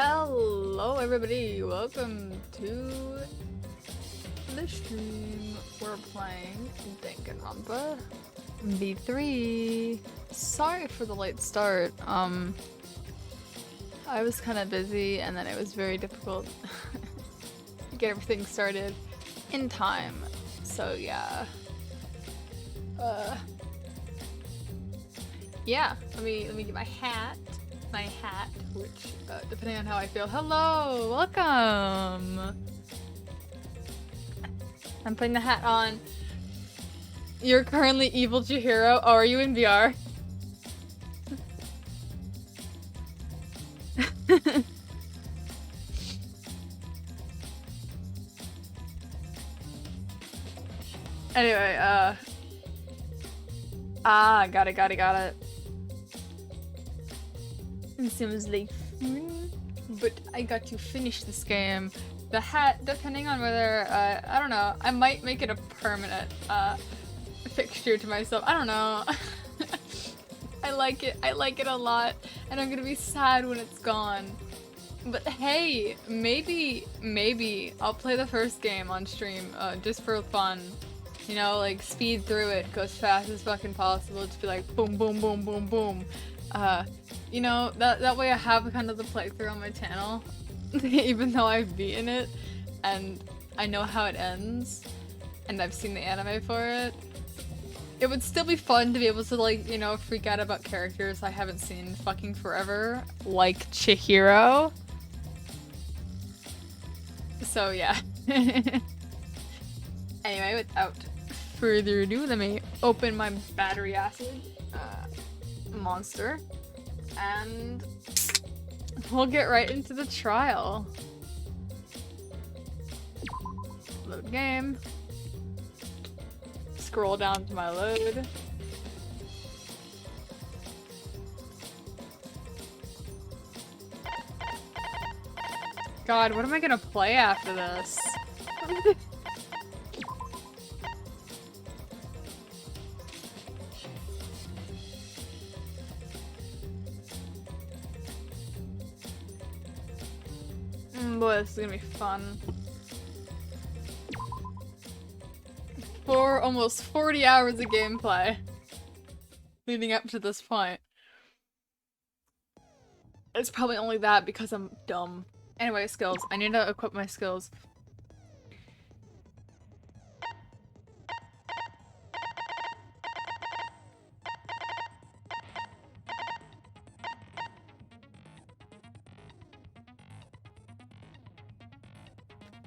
Hello everybody, welcome to the stream. We're playing Danganronpa V3. Sorry for the late start. I was kind of busy and then it was very difficult to get everything started in time. So yeah. Yeah, let me get my hat, which, depending on how I feel. Hello! Welcome! I'm putting the hat on. You're currently evil Chihiro. Oh, are you in VR? Anyway, got it. It seems like but I got to finish this game. The hat, depending on whether, I don't know, I might make it a permanent, fixture to myself. I don't know. I like it a lot, and I'm gonna be sad when it's gone. But hey, maybe I'll play the first game on stream, just for fun. You know, like, speed through it, go as fast as fucking possible, just be like, boom, boom, boom, boom, boom. You know, that way I have kind of the playthrough on my channel, even though I've beaten it, and I know how it ends, and I've seen the anime for it. It would still be fun to be able to, like, you know, freak out about characters I haven't seen fucking forever, like Chihiro. So yeah. Anyway, without further ado, let me open my battery acid monster, and we'll get right into the trial. Load game. Scroll down to my load. God, what am I gonna play after this? Boy, this is gonna be fun. For almost 40 hours of gameplay leading up to this point. It's probably only that because I'm dumb. Anyway, skills. I need to equip my skills.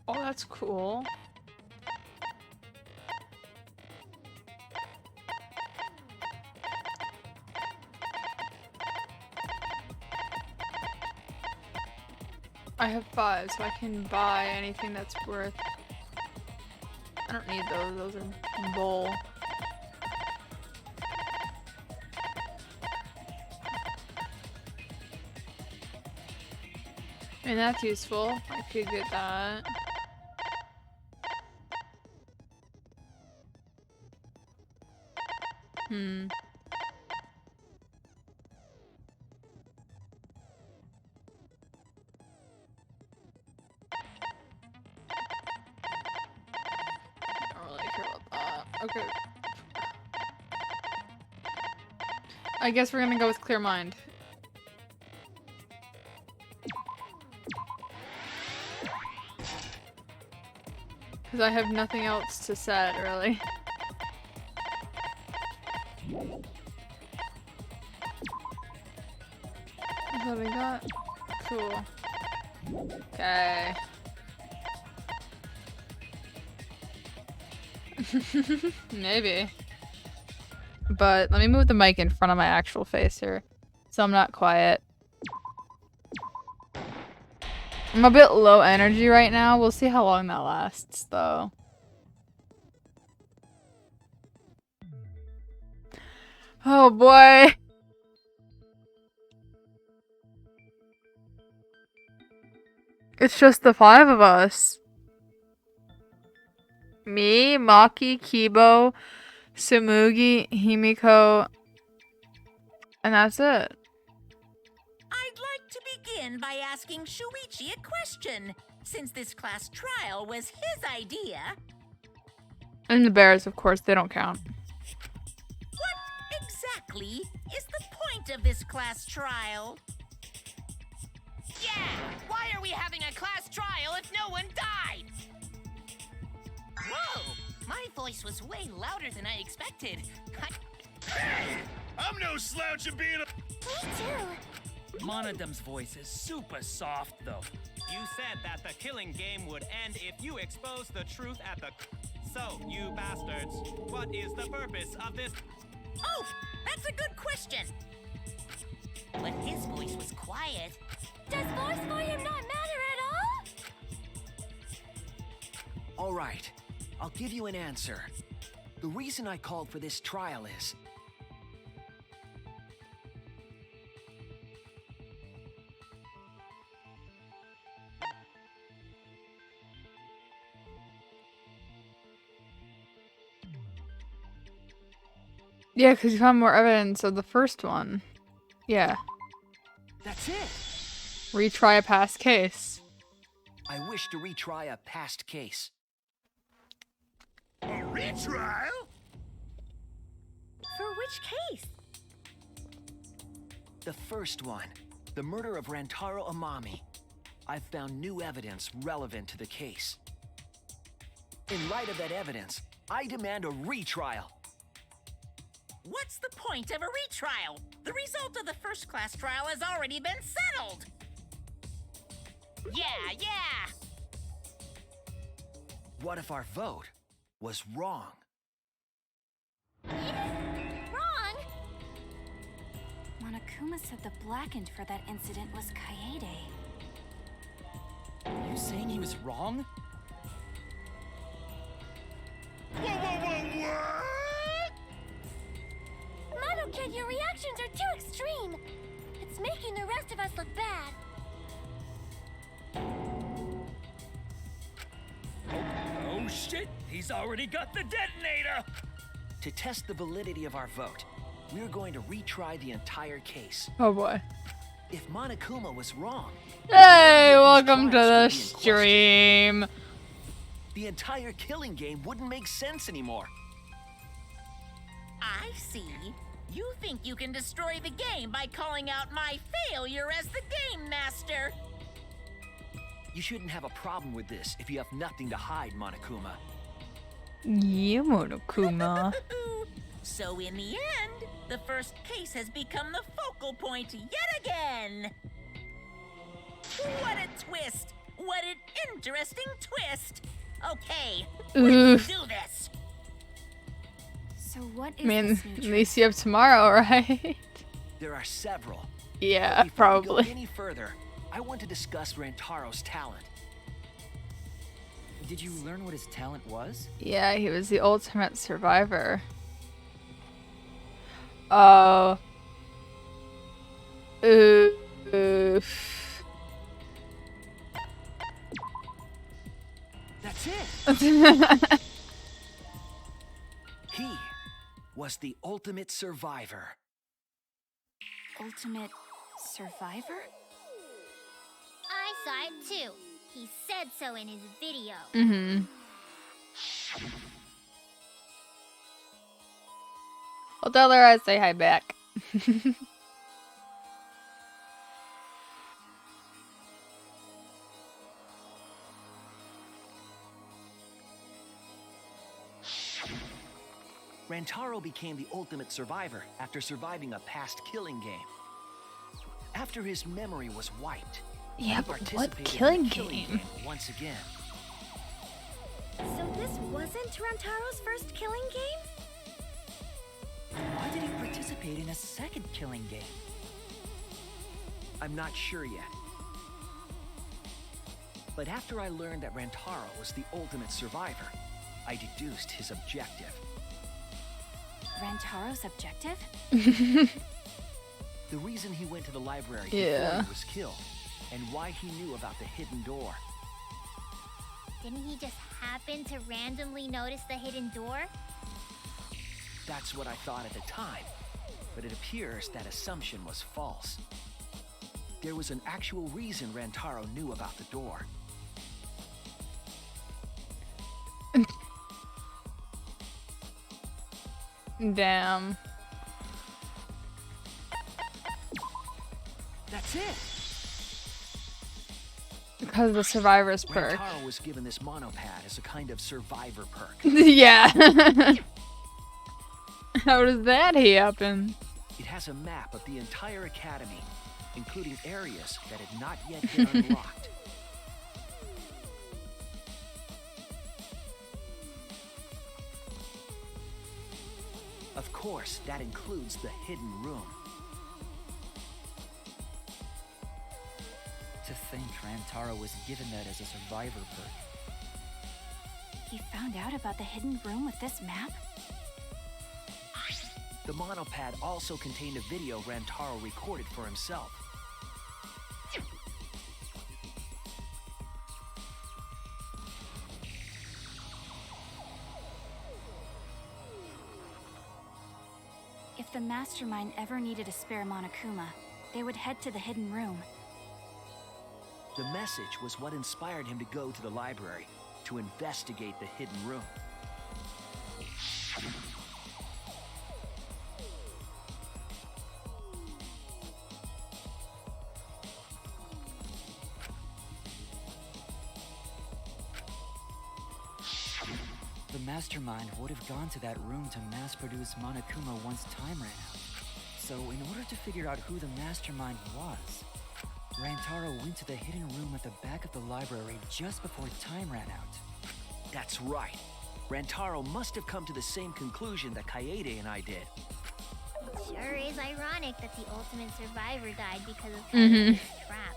Oh, that's cool. I have 5, so I can buy anything that's worth... I don't need those are bull. I mean, that's useful. I could get that. Hmm. I don't really care about that. Okay. I guess we're gonna go with Clear Mind. Because I have nothing else to set, really. Is that what I got? Cool. Okay. Maybe. But let me move the mic in front of my actual face here, so I'm not quiet. I'm a bit low energy right now. We'll see how long that lasts, though. Oh boy. It's just the 5 of us. Me, Maki, Kibo, Sumugi, Himiko, and that's it. I I'd like to begin by asking Shuichi a question, since this class trial was his idea. And the bears, of course, they don't count. What exactly is the point of this class trial? Yeah! Why are we having a class trial if no one died? Whoa! My voice was way louder than I expected. Hey! I'm no slouch at being a... Me too. Monodum's voice is super soft, though. You said that the killing game would end if you expose the truth at the... So, you bastards, what is the purpose of this... Oh, that's a good question. But his voice was quiet. Does voice volume not matter at all? All right, I'll give you an answer. The reason I called for this trial is... Yeah, because you found more evidence of the first one. Yeah. That's it! Retry a past case. I wish to retry a past case. A retrial? For which case? The first one, the murder of Rantaro Amami. I've found new evidence relevant to the case. In light of that evidence, I demand a retrial. What's the point of a retrial? The result of the first class trial has already been settled. Yeah! What if our vote was wrong? Wrong. Monokuma said the blackened for that incident was Kaede. Are you saying he was wrong? What? Kid, your reactions are too extreme. It's making the rest of us look bad. Oh shit! He's already got the detonator! To test the validity of our vote, we're going to retry the entire case. Oh boy. If Monokuma was wrong... Hey, welcome to the stream. The entire killing game wouldn't make sense anymore. I see. You think you can destroy the game by calling out my failure as the game master. You shouldn't have a problem with this if you have nothing to hide, Monokuma. Yeah, Monokuma. So in the end, the first case has become the focal point yet again. What a twist! What an interesting twist! Okay, let's do this. So what is I mean, this at new least you have tomorrow, right? There are several. Yeah, Before we probably. go any further, I want to discuss Rantaro's talent. Did you learn what his talent was? Yeah, he was the ultimate survivor. Oh. Oof. That's it! He was the ultimate survivor. ultimate survivor? I saw it too. He said so in his video. Mm-hmm. Well, tell her I say hi back. Rantaro became the ultimate survivor after surviving a past killing game. After his memory was wiped, Yeah, he but what participated killing in the killing game? once again. So this wasn't Rantaro's first killing game? Why did he participate in a second killing game? I'm not sure yet. But after I learned that Rantaro was the ultimate survivor, I deduced his objective. Rantaro's objective? The reason he went to the library Yeah. before he was killed, and why he knew about the hidden door. Didn't he just happen to randomly notice the hidden door? That's what I thought at the time, but it appears that assumption was false. there was an actual reason Rantaro knew about the door. Damn. That's it! Because of the survivor's perk. Rantaro was given this monopad as a kind of survivor perk. Yeah. How does that happen? It has a map of the entire academy, including areas that had not yet been unlocked. Of course, that includes the hidden room. To think Rantaro was given that as a survivor perk. He found out about the hidden room with this map? The monopad also contained a video Rantaro recorded for himself. If the Mastermind ever needed a spare Monokuma, they would head to the hidden room. The message was what inspired him to go to the library to investigate the hidden room. The Mastermind would have gone to that room to mass-produce Monokuma once time ran out. So in order to figure out who the Mastermind was, Rantaro went to the hidden room at the back of the library just before time ran out. That's right. Rantaro must have come to the same conclusion that Kaede and I did. Sure is ironic that the ultimate survivor died because of Mhm. Kaede's trap.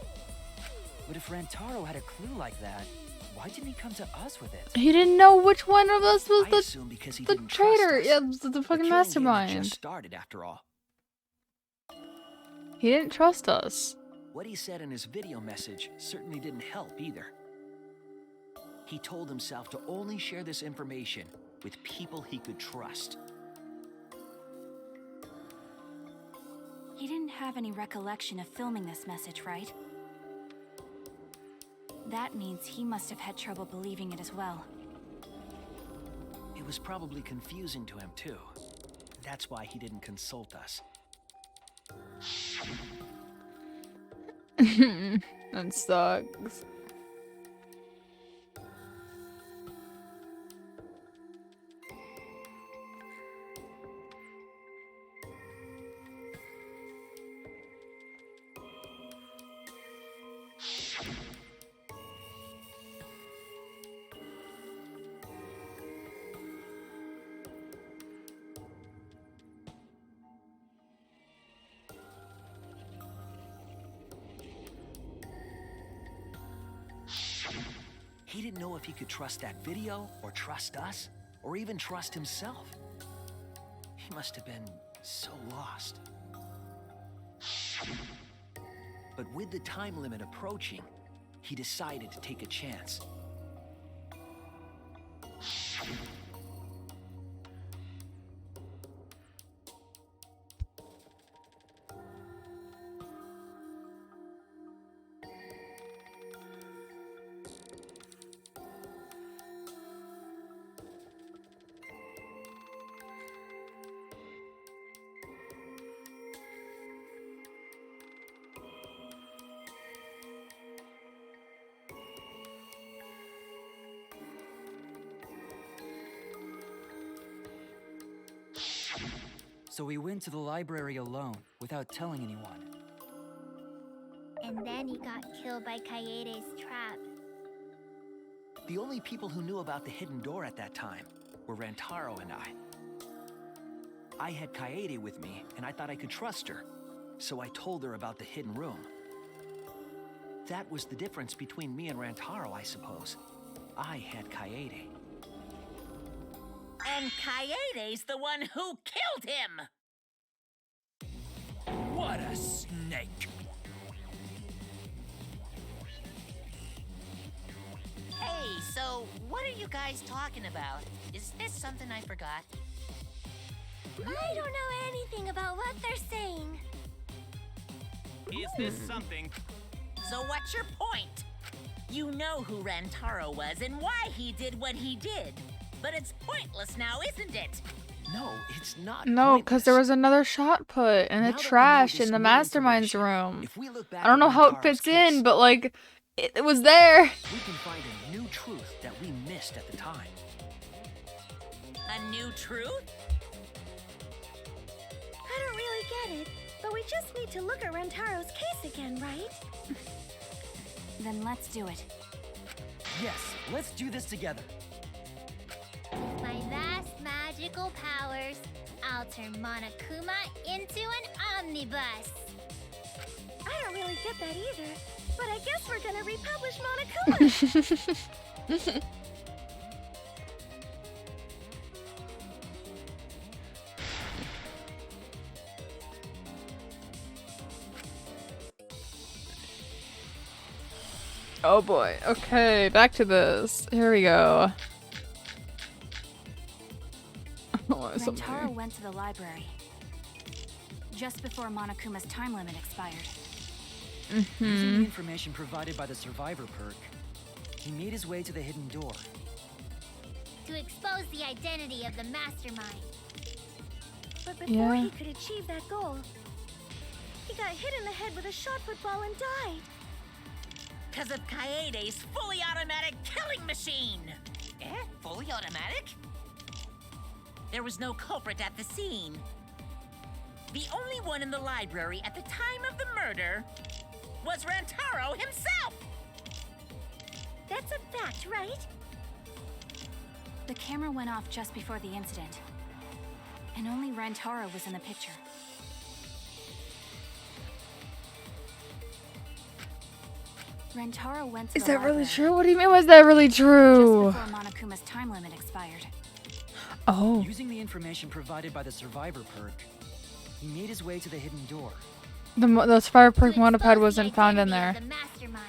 But if Rantaro had a clue like that, why didn't he come to us with it? He didn't know which one of us was I assume because he the didn't trust traitor. us. Yeah, the fucking killing game had mastermind. just started after all. He didn't trust us. What he said in his video message certainly didn't help either. He told himself to only share this information with people he could trust. He didn't have any recollection of filming this message, right? That means he must have had trouble believing it as well. It was probably confusing to him too. That's why he didn't consult us. That sucks. He didn't know if he could trust that video, or trust us, or even trust himself. He must have been so lost. But with the time limit approaching, he decided to take a chance. So we went to the library alone, without telling anyone. And then he got killed by Kaede's trap. The only people who knew about the hidden door at that time were Rantaro and I. I had Kaede with me, and I thought I could trust her, so I told her about the hidden room. That was the difference between me and Rantaro, I suppose. I had Kaede. And Kaede's the one who killed him! What a snake! Hey, so what are you guys talking about? Is this something I forgot? I don't know anything about what they're saying. Is this something? So what's your point? You know who Rantaro was and why he did what he did. But it's pointless now, isn't it? No, it's not. No, because there was another shot put in the trash in the Mastermind's room. I don't know how it fits in, but like, it was there. We can find a new truth that we missed at the time. A new truth? I don't really get it, but we just need to look at Rantaro's case again, right? Then let's do it. Yes, let's do this together. With my vast magical powers, I'll turn Monokuma into an omnibus. I don't really get that either, but I guess we're gonna republish Monokuma. Oh boy. Okay, back to this. Here we go. Rantaro went to the library just before Monokuma's time limit expired. Using the information provided by the survivor perk, he made his way to the hidden door. To expose the identity of the Mastermind. But before he could achieve that goal, he got hit in the head with a shot put ball and died. Because of Kaede's fully automatic killing machine! Fully automatic? There was no culprit at the scene. The only one in the library at the time of the murder was Rantaro himself! That's a fact, right? The camera went off just before the incident, and only Rantaro was in the picture. Rantaro went to Is the that really library true? What do you mean, was that really true? just before Monokuma's time limit expired. Oh. Using the information provided by the survivor perk, he made his way to the hidden door. The survivor perk monopad wasn't found in there. The Mastermind.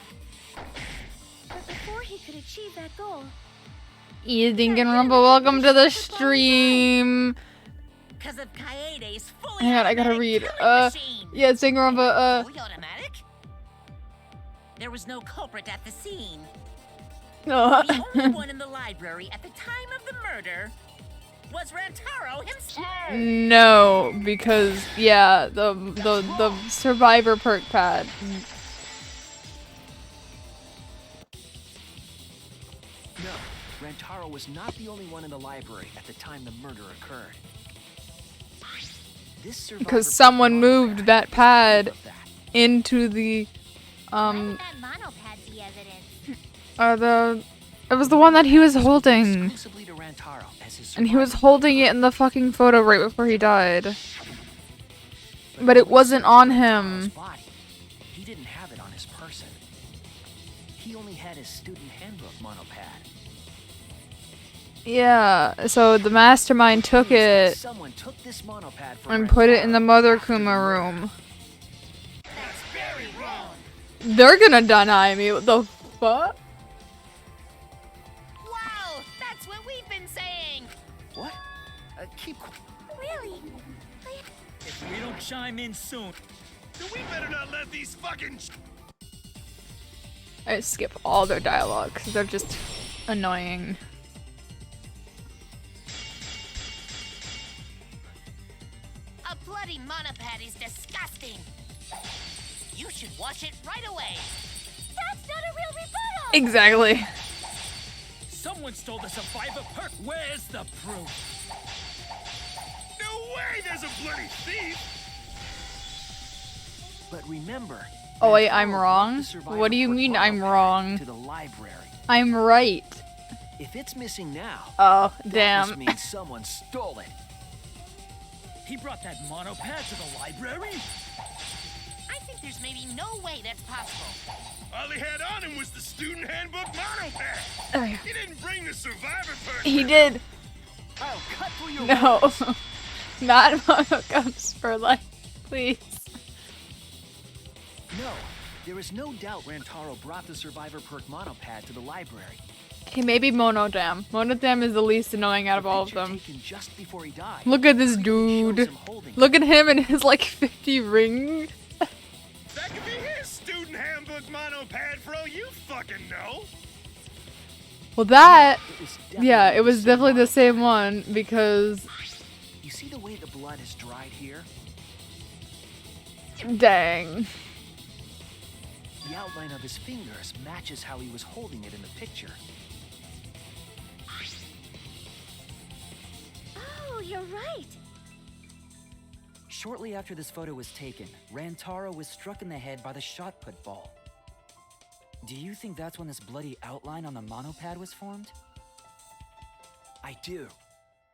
But before he could achieve that goal, Yeah, Danganronpa, welcome to the stream. Because of Kaede's fully Hang on, I gotta automatic read. killing machine! Yeah, Danganronpa, Fully automatic? There was no culprit at the scene. no. The only one in the library at the time of the murder was Rantaro himself! No, because yeah, the survivor perk pad. No, Rantaro was not the only one in the library at the time the murder occurred. This survivor Because someone perk moved that pad proof of that. into the why would that monopad be evidence? it was the one that he was holding. Exclusively to Rantaro as his And he was survivor holding it in the fucking photo right before he died. But it wasn't on Rantaro's him. body. He didn't have it on his person. He only had his student handbook monopad. Yeah, so the Mastermind took Means that it someone took this monopad from and put it in the Rantaro Mother after the Kuma murder. room. That's very wrong. They're gonna deny me. What the fuck? Wow! That's what we've been saying! What? Keep quiet. Really? If we don't chime in soon, Then we better not let these fucking I skip all their dialogue because they're just annoying. A bloody monopad is disgusting. You should wash it right away. That's not a real rebuttal! Exactly. someone stole the survivor perk. Where's the proof? No way there's a bloody thief! But remember. Oh wait, I'm Rantaro brought wrong? the survivor What do you perk mean I'm monopad wrong? To the library. I'm right. If it's missing now, Oh, that damn. must mean someone stole it. He brought that monopad to the library? I think there's maybe no way that's possible. All he had on him was the student handbook monopad. Oh, yeah. He didn't bring the survivor perk. He did. I'll cut through your No. words. Not Monocomes for life, please. No, there is no doubt Rantaro brought the survivor perk monopad to the library. Okay, maybe Monodam. Monodam is the least annoying out of The all of picture them. taken just before he died Look at this clearly shows dude. him holding Look at him and his like 50 ring. That could be his student handbook monopad, bro. You fucking know. Well, that, It was yeah, it was definitely the same same one because, monopad. You see the way the blood is dried here? dang. The outline of his fingers matches how he was holding it in the picture. Oh, you're right. Shortly after this photo was taken, Rantaro was struck in the head by the shot put ball. Do you think that's when this bloody outline on the monopad was formed? I do.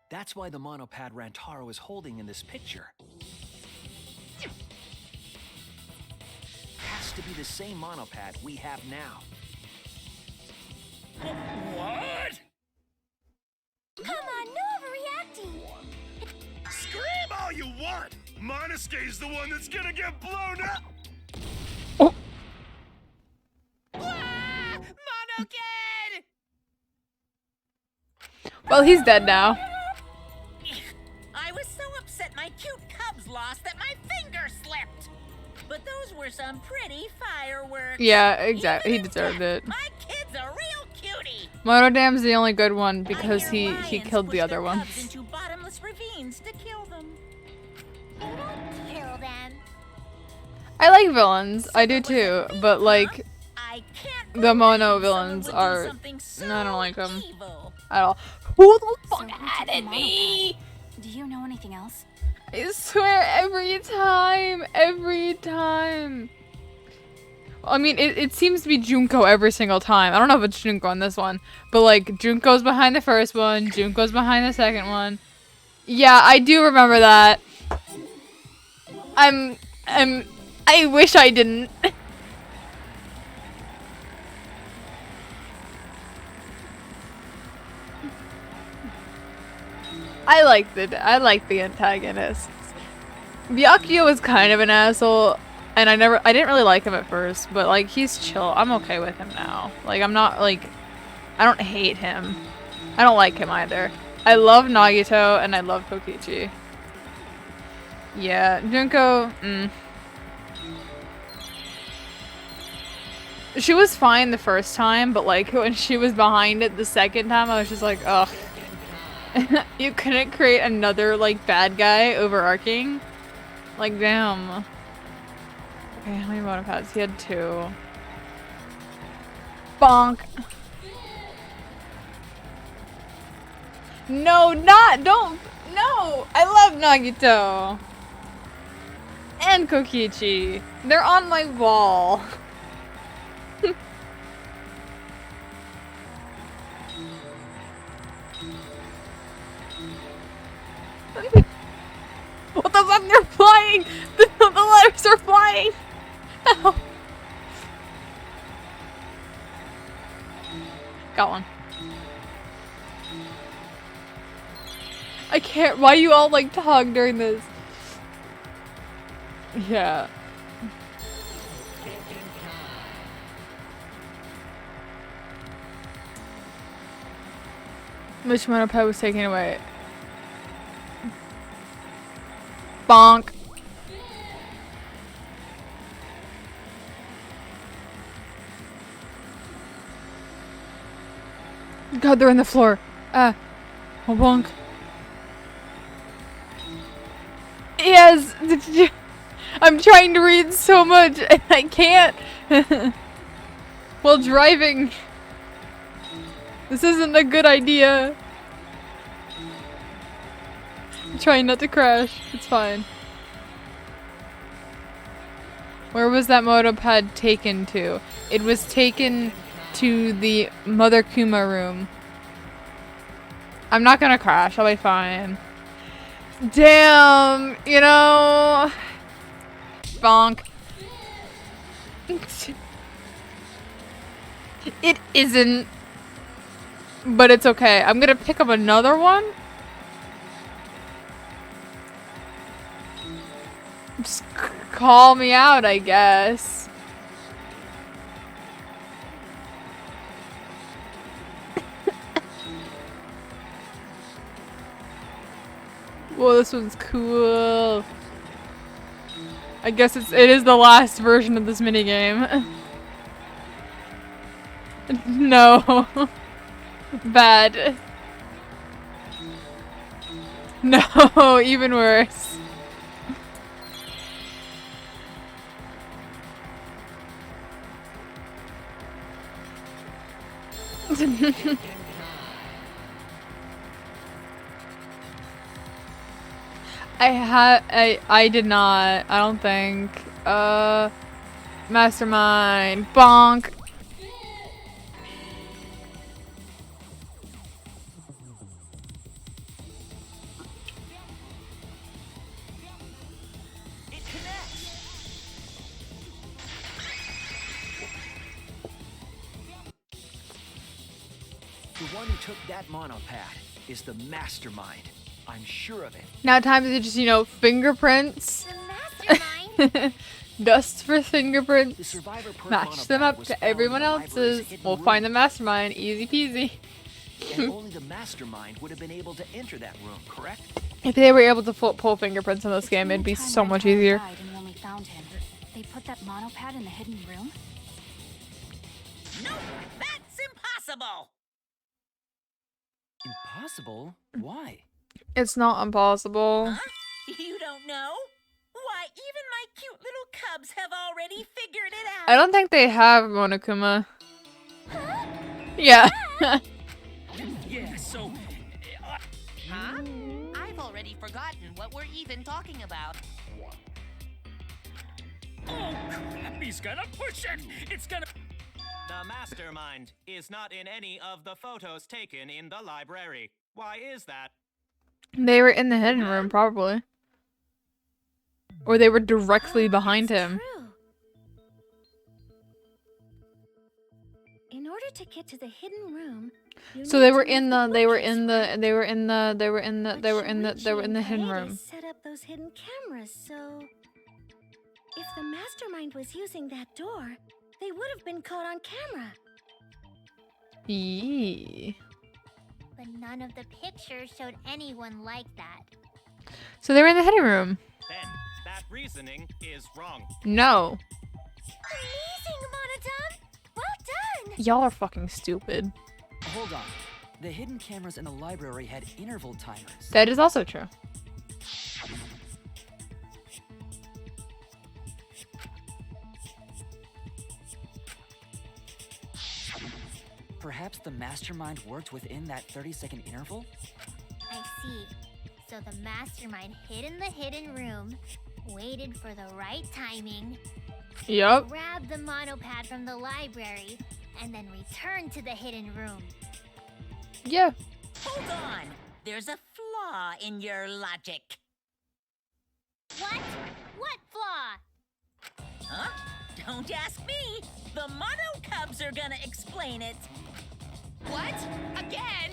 That's why the monopad Rantaro is holding in this picture has to be the same monopad we have now. What? Come on, no overreacting. Scream all you want. Monosuke's the one that's gonna get blown up. Monokid! Well, he's dead now. I was so upset my cute cubs lost that my finger slipped. But those were some pretty fireworks. Yeah, exactly. He Even at deserved that, it. My kid's a real cutie. Motodam's the only good one because I he hear lions killed push the their other cubs ones. into bottomless ravines to kill them. You don't kill them. I like villains. I do too, but like I can't the mono believe villains someone would do are. something so I don't like them evil. at all. Who the So fuck who took the added me? monopad? Do you know anything else? I swear every time. I mean, it seems to be Junko every single time. I don't know if it's Junko on this one, but like Junko's behind the first one, Junko's behind the second one. Yeah, I do remember that. I wish I didn't. I like the antagonists. Byakuya was kind of an asshole, and I didn't really like him at first, but like he's chill. I'm okay with him now. Like I'm not like, I don't hate him. I don't like him either. I love Nagito and I love Kokichi. Yeah, Junko, She was fine the first time, but like when she was behind it the second time, I was just like, ugh. You couldn't create another like bad guy overarching? Like, damn. Okay, how many monopads? He had 2. Bonk. No, don't. No, I love Nagito. And Kokichi. They're on my wall. What the fuck? They're flying! The letters are flying! Ow. Got one. I can't. Why you all like talk during this? Yeah. Which monoped was taken away? Bonk. God, they're in the floor. Oh, bonk. Yes. I'm trying to read so much and I can't. While driving. This isn't a good idea. I'm trying not to crash. It's fine. Where was that motopad taken to? It was taken to the Mother Kuma room. I'm not gonna crash. I'll be fine. Damn, you know. Bonk. It isn't. But it's okay. I'm gonna pick up another one. Just call me out, I guess. Whoa, this one's cool. I guess it is the last version of this minigame. No. Bad. No, even worse. I did not. I don't think. Mastermind. Bonk. The one who took that monopad is the Mastermind. I'm sure of it. Now time to just, you know, fingerprints. The Mastermind? Dust for fingerprints. The survivor perk Match them monopad up was to found everyone in the library's else's. hidden We'll room. find the Mastermind. Easy peasy. And only the Mastermind would have been able to enter that room, correct? If they were able to pull fingerprints on this game, it'd be Between the so time much Rantaro easier. died and when we found him, they put that monopad in the hidden room? No, that's impossible. Impossible? Why? It's not impossible. Huh? You don't know? Why, even my cute little cubs have already figured it out. I don't think they have Monokuma. Yeah. Yeah, so... Huh? I've already forgotten what we're even talking about. Oh, crap, he's gonna push it! It's gonna... The Mastermind is not in any of the photos taken in the library. Why is that? They were in the hidden room, probably. Or they were directly behind him. True. In order to get to the hidden room, So they were in the hidden room. Set up those hidden cameras, so if the Mastermind was using that door, they would have been caught on camera. Yee. But none of the pictures showed anyone like that. So they were in the hidden room. Then, that reasoning is wrong. No. Amazing, Monodon! Well done! Y'all are fucking stupid. Hold on. The hidden cameras in the library had interval timers. That is also true. Perhaps the Mastermind worked within that 30-second interval? I see. So the Mastermind hid in the hidden room, waited for the right timing, Yup. grabbed the monopad from the library, and then returned to the hidden room. Yeah. Hold on. There's a flaw in your logic. What? What flaw? Huh? Don't ask me. The Mono Cubs are gonna explain it. What? Again?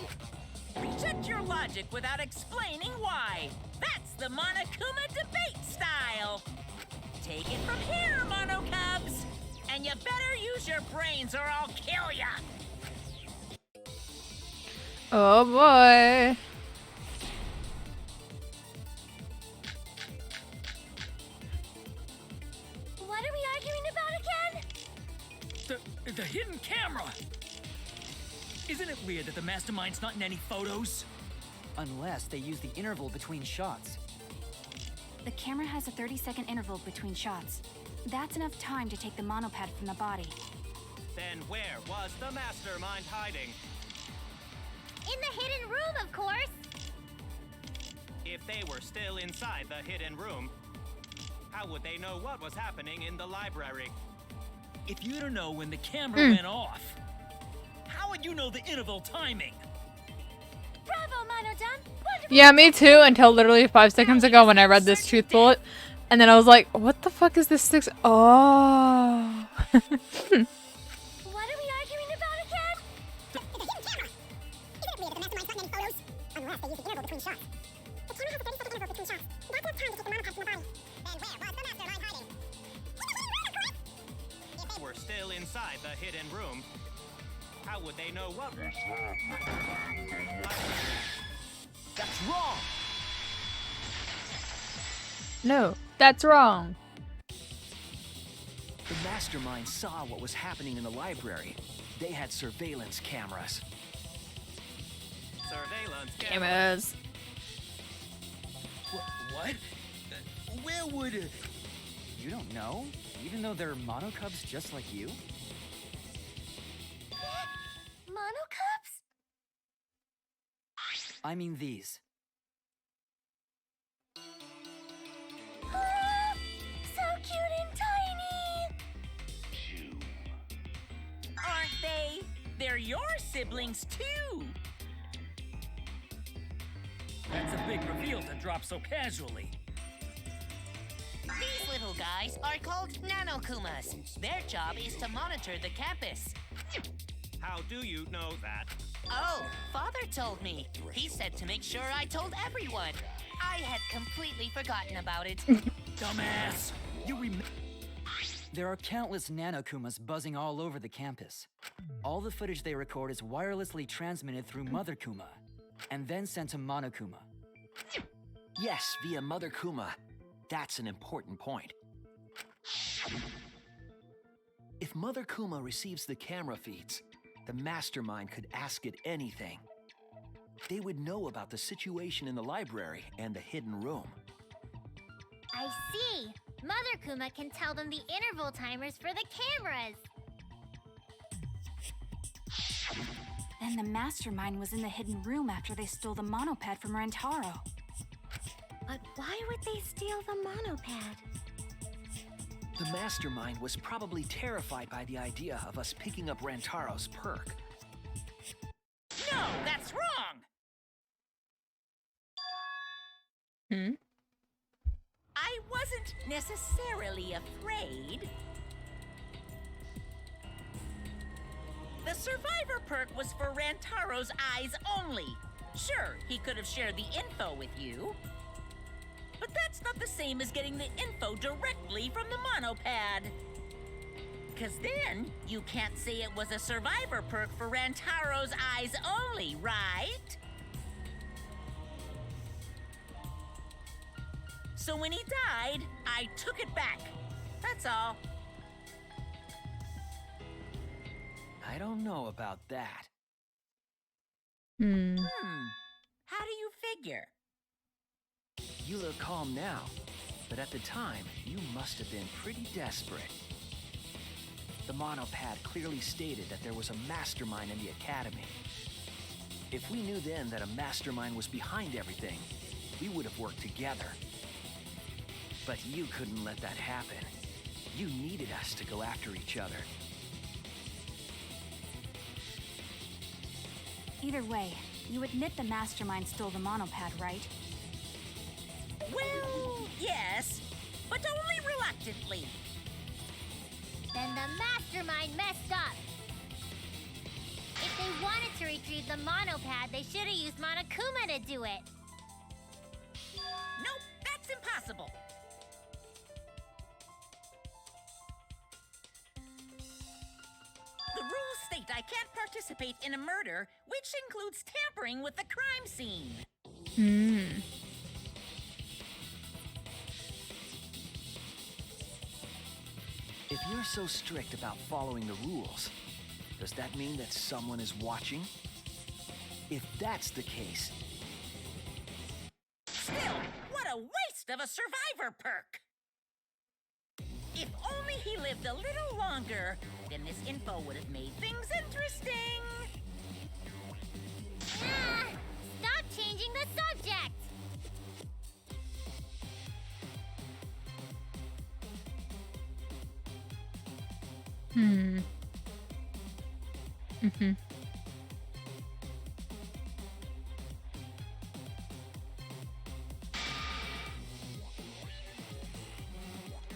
Reject your logic without explaining why. That's the Monokuma debate style. Take it from here, Mono Cubs. And you better use your brains or I'll kill ya. Oh boy. What are we arguing about again? The hidden camera! Isn't it weird that the Mastermind's not in any photos? Unless they use the interval between shots. The camera has a 30-second interval between shots. That's enough time to take the monopad from the body. Then where was the Mastermind hiding? In the hidden room, of course! If they were still inside the hidden room, how would they know what was happening in the library? If you don't know when the camera went off, how would you know the interval timing? Bravo, Monodon! Wonderful! Yeah, me too, until literally 5 seconds ago when I read this truth bullet. And then I was like, what the fuck is this 6? Oh. What are we arguing about again? The hidden camera! Isn't it weird that the Mastermind's not in any photos? Unless they use the interval between shots. The camera has a 30-second interval between shots. That's enough time to take the monopad from the body. Then where was the Mastermind hiding? If they were still inside the hidden room, how would they know what was happening? That's wrong! No, that's wrong. The Mastermind saw what was happening in the library. They had surveillance cameras. Surveillance Cameras. What? Where would... You don't know? Even though they're monocubs just like you? Monocubs? I mean these. Ah, so cute and tiny! Aren't they? They're your siblings too. That's a big reveal to drop so casually. These little guys are called Nanokumas. Their job is to monitor the campus. How do you know that? Oh, Father told me. He said to make sure I told everyone. I had completely forgotten about it. Dumbass! You remember? There are countless Nanokumas buzzing all over the campus. All the footage they record is wirelessly transmitted through Mother Kuma, and then sent to Monokuma. Yes, via Mother Kuma. That's an important point. If Mother Kuma receives the camera feeds, the Mastermind could ask it anything. They would know about the situation in the library and the hidden room. I see. Mother Kuma can tell them the interval timers for the cameras. Then the Mastermind was in the hidden room after they stole the monopad from Rantaro. But why would they steal the monopad? The Mastermind was probably terrified by the idea of us picking up Rantaro's perk. No, that's wrong. Hmm? I wasn't necessarily afraid. The survivor perk was for Rantaro's eyes only. Sure, he could have shared the info with you. But that's not the same as getting the info directly from the monopad. Because then, you can't say it was a survivor perk for Rantaro's eyes only, right? So when he died, I took it back. That's all. I don't know about that. How do you figure? You look calm now, but at the time, you must have been pretty desperate. The monopad clearly stated that there was a mastermind in the academy. If we knew then that a mastermind was behind everything, we would have worked together. But you couldn't let that happen. You needed us to go after each other. Either way, you admit the Mastermind stole the monopad, right? Well, yes, but only reluctantly. Then the Mastermind messed up. If they wanted to retrieve the monopad, they should have used Monokuma to do it. Nope, that's impossible. The rules state I can't participate in a murder, which includes tampering with the crime scene. If you're so strict about following the rules, does that mean that someone is watching? If that's the case... Still, what a waste of a survivor perk! If only he lived a little longer, then this info would have made things interesting. Ah! Stop changing the subject!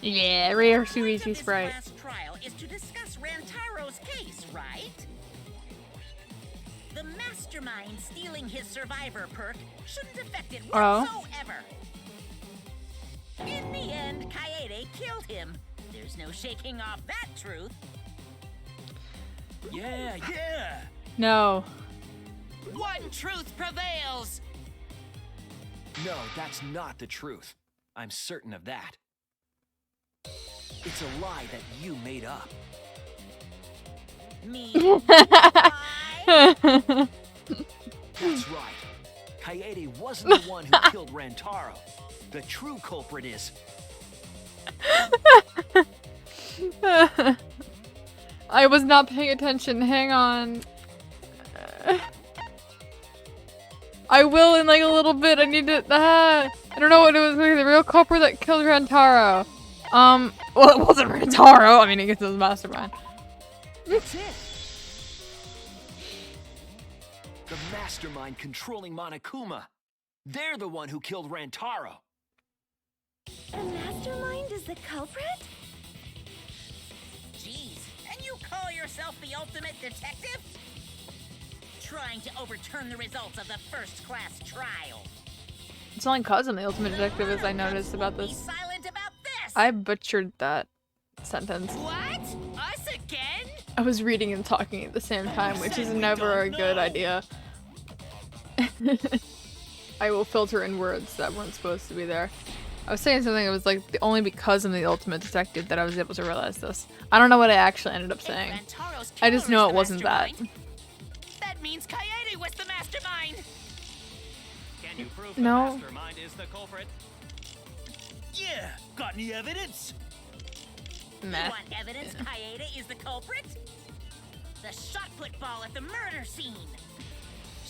Yeah, rare The point of Suizy this sprite. last trial is to discuss Rantaro's case, right? The Mastermind stealing his survivor perk shouldn't affect it whatsoever. In the end, Kaede killed him. There's no shaking off that truth. Yeah! No. One truth prevails! No, that's not the truth. I'm certain of that. It's a lie that you made up. Me. That's right. Kaede wasn't the one who killed Rantaro. The true culprit is... I was not paying attention. Hang on. I will in like a little bit. I need to. I don't know what it was. The real culprit that killed Rantaro. Well, it wasn't Rantaro. I mean, I guess it was Mastermind. That's it. The Mastermind controlling Monokuma. They're the one who killed Rantaro. The Mastermind is the culprit? Jeez, and you call yourself the ultimate detective? Trying to overturn the results of the first-class trial. It's only cousin the ultimate detective, as I noticed about Be this. silent about this. I butchered that sentence. What? Us again? I was reading and talking at the same time, which is never a good idea. I will filter in words that weren't supposed to be there. I was saying something that was like only because I'm the ultimate detective that I was able to realize this. I don't know what I actually ended up saying. I just know it wasn't that. That means Kaede was the mastermind. Can you prove No. the Mastermind is the culprit? Yeah, got any evidence? You want evidence Kaede is the culprit? The shot put ball at the murder scene.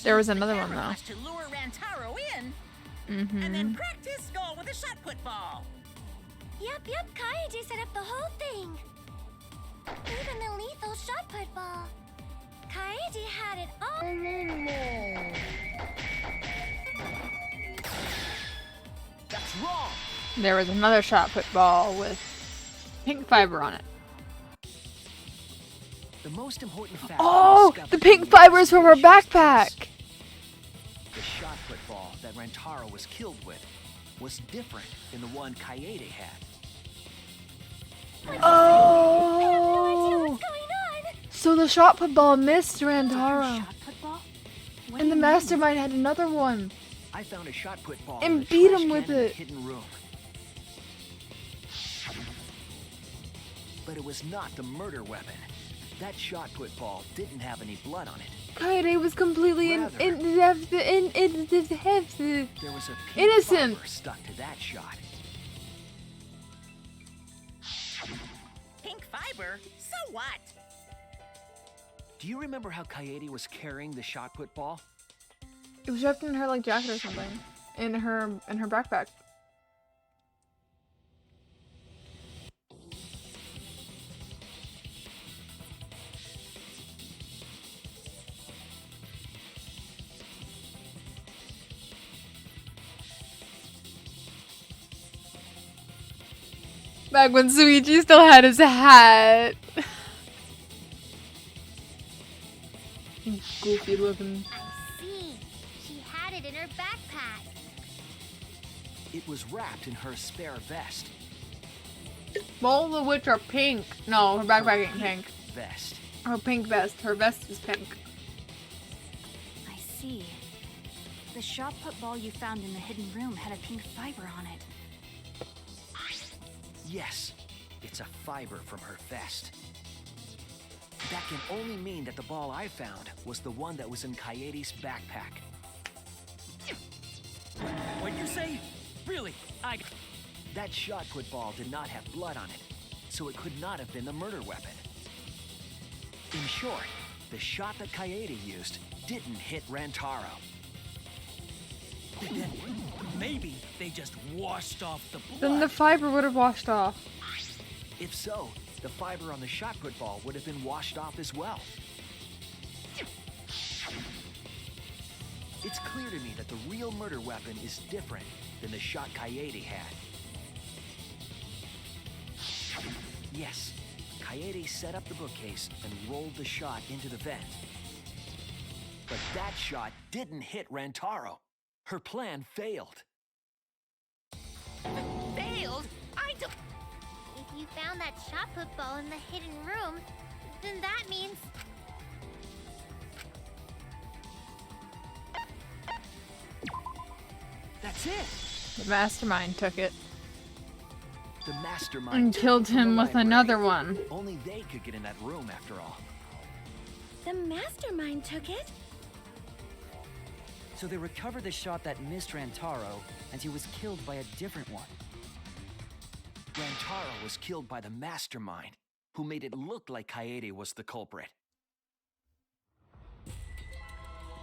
There was another one though. To lure Rantaro in, and then cracked his skull with a shot put ball. Yep, Kaede set up the whole thing. Even the lethal shot put ball. Kaede had it all. That's wrong. There was another shot put ball with pink fiber on it. The most important fact. Oh, the pink fiber is from her backpack. The shot put ball that Rantaro was killed with was different than the one Kaede had. Oh. So the shot put ball missed Rantaro. Shot put ball? What do And the you Mastermind had another one. I found a shot put ball And in the beat trash him with can in the it. hidden room. But it was not the murder weapon. That shot put ball didn't have any blood on it. Kaede was completely There was a pink innocent. fiber stuck to that shot. Pink fiber? So what? Do you remember how Kaede was carrying the shot put ball? It was wrapped in her like jacket or something. In her backpack. Back when Suichi still had his hat. Goofy looking. I see. She had it in her backpack. It was wrapped in her spare vest. Both of which are pink. No, her backpack ain't pink. Vest. Her pink vest. Her vest is pink. I see. The shot put ball you found in the hidden room had a pink fiber on it. Yes, it's a fiber from her vest. That can only mean that the ball I found was the one that was in Kaede's backpack. What'd you say? Really? That shot put ball did not have blood on it, so it could not have been the murder weapon. In short, the shot that Kaede used didn't hit Rantaro. Then maybe they just washed off the blood. Then the fiber would have washed off. If so, the fiber on the shot put ball would have been washed off as well. It's clear to me that the real murder weapon is different than the shot Kaede had. Yes, Kaede set up the bookcase and rolled the shot into the vent. But that shot didn't hit Rantaro. Her plan failed. Failed? I don't... If you found that shot put ball in the hidden room, then that means... That's it. The Mastermind took it. The Mastermind And killed took it from him the with library. another one. Only they could get in that room after all. The Mastermind took it? So they recovered the shot that missed Rantaro, and he was killed by a different one. Rantaro was killed by the Mastermind, who made it look like Kaede was the culprit.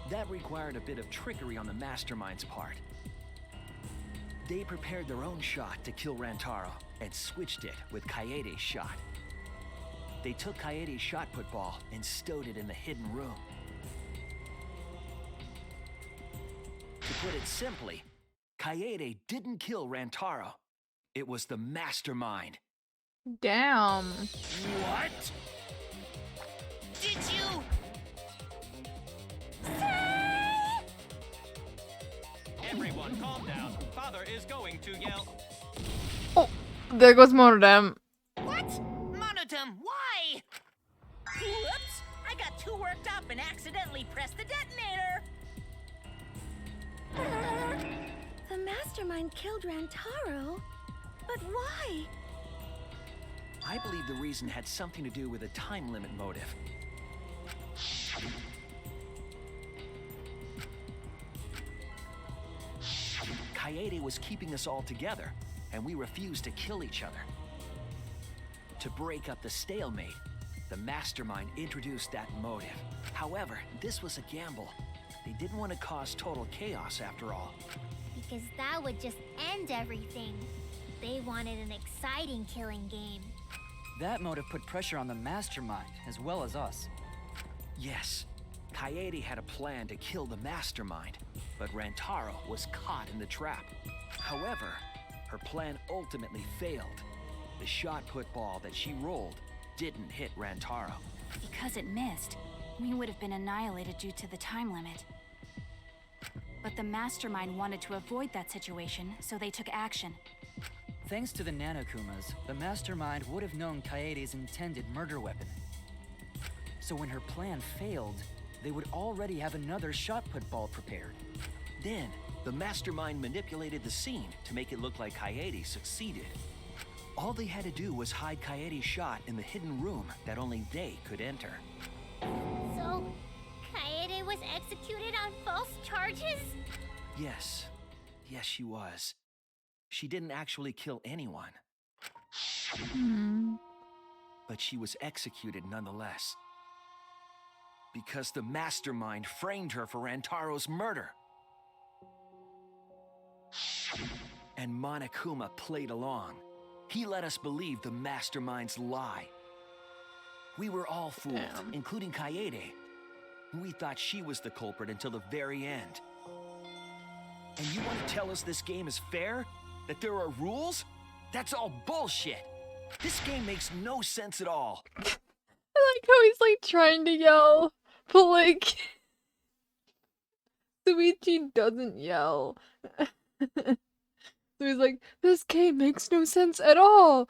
That required a bit of trickery on the Mastermind's part. They prepared their own shot to kill Rantaro and switched it with Kaede's shot. They took Kaede's shot put ball and stowed it in the hidden room. To put it simply, Kaede didn't kill Rantaro. It was the Mastermind. Damn. What? Did you? Everyone, calm down. Father is going to yell. Oh, there goes Monodam. What? Monodam, why? Whoops! I got too worked up and accidentally pressed the detonator. The Mastermind killed Rantaro? But why? I believe the reason had something to do with a time limit motive. Kaede was keeping us all together, and we refused to kill each other. To break up the stalemate, the Mastermind introduced that motive. However, this was a gamble. They didn't want to cause total chaos after all. Because that would just end everything. They wanted an exciting killing game. That motive put pressure on the Mastermind, as well as us. Yes, Kaede had a plan to kill the Mastermind, but Rantaro was caught in the trap. However, her plan ultimately failed. The shot put ball that she rolled didn't hit Rantaro. Because it missed, we would have been annihilated due to the time limit. But the Mastermind wanted to avoid that situation, so they took action. Thanks to the Nanokumas, the Mastermind would have known Kaede's intended murder weapon. So when her plan failed, they would already have another shot put ball prepared. Then, the Mastermind manipulated the scene to make it look like Kaede succeeded. All they had to do was hide Kaede's shot in the hidden room that only they could enter. So, Kaede was executed on false charges? Yes. Yes, she was. She didn't actually kill anyone. But she was executed nonetheless. Because the Mastermind framed her for Rantaro's murder. And Monokuma played along. He let us believe the Mastermind's lie. We were all fooled, including Kaede. We thought she was the culprit until the very end. And you want to tell us this game is fair? That there are rules? That's all bullshit! This game makes no sense at all. I like how he's like trying to yell, but like Suichi doesn't yell. So he's like, this game makes no sense at all.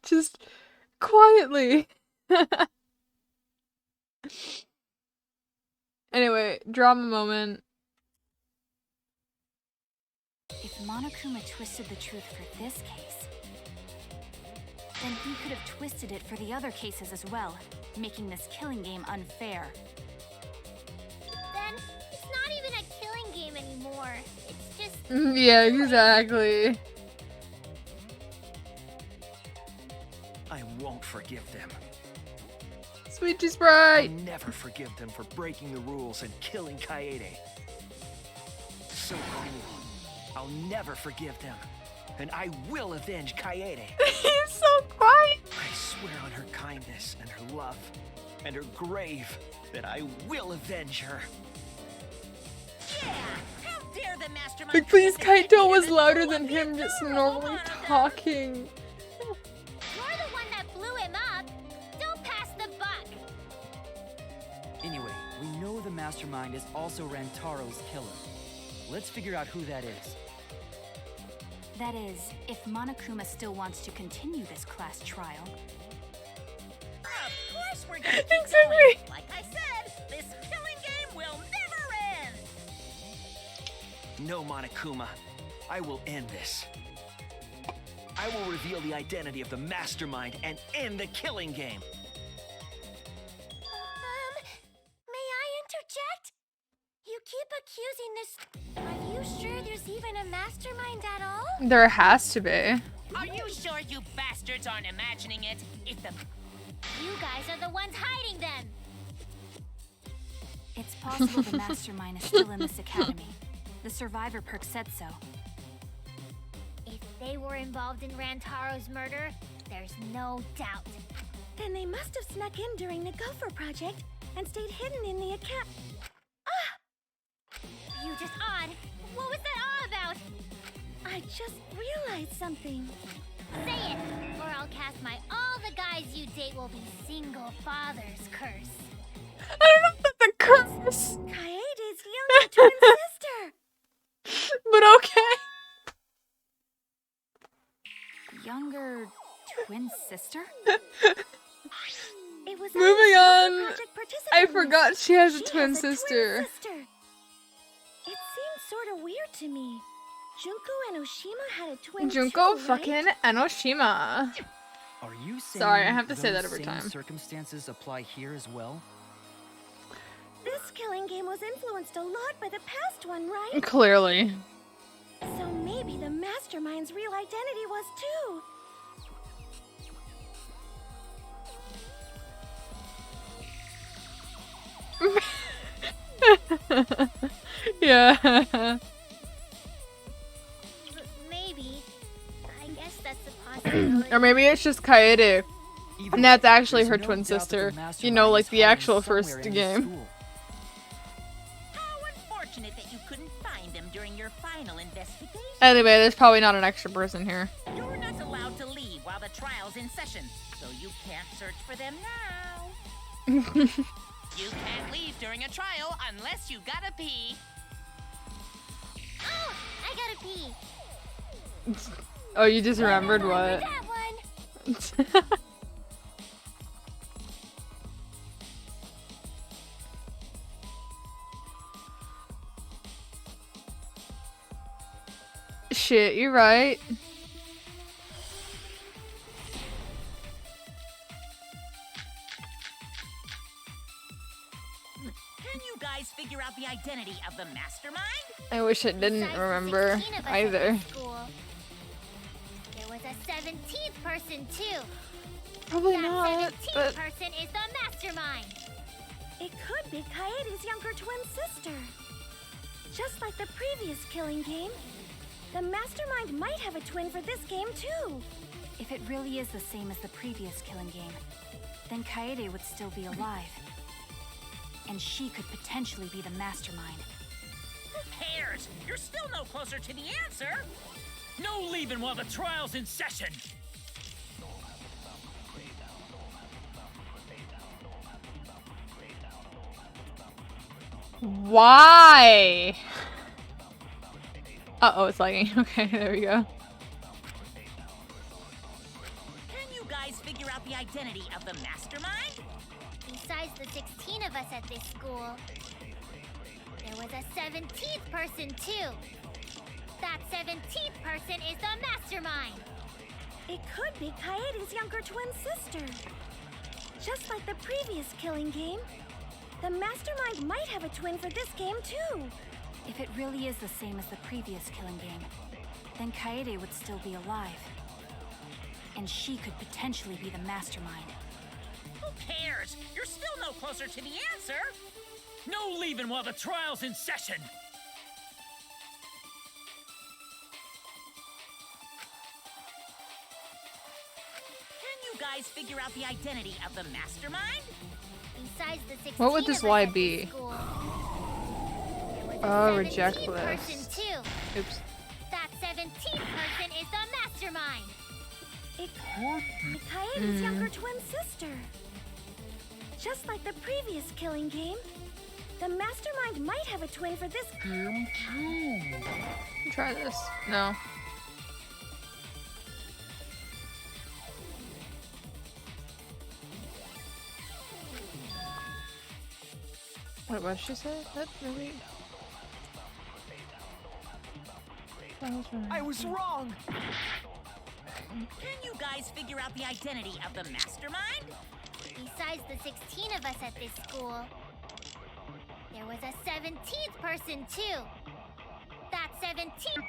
Just quietly. Anyway, drama moment. If Monokuma twisted the truth for this case, then he could have twisted it for the other cases as well, making this killing game unfair. Then, it's not even a killing game anymore. It's just... Yeah, exactly. I won't forgive them. Sweetie Sprite! I'll never forgive them for breaking the rules and killing Kaede. So cruel. I'll never forgive them. And I will avenge Kaede. He's so quiet! I swear on her kindness and her love and her grave that I will avenge her. Yeah! How dare the Mastermind... Like, please, commit Kaito the was evil louder of than the him just adorable normally Monodam. talking. You're the one that blew him up. Don't pass the buck. Anyway, we know the Mastermind is also Rantaro's killer. Let's figure out who that is. That is, if Monokuma still wants to continue this class trial. Of course we're gonna keep Exactly. going. Like I said, this killing game will never end. No, Monokuma. I will end this. I will reveal the identity of the Mastermind and end the killing game. May I interject? You keep accusing this. Are you sure there's even a mastermind at all? There has to be. Are you sure you bastards aren't imagining it? If the You guys are the ones hiding them. It's possible the Mastermind is still in this academy. The survivor perk said so. If they were involved in Rantaro's murder, there's no doubt. Then they must have snuck in during the Gopher Project and stayed hidden in the account. Ah! You just odd. What was that all about? I just realized something. Say it, or I'll cast my all the guys you date will be single fathers curse. I don't know if that's a curse. Kaede's younger twin sister. But okay. Younger twin sister? It was Moving on. Project participant I list. forgot she has a She twin has a sister. It seems sort of weird to me. Junko and Oshima had a twin Junko too, fucking right? Enoshima. Are you saying Sorry, I have to say that those every same time. circumstances apply here as well? This killing game was influenced a lot by the past one, right? Clearly. So maybe the Mastermind's real identity was too. Yeah. Maybe. I guess that's a possibility. Or maybe it's just Kaede. And that's actually There's her no twin doubt that the sister. You Mastermind know, is like the hiding actual somewhere first in this game. school. How unfortunate that you couldn't find them during your final investigation. Anyway, there's probably not an extra person here. You're not allowed to leave while the trial's in session, so you can't search for them now. You can't leave during a trial unless you gotta pee. Oh, I gotta pee. Oh, you just remembered what? That one. Shit, you're right. Can you guys figure out the identity of the Mastermind? I wish I didn't Besides the remember 16 of us at either. this school, there was a 17th person too. Probably That not, 17th but person is the Mastermind. It could be Kaede's younger twin sister. Just like the previous killing game, the Mastermind might have a twin for this game too. If it really is the same as the previous killing game, then Kaede would still be alive. And she could potentially be the Mastermind. Who cares? You're still no closer to the answer. No leaving while the trial's in session. why? Uh-oh, it's lagging. Okay, there we go. Can you guys figure out the identity of the Mastermind? Besides the 16 of us at this school, there was a 17th person too. That 17th person is the Mastermind. It could be Kaede's younger twin sister. Just like the previous killing game, the Mastermind might have a twin for this game too. If it really is the same as the previous killing game, then Kaede would still be alive. And she could potentially be the Mastermind. Who cares? You're still no closer to the answer. No leaving while the trial's in session. Can you guys figure out the identity of the Mastermind? Besides the 16 What would this of us lie at be? this school, there was a Oh, reject 17th list. person too. Oops. That 17th person is the Mastermind. It could be Kaede's younger twin sister. Just like the previous killing game, the Mastermind might have a twin for this game too. Try this. No. Wait, what did she say? That maybe. I was wrong! Can you guys figure out the identity of the mastermind? Besides the 16 of us at this school, there was a 17th person too. That 17th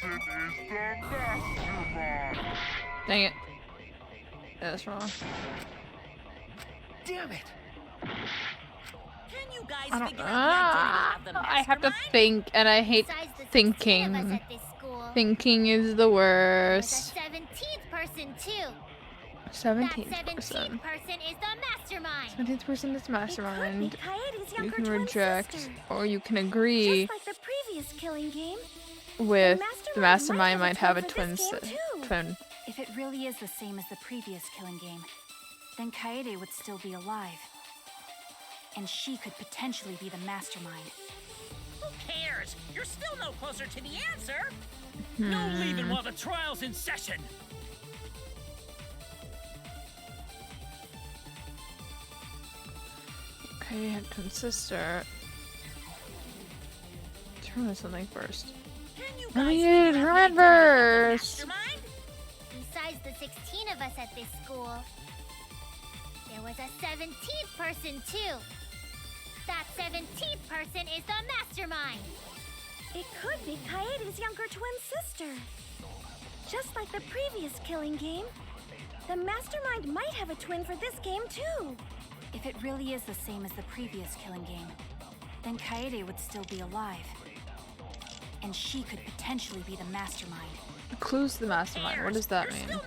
Person is the mastermind. Dang it. That's wrong. Damn it! Can you guys I don't figure out the identity of the mastermind? I have to think, and I hate Besides the 16 of us thinking. at this school, Thinking is the there was worst. a 17th person too. That 17th 17th person. person is the mastermind. 17th person is mastermind. Kaede's You younger can twin reject, sister. or you can agree Just like the previous killing game, with the the mastermind might have a twin twin. for this game, too. Twin. If it really is the same as the previous killing game, then Kaede would still be alive. And she could potentially be the mastermind. Who cares? You're still no closer to the answer. No leaving while the trial's in session. Okay, you have twin sister. Determine something first. Can you Oh, guys yeah, figure out the remember. identity of the mastermind? Besides the 16 of us at this school, there was a 17th person too. That 17th person is the mastermind. it could be Kaede's younger twin sister. Just like the previous killing game, the mastermind might have a twin for this game too. If it really is the same as the previous killing game, then Kaede would still be alive. And she could potentially be the mastermind. Clues to the mastermind. What does that You're mean? still-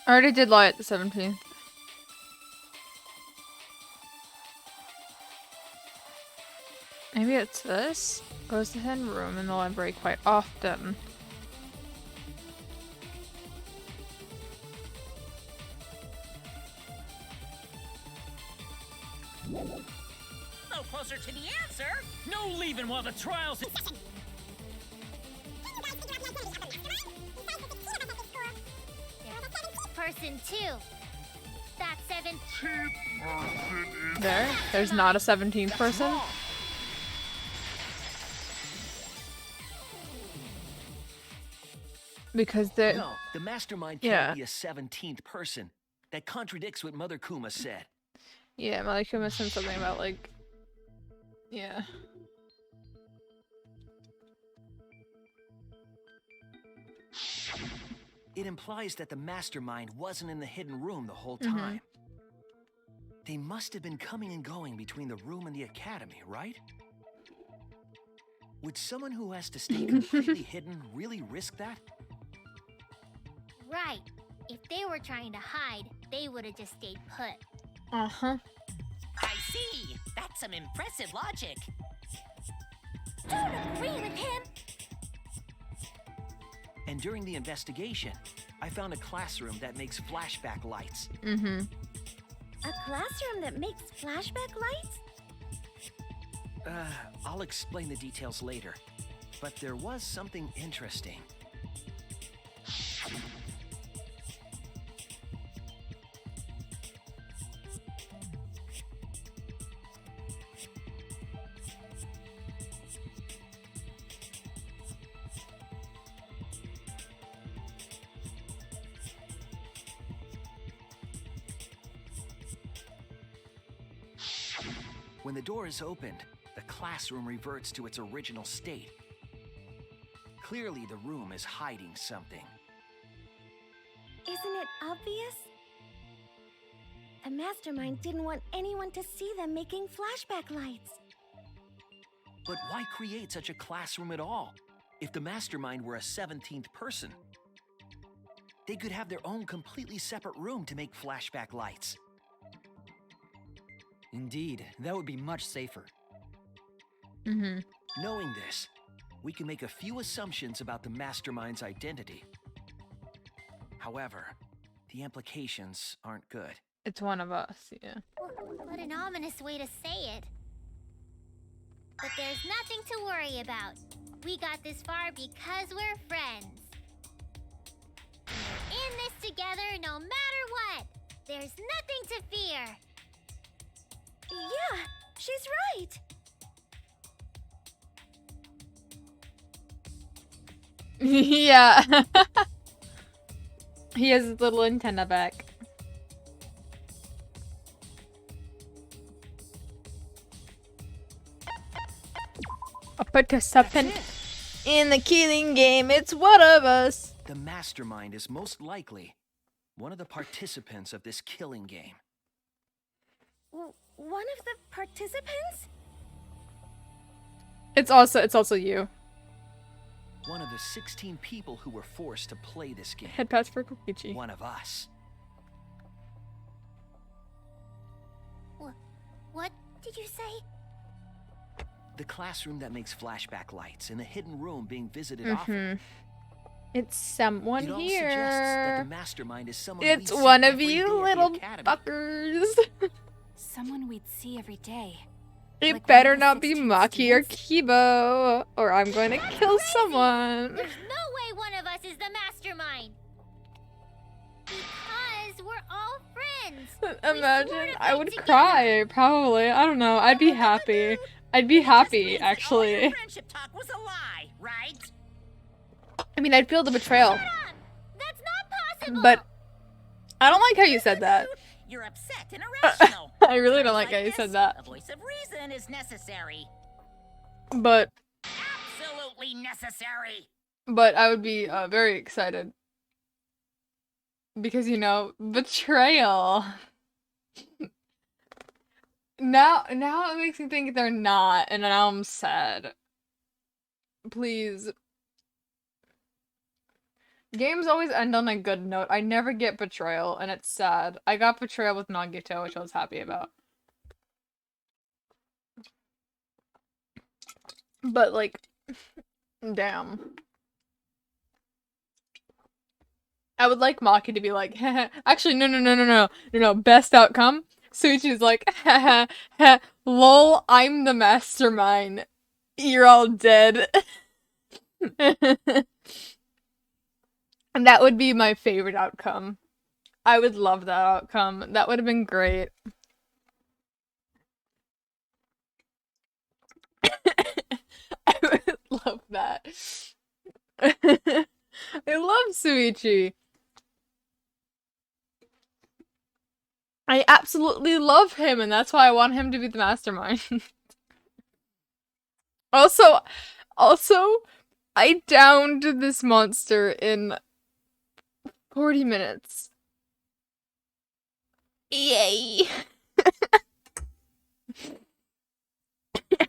I already did lie at the 17th. Maybe it's this? Goes to the hidden room in the library quite often. No closer to the answer. No leaving while the trial's in Person too. That 17th There's not a 17th person? Because the No, the mastermind Yeah. can't be a 17th person. That contradicts what Mother Kuma said. yeah, Malikuma said something about like yeah. It implies that the mastermind wasn't in the hidden room the whole time. They must have been coming and going between the room and the academy, right? Would someone who has to stay completely hidden really risk that? right. If they were trying to hide, they would have just stayed put. Uh-huh. I see. That's some impressive logic. Don't agree with him. And during the investigation, I found a classroom that makes flashback lights. Mm-hmm. A classroom that makes flashback lights? I'll explain the details later. But there was something interesting. When the door is opened, the classroom reverts to its original state. Clearly, the room is hiding something. Isn't it obvious? The mastermind didn't want anyone to see them making flashback lights. But why create such a classroom at all? If the mastermind were a 17th person, they could have their own completely separate room to make flashback lights. Indeed, that would be much safer. Mm-hmm. Knowing this, we can make a few assumptions about the Mastermind's identity. However, the implications aren't good. It's one of us, yeah. What an ominous way to say it. But there's nothing to worry about. We got this far because we're friends. We're in this together no matter what. There's nothing to fear. Yeah, she's right. Yeah. He has his little antenna back. A participant in the killing game. It's one of us. The Mastermind is most likely one of the participants of this killing game. One of the participants? It's also you. One of the 16 people who were forced to play this game. Head pass for Kokichi. One of us. What did you say? The classroom that makes flashback lights and the hidden room being visited often. It's someone It all here. suggests that the Mastermind is someone It's we see one of every you day at the little academy. fuckers. Someone we'd see every day. It Like better one of the not be 16 Maki or students? Kibo, or I'm going to kill someone. There's no way one of us is the Mastermind. Because we're all friends. Imagine, I would cry, probably. I don't know, I'd be happy. I'd be happy, actually. Friendship talk was a lie, right? I mean, I'd feel the betrayal. That's not possible. But I don't like how you said that. You're upset and irrational. I really don't like how you said that. A voice of reason is necessary. But Absolutely necessary. I would be very excited. Because, you know, betrayal. Now it makes me think they're not, and now I'm sad. Please. Games always end on a good note. I never get betrayal, and it's sad. I got betrayal with Nagito, which I was happy about. But, like, damn. I would like Maki to be like, actually, no, best outcome. Suichi's like, lol, I'm the Mastermind. You're all dead. And that would be my favorite outcome. I would love that outcome. That would have been great. I would love that. I love Suichi. I absolutely love him, and that's why I want him to be the Mastermind. Also, I downed this monster in 40 minutes. Yay!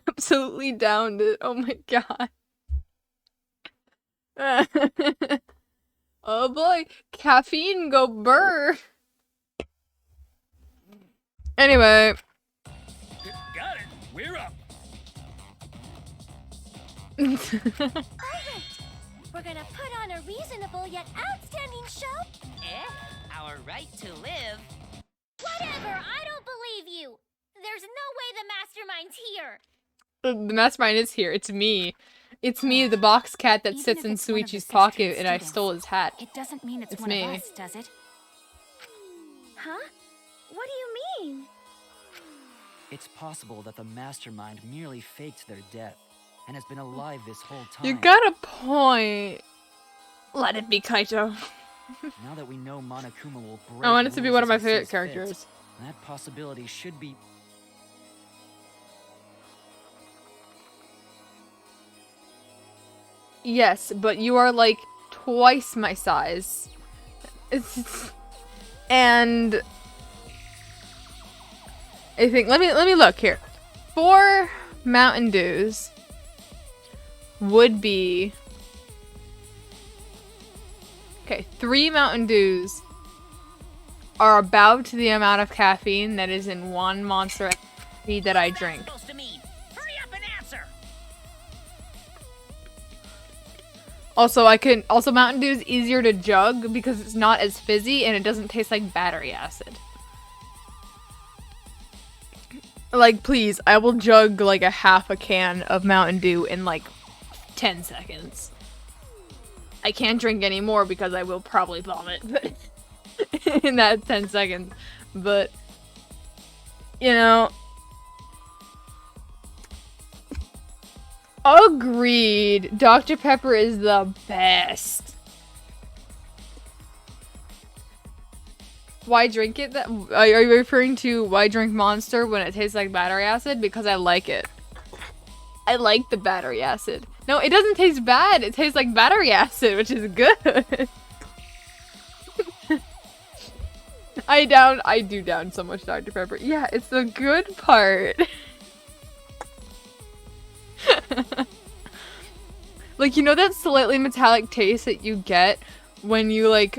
Absolutely downed it. Oh my god. Oh boy, caffeine go burr. Anyway. Got it. We're up. Alright, we're gonna put on a reasonable yet outstanding show. Our right to live. Whatever, I don't believe you. There's no way the Mastermind's here. The Mastermind is here. It's me. It's me, the box cat that Even sits if in it's one of the Suichi's 16 pocket, and I students, stole his hat. It doesn't mean it's It's one me. of us, does it? Huh? What do you mean? It's possible that the Mastermind merely faked their death and has been alive this whole time. You got a point. Let it be Kaito. Now that we know Monokuma will break I want it to be rules one of my as he favorite sees fit, characters. that possibility should be... Yes, but you are like twice my size. And I think let me look here. 4 Mountain Dews would be okay, 3 Mountain Dews are about the amount of caffeine that is in one Monster Energy that I drink. Supposed to mean? Hurry up and answer. Also, Mountain Dew is easier to jug because it's not as fizzy and it doesn't taste like battery acid. Like, please, I will jug like a half a can of Mountain Dew in like 10 seconds. I can't drink any more because I will probably vomit in that 10 seconds. But, you know. Agreed. Dr. Pepper is the best. Why drink it? Are you referring to why drink Monster when it tastes like battery acid? Because I like it. I like the battery acid. No, it doesn't taste bad. It tastes like battery acid, which is good. I do down so much Dr. Pepper. Yeah, it's the good part. Like, you know that slightly metallic taste that you get when you like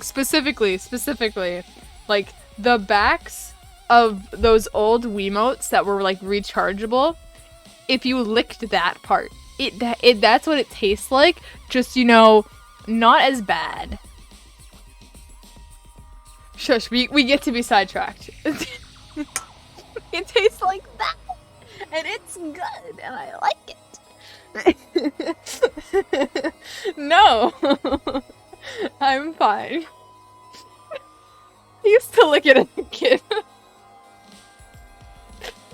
specifically, like the backs of those old Wiimotes that were like rechargeable, if you licked that part, that's what it tastes like, just, you know, not as bad. Shush, we get to be sidetracked. It tastes like that, and it's good, and I like it. No, I'm fine. I used to lick it as a kid.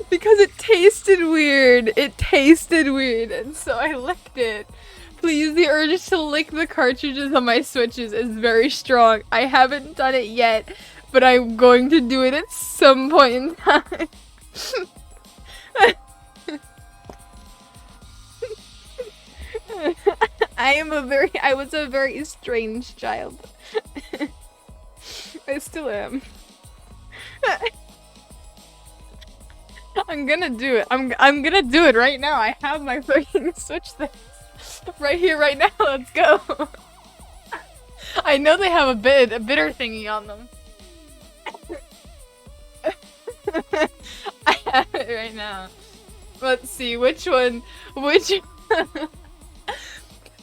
Because it tasted weird. It tasted weird, and so I licked it. Please, the urge to lick the cartridges on my Switches is very strong. I haven't done it yet, but I'm going to do it at some point in time. I was a very strange child. I still am. I'm gonna do it. I'm gonna do it right now. I have my fucking Switch things right here, right now. Let's go. I know they have a bitter thingy on them. I have it right now. Let's see, which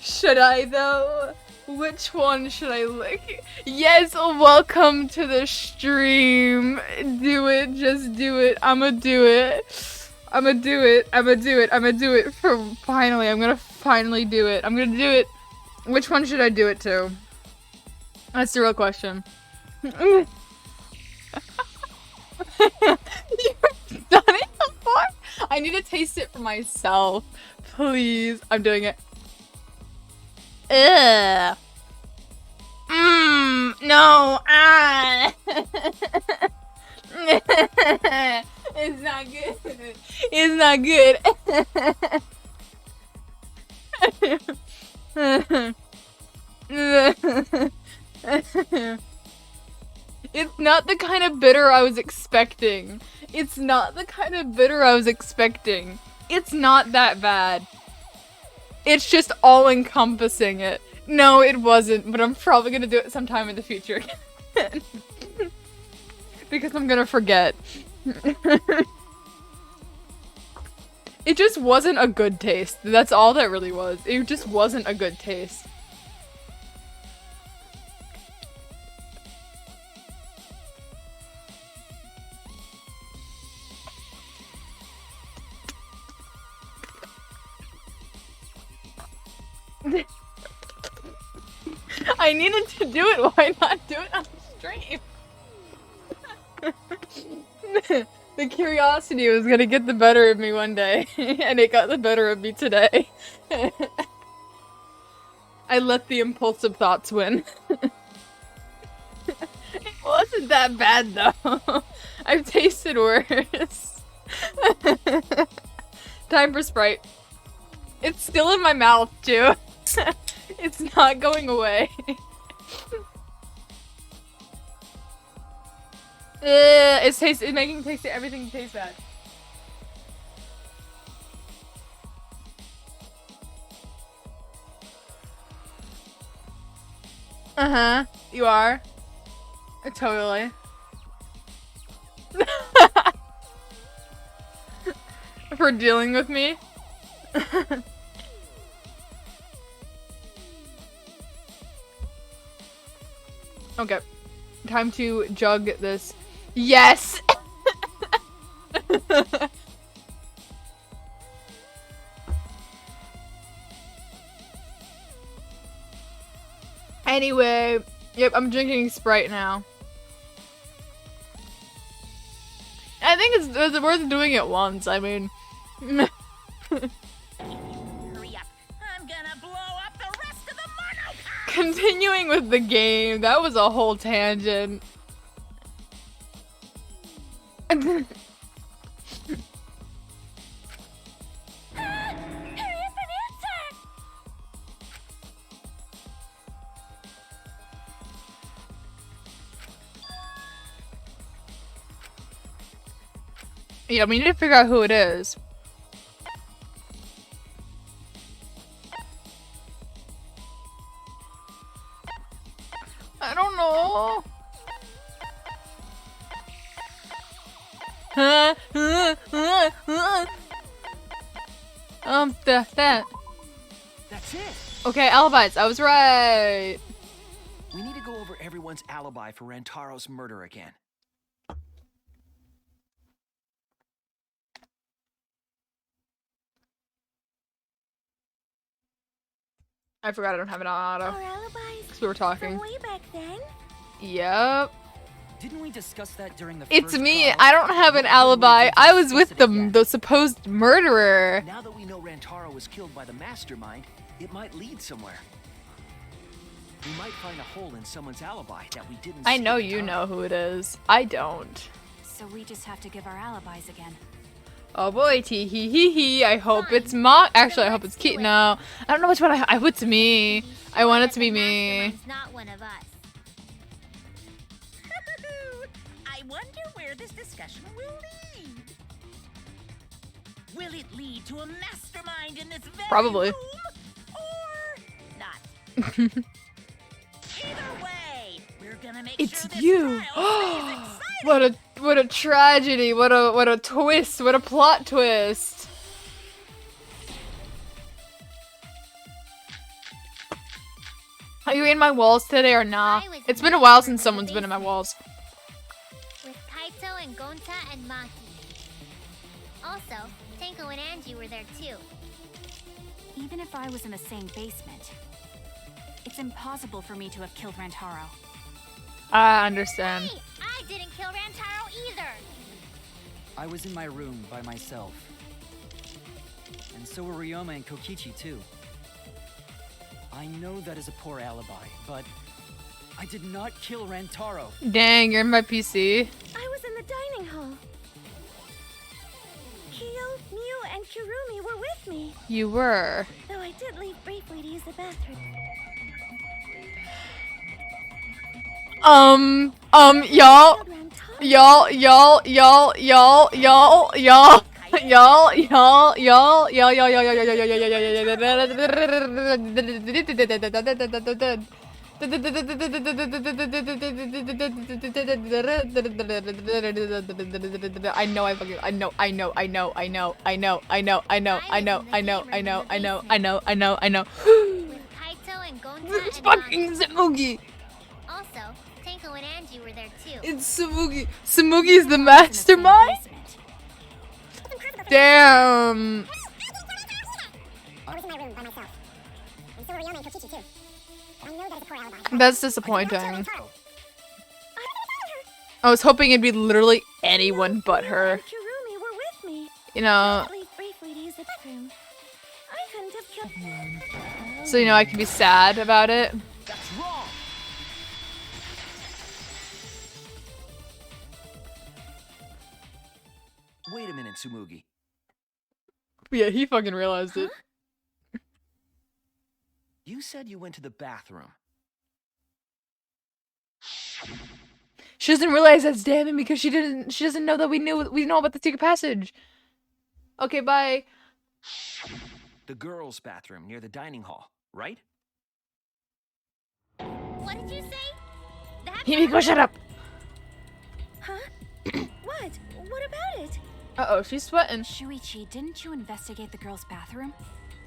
should I though? Which one should I lick? Yes, welcome to the stream. Do it, just do it. I'ma do it. I'ma do it. I'ma do it. I'ma do it for finally. I'm gonna finally do it. I'm gonna do it. Which one should I do it to? That's the real question. You've done it before? I need to taste it for myself. Please. I'm doing it. Ugh. No. Ah. It's not good. It's not good. It's not the kind of bitter I was expecting. It's not the kind of bitter I was expecting. It's not that bad. It's just all-encompassing it. No, it wasn't, but I'm probably gonna do it sometime in the future. Because I'm gonna forget. It just wasn't a good taste. That's all that really was. It just wasn't a good taste. I needed to do it. Why not do it on stream? The curiosity was gonna get the better of me one day, and it got the better of me today. I let the impulsive thoughts win. It wasn't that bad though. I've tasted worse. Time for Sprite. It's still in my mouth too. It's not going away. It's making everything taste bad. Uh-huh. You are. Totally. For dealing with me. Okay. Time to jug this. Yes! Anyway, yep, I'm drinking Sprite now. I think it's worth doing it once, I mean. Hurry up. I'm gonna blow up the rest of the Monocups! Continuing with the game, that was a whole tangent. Hurry up and answer! Yeah, we need to figure out who it is. I don't know. That. That's it. Okay, alibis. I was right. We need to go over everyone's alibi for Rantaro's murder again. I forgot I don't have an auto. Our alibis Because we were talking. from way back then. Yep. Didn't we discuss that during the It's first me. trial? I don't have an alibi. I was with the supposed murderer. Now that we know Rantaro was killed by the Mastermind, it might lead somewhere. We might find a hole in someone's alibi that we didn't I know skip you time. know who it is. I don't. So we just have to give our alibis again. Oh boy, tee hee hee hee. I hope it's Mock. Actually, I hope it's Kate. No, I don't know which one. I hope it's me. I want it to be me. Mastermind's not one of us. I wonder where this discussion will lead. Will it lead to a mastermind in this very Probably. room? Or not? Either way, we're gonna make It's sure this you. trial stays exciting. What a tragedy. What a twist. What a plot twist. Are you in my walls today or not? Nah? It's been a while since someone's been in my walls. With Kaito and Gonta and Maki. Also, Tenko and Angie were there too. Even if I was in the same basement, it's impossible for me to have killed Rantaro. I understand. Hey, I didn't kill Rantaro either. I was in my room by myself. And so were Ryoma and Kokichi too. I know that is a poor alibi, but I did not kill Rantaro. Dang, you're in my PC. I was in the dining hall. Kyo, Mew, and Kirumi were with me. You were. Though I did leave briefly to use the bathroom. Y'all, I know. It's fucking Samugi. Also, Tenko and Angie were there too. It's Samugi. Samugi's the mastermind? Damn. I was in my room by myself. And so were Ryoma and Kokichi too. But I know that is a poor alibi. That's disappointing. I was hoping it'd be literally anyone but her. Kirumi were with me. You know. Leave briefly to use the bathroom. I couldn't have killed. So, you know, I can be sad about it. That's wrong. Wait a minute, Tsumugi. Yeah, he fucking realized it. You said you went to the bathroom. She doesn't realize that's damning because she doesn't know that we know about the secret passage. Okay, bye. The girls' bathroom near the dining hall, right? What did you say? Himiko, shut up! Huh? What? What about it? Uh-oh, she's sweating. Shuichi, didn't you investigate the girls' bathroom?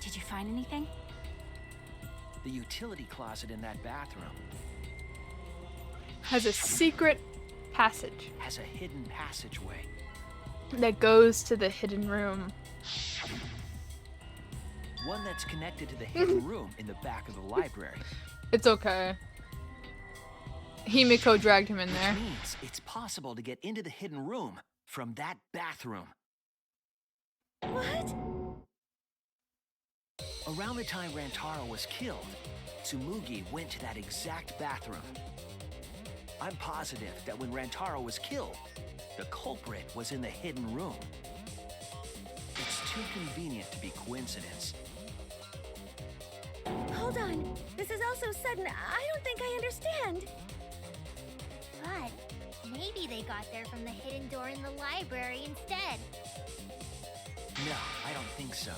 Did you find anything? The utility closet in that bathroom. has a secret passage Has a hidden passageway. that goes to the hidden room. One that's connected to the hidden room in the back of the library. It's okay. Himiko dragged him in there. Which means it's possible to get into the hidden room from that bathroom. What? Around the time Rantaro was killed, Tsumugi went to that exact bathroom. I'm positive that when Rantaro was killed, the culprit was in the hidden room. It's too convenient to be coincidence. Hold on. This is all so sudden. I don't think I understand. But maybe they got there from the hidden door in the library instead. No, I don't think so.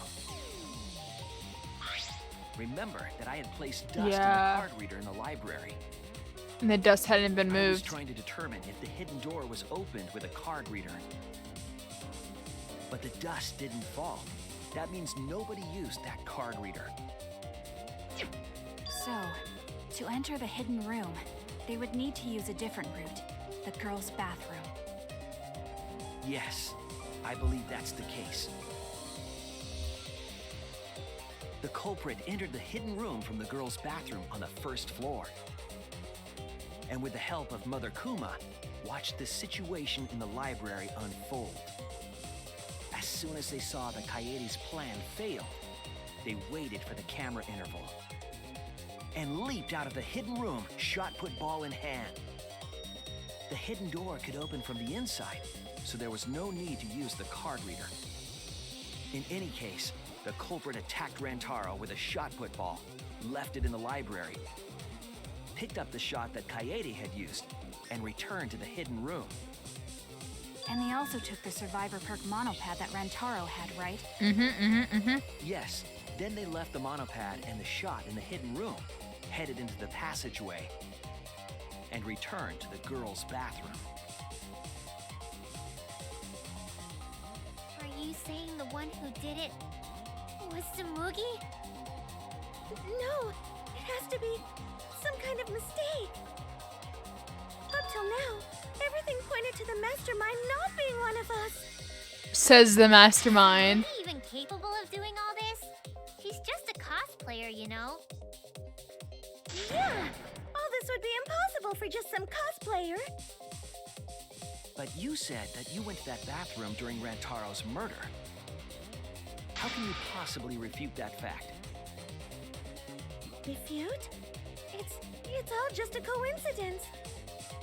Remember that I had placed dust in the card reader in the library. And the dust hadn't been I was moved. trying to determine if the hidden door was opened with a card reader. But the dust didn't fall. That means nobody used that card reader. So, to enter the hidden room, they would need to use a different route, the girls' bathroom. Yes, I believe that's the case. The culprit entered the hidden room from the girls' bathroom on the first floor. And with the help of Mother Kuma, watched the situation in the library unfold. As soon as they saw that Kaede's plan failed, they waited for the camera interval and leaped out of the hidden room, shot-put ball in hand. The hidden door could open from the inside, so there was no need to use the card reader. In any case, the culprit attacked Rantaro with a shot-put ball, left it in the library, picked up the shot that Kaede had used, and returned to the hidden room. And they also took the Survivor Perk monopad that Rantaro had, right? Yes, then they left the monopad and the shot in the hidden room, headed into the passageway, and returned to the girls' bathroom. Are you saying the one who did it was Tsumugi? No, it has to be some kind of mistake. Up till now, everything pointed to the Mastermind not being one of us. Says the Mastermind. Is he even capable of doing all this? He's just a cosplayer, you know. Yeah, all this would be impossible for just some cosplayer. But you said that you went to that bathroom during Rantaro's murder. How can you possibly refute that fact? Refute? It's all just a coincidence.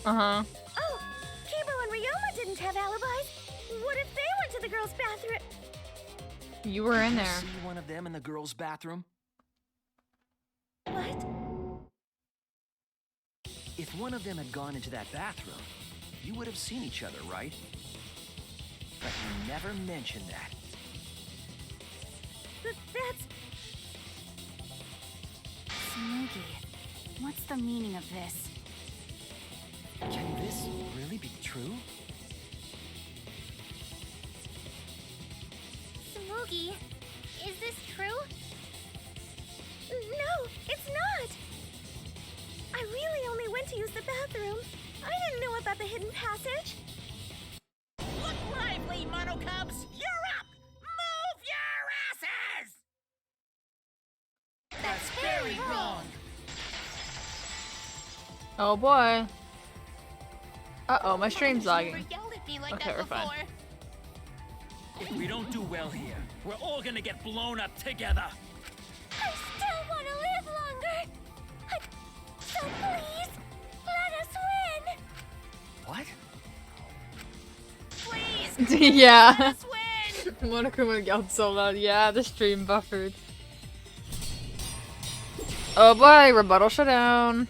Uh-huh. Oh, Kibo and Ryoma didn't have alibis. What if they went to the girls' bathroom? You were in there. Did you see one of them in the girls' bathroom? What? If one of them had gone into that bathroom, you would have seen each other, right? But you never mentioned that. That's... Tsumugi, what's the meaning of this? Can this really be true? Tsumugi, is this true? No, it's not. I really only went to use the bathroom. I didn't know about the hidden passage. Look lively, Monokubs! You're up! Move your asses! That's very wrong. Oh boy. Uh-oh, my stream's Why did you lagging. never yell at me like Okay, that we're fine. before? If we don't do well here, we're all gonna get blown up together. I still want to live longer. So please, let us win. What? Please! Yeah. Let us win! Monokuma yelled so loud. Yeah, the stream buffered. Oh boy, rebuttal shutdown.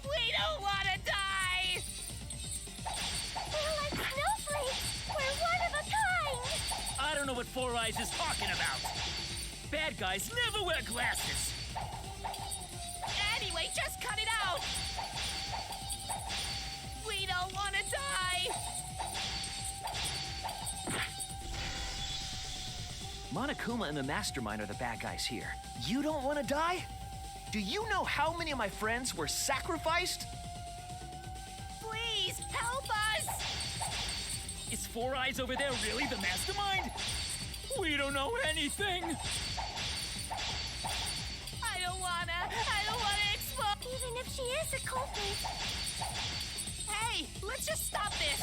We don't want to die! We're like snowflakes. We're one of a kind. I don't know what Four Eyes is talking about. Bad guys never wear glasses. Anyway, just cut it out! We don't want to die! Monokuma and the Mastermind are the bad guys here. You don't want to die? Do you know how many of my friends were sacrificed? Please, help us! Is Four Eyes over there really the mastermind? We don't know anything! I don't wanna explode! Even if she is a culprit. Hey, let's just stop this!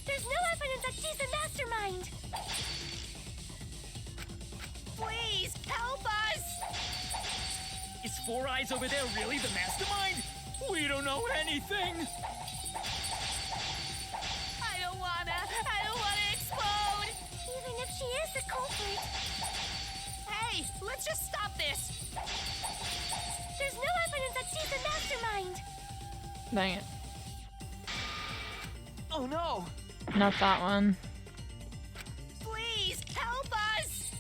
There's no evidence that she's the mastermind. Please, help us! Is Four Eyes over there really the mastermind? We don't know anything! I don't wanna explode! Even if she is the culprit. Hey, let's just stop this! There's no evidence that she's the mastermind. Dang it. Oh no! Not that one. Please, help us!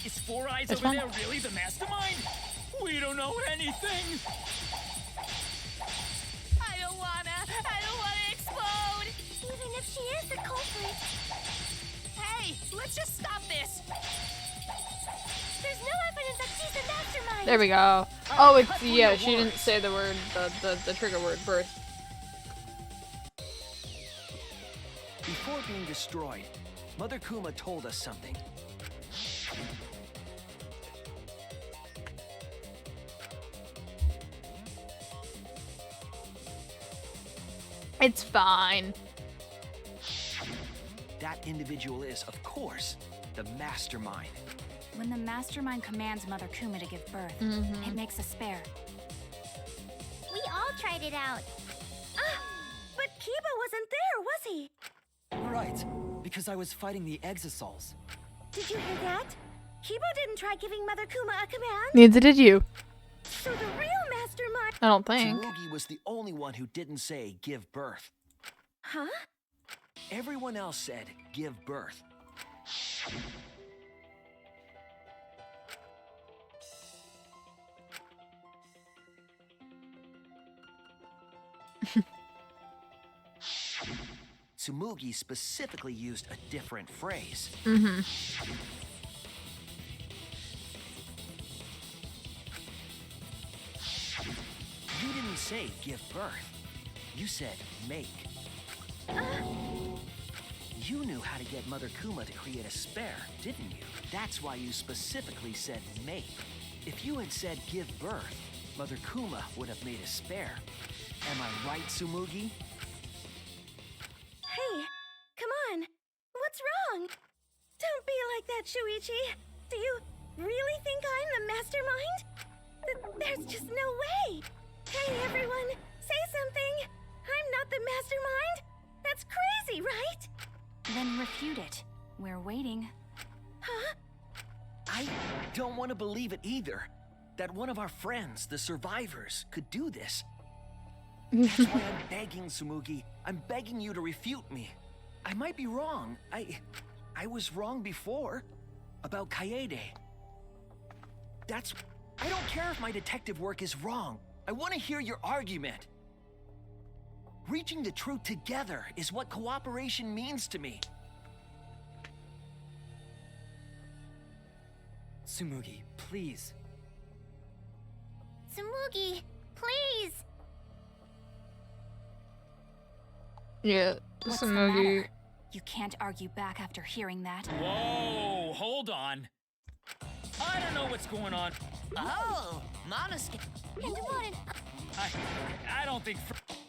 Is Four Eyes This over one? there really the mastermind? We don't know anything! I don't wanna explode! Even if she is the culprit. Hey, let's just stop this! There's no evidence that she's the mastermind. There we go. Oh, it's yeah. She didn't say the word, the trigger word, birth. Before being destroyed, Mother Kuma told us something. It's fine. That individual is, of course, the Mastermind. When the Mastermind commands Mother Kuma to give birth, it makes a spare. We all tried it out. But Kiba wasn't there, was he? Right, because I was fighting the Exosols. Did you hear that? Kiba didn't try giving Mother Kuma a command. Neither did you. So the real mastermind. I don't think. Tsurugi was the only one who didn't say give birth. Huh? Everyone else said give birth. Tsumugi specifically used a different phrase. Mm-hmm. You didn't say give birth. You said make. You knew how to get Mother Kuma to create a spare, didn't you? That's why you specifically said make. If you had said give birth, Mother Kuma would have made a spare. Am I right, Tsumugi? Hey, come on. What's wrong? Don't be like that, Shuichi. Do you really think I'm the mastermind? There's just no way. Hey, everyone, say something. I'm not the mastermind. That's crazy, right? Then refute it. We're waiting. Huh? I don't want to believe it either. That one of our friends, the survivors, could do this. That's why I'm begging, Tsumugi. I'm begging you to refute me. I might be wrong. I was wrong before. About Kaede. I don't care if my detective work is wrong. I want to hear your argument. Reaching the truth together is what cooperation means to me. Tsumugi, please. Tsumugi, please. Yeah, What's the Tsumugi. matter? You can't argue back after hearing that. Whoa, hold on. I don't know what's going on. Oh, Monoskin. I don't think...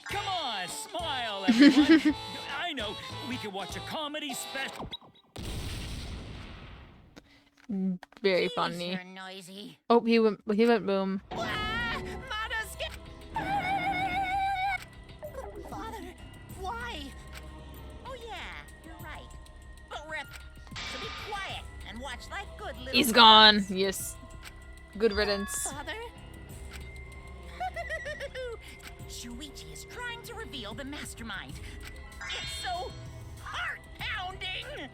Come on, smile, everyone. I know, we could watch a comedy special. Very Jeez, funny. you're noisy. Oh, he went boom. Ah, Monoskin. Father, why? Oh yeah, you're right. But Rip, so be quiet and watch like good little. He's gone. Yes. Good riddance. Father? Shuichi is trying to reveal the mastermind. It's so heart-pounding!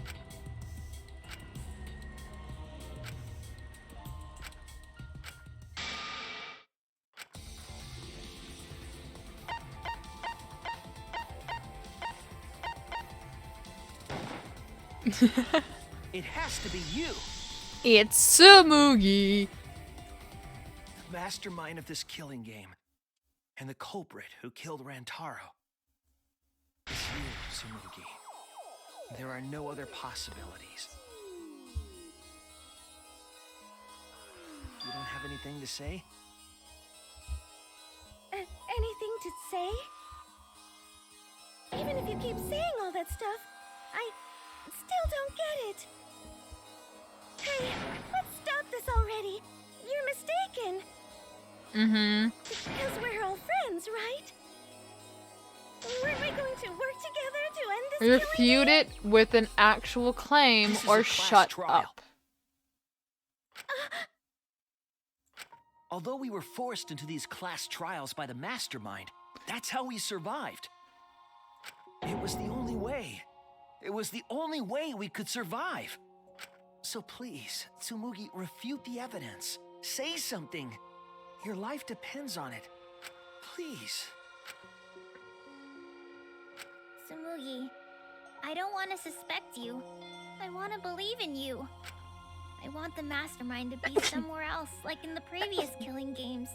It has to be you. It's Tsumugi. The mastermind of this killing game, and the culprit who killed Rantaro, is you, Tsumugi. There are no other possibilities. You don't have anything to say? Anything to say? Even if you keep saying all that stuff, I still don't get it. Hey, let's stop this already. You're mistaken. Mm-hmm. Because we're all friends, right? Weren't we going to work together to end this killing Refute game? it with an actual claim This is or a class shut trial. up. Although we were forced into these class trials by the Mastermind, that's how we survived. It was the only way. It was the only way we could survive. So please, Tsumugi, refute the evidence. Say something. Your life depends on it. Please. Tsumugi, I don't want to suspect you. I want to believe in you. I want the Mastermind to be somewhere else, like in the previous killing games.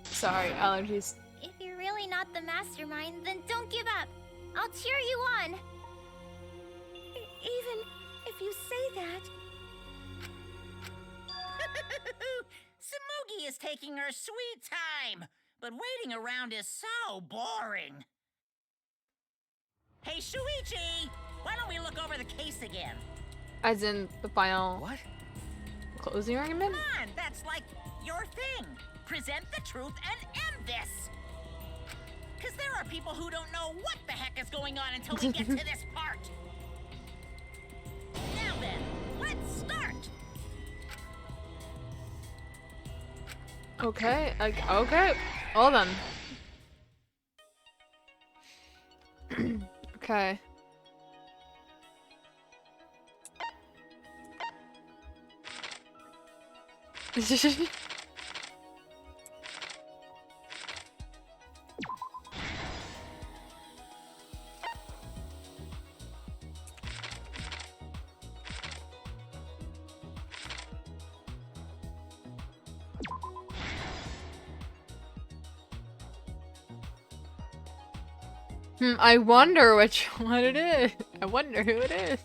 Sorry, allergies. If you're really not the Mastermind, then don't give up. I'll cheer you on. Even if you say that... Tsumugi is taking her sweet time, but waiting around is so boring. Hey, Shuichi! Why don't we look over the case again? As in the final What? closing argument? Come on, that's like your thing. Present the truth and end this. Because there are people who don't know what the heck is going on until we get to this part. Now then, let's start. Okay, okay. Hold on. Okay. I wonder which one it is. I wonder who it is.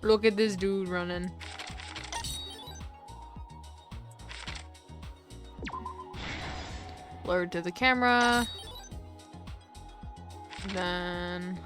Look at this dude running. Blurred to the camera. Then...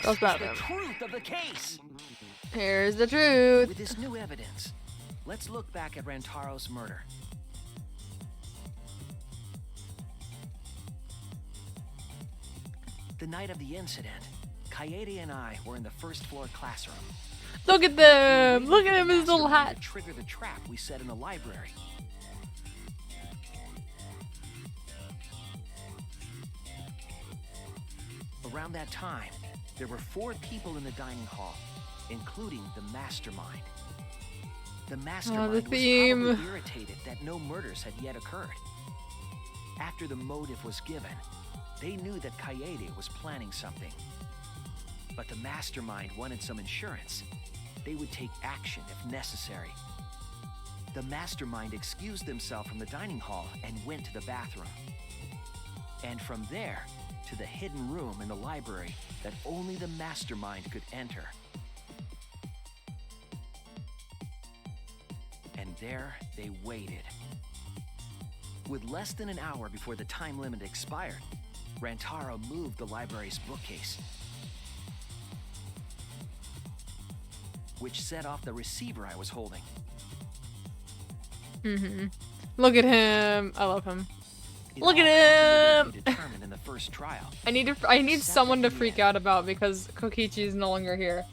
This is the truth of the case. Here's the truth. With this new evidence, let's look back at Rantaro's murder. The night of the incident, Kaede and I were in the first floor classroom. Look at them! Look at him in his little hat. To trigger the trap we set in the library. Around that time, there were 4 people in the dining hall, including the Mastermind. The Mastermind was theme. probably irritated that no murders had yet occurred. After the motive was given, they knew that Kaede was planning something. But the Mastermind wanted some insurance. They would take action if necessary. The Mastermind excused themselves from the dining hall and went to the bathroom. And from there, to the hidden room in the library that only the Mastermind could enter. And there they waited. With less than an hour before the time limit expired, Rantaro moved the library's bookcase. which set off the receiver I was holding. Look at him. I love him. Look at him. Determined in the first trial. I need someone to freak out about because Kokichi is no longer here.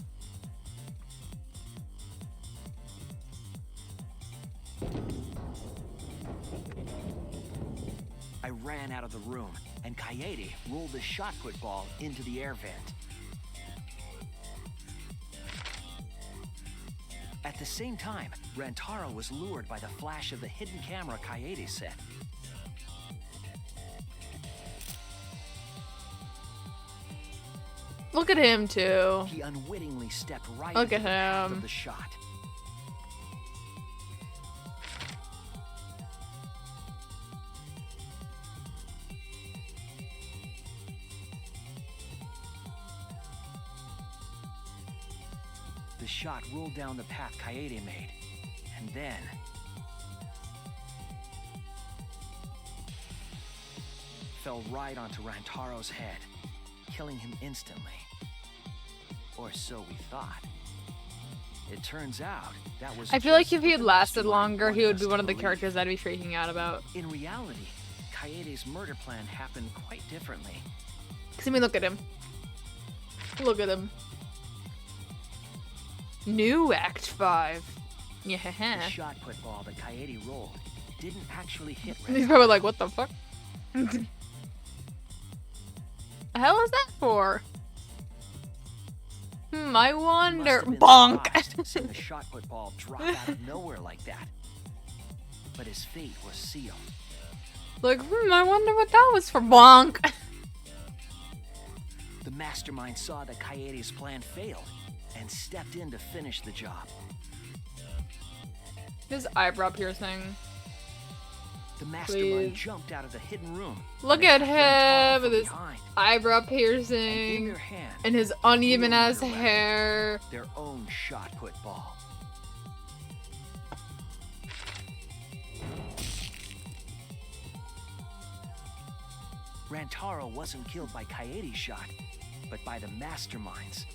I ran out of the room, and Kaede rolled the shot put ball into the air vent. At the same time, Rantaro was lured by the flash of the hidden camera Kaede set. Look at him too. He unwittingly stepped right Look into at the path him. of the shot. The shot rolled down the path Kaede made, and then fell right onto Rantaro's head, killing him instantly. Or so we thought. It turns out that was I feel like just if he what had the lasted Mastermind longer, he wanted would us be to one of the believe. characters I'd be freaking out about. In reality, Kaede's murder plan happened quite differently. I mean, look at him. Look at him. New Act 5. Yeah. The shot put ball that Kaede rolled didn't actually hit He's Rantaro. probably like, what the fuck? The hell is that for? I wonder. Must have been Bonk! surprised seeing the shot put ball drop out of nowhere like that. But his fate was sealed. Like, I wonder what that was for. Bonk! The Mastermind saw that Kaede's plan failed and stepped in to finish the job. His eyebrow piercing. The Mastermind Please. jumped out of the hidden room. Look and at attacked Rantaro him with from his behind. eyebrow And in piercing their hand, and his uneven real ass murder weapon, hair. their own shot put ball. Rantaro wasn't killed by Kaede's shot, but by the Mastermind's.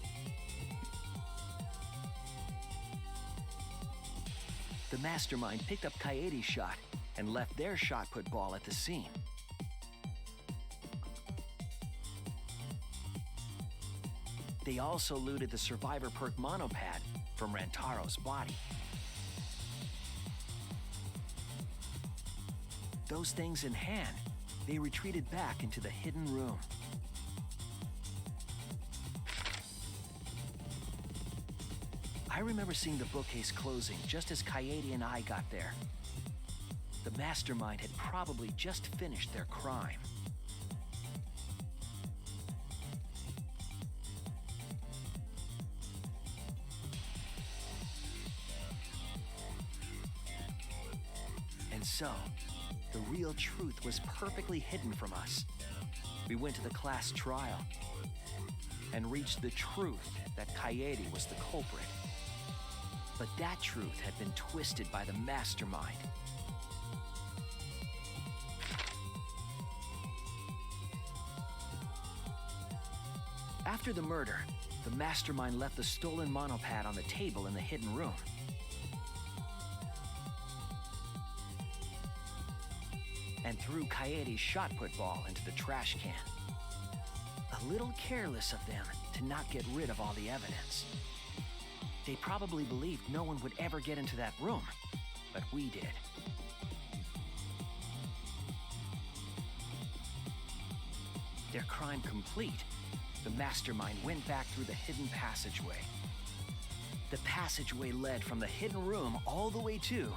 The Mastermind picked up Kaede's shot and left their shot put ball at the scene. They also looted the Survivor Perk monopad from Rantaro's body. Those things in hand, they retreated back into the hidden room. I remember seeing the bookcase closing just as Kaede and I got there. The Mastermind had probably just finished their crime. And so, the real truth was perfectly hidden from us. We went to the class trial and reached the truth that Kaede was the culprit. But that truth had been twisted by the Mastermind. After the murder, the Mastermind left the stolen monopad on the table in the hidden room. And threw Kaede's shot put ball into the trash can. A little careless of them to not get rid of all the evidence. They probably believed no one would ever get into that room, but we did. Their crime complete, the Mastermind went back through the hidden passageway. The passageway led from the hidden room all the way to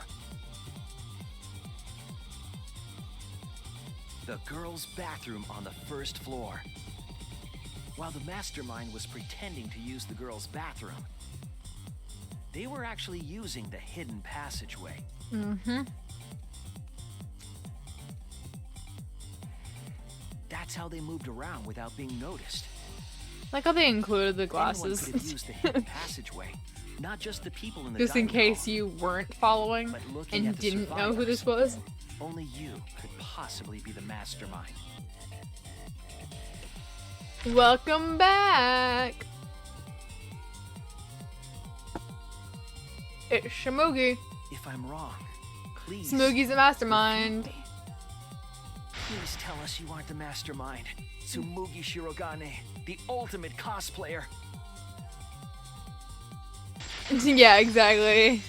the girls' bathroom on the first floor. While the Mastermind was pretending to use the girls' bathroom, they were actually using the hidden passageway. That's how they moved around without being noticed. Like how they included the Anyone glasses. could have used the hidden passageway, not just the people in the Just in dining case hall, you weren't following but looking and at the didn't know who this survivors. was. Only you could possibly be the Mastermind. Welcome back! It's Shmugi. If I'm wrong, please. Smoogy's a mastermind. Please tell us you aren't the mastermind. Tsumugi Shirogane, the ultimate cosplayer. Yeah, exactly.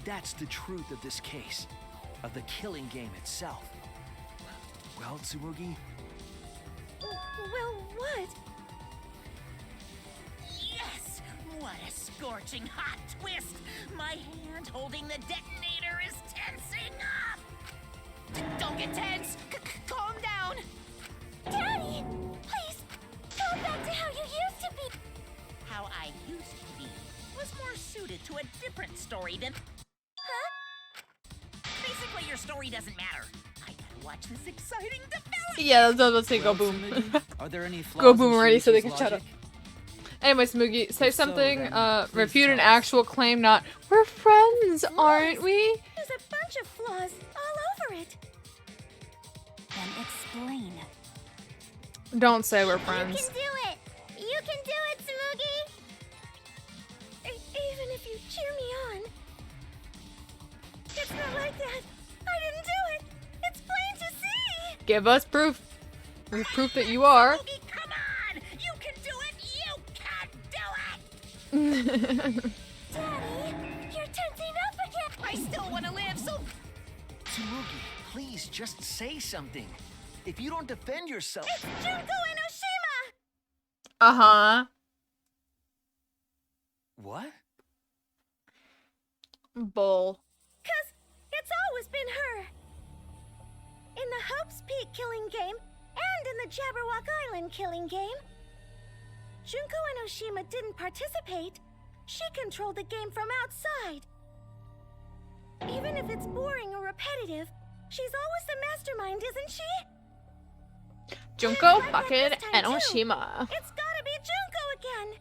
That's the truth of this case, of the killing game itself. Well, Tsumugi, Well, what? Yes! What a scorching hot twist! My hand holding the detonator is tensing up! Don't get tense! Calm down! Daddy, please, go back to how you used to be. How I used to be was more suited to a different story than... Huh? Basically, your story doesn't matter. I gotta watch this exciting development! Yeah, let's say go boom. Are there any flaws Go in boom already so they can Shuichi's shut up. logic? Anyway, Smoogie, say If so, something, then please refute an tell us. actual claim, not we're friends, aren't we? There's a bunch of flaws all over it. Then explain. Don't say we're You friends. can do it. You can do it, Smoogie. Even if you cheer me on. It's not like that. I didn't do it. It's plain to see. Give us proof. There's proof that you are. Smokey, come on! You can do it! You can do it! Daddy, you're tensing up again. I still want to live, so... Tsumugi, please just say something. If you don't defend yourself... It's Junko Enoshima! Uh-huh. What? Bull. 'Cause it's always been her. In the Hope's Peak killing game and in the Jabberwock Island killing game. Junko Enoshima didn't participate. She controlled the game from outside. Even if it's boring or repetitive, she's always the mastermind, isn't she? Junko Like fucking this time, too. Enoshima. It's gotta be Junko again.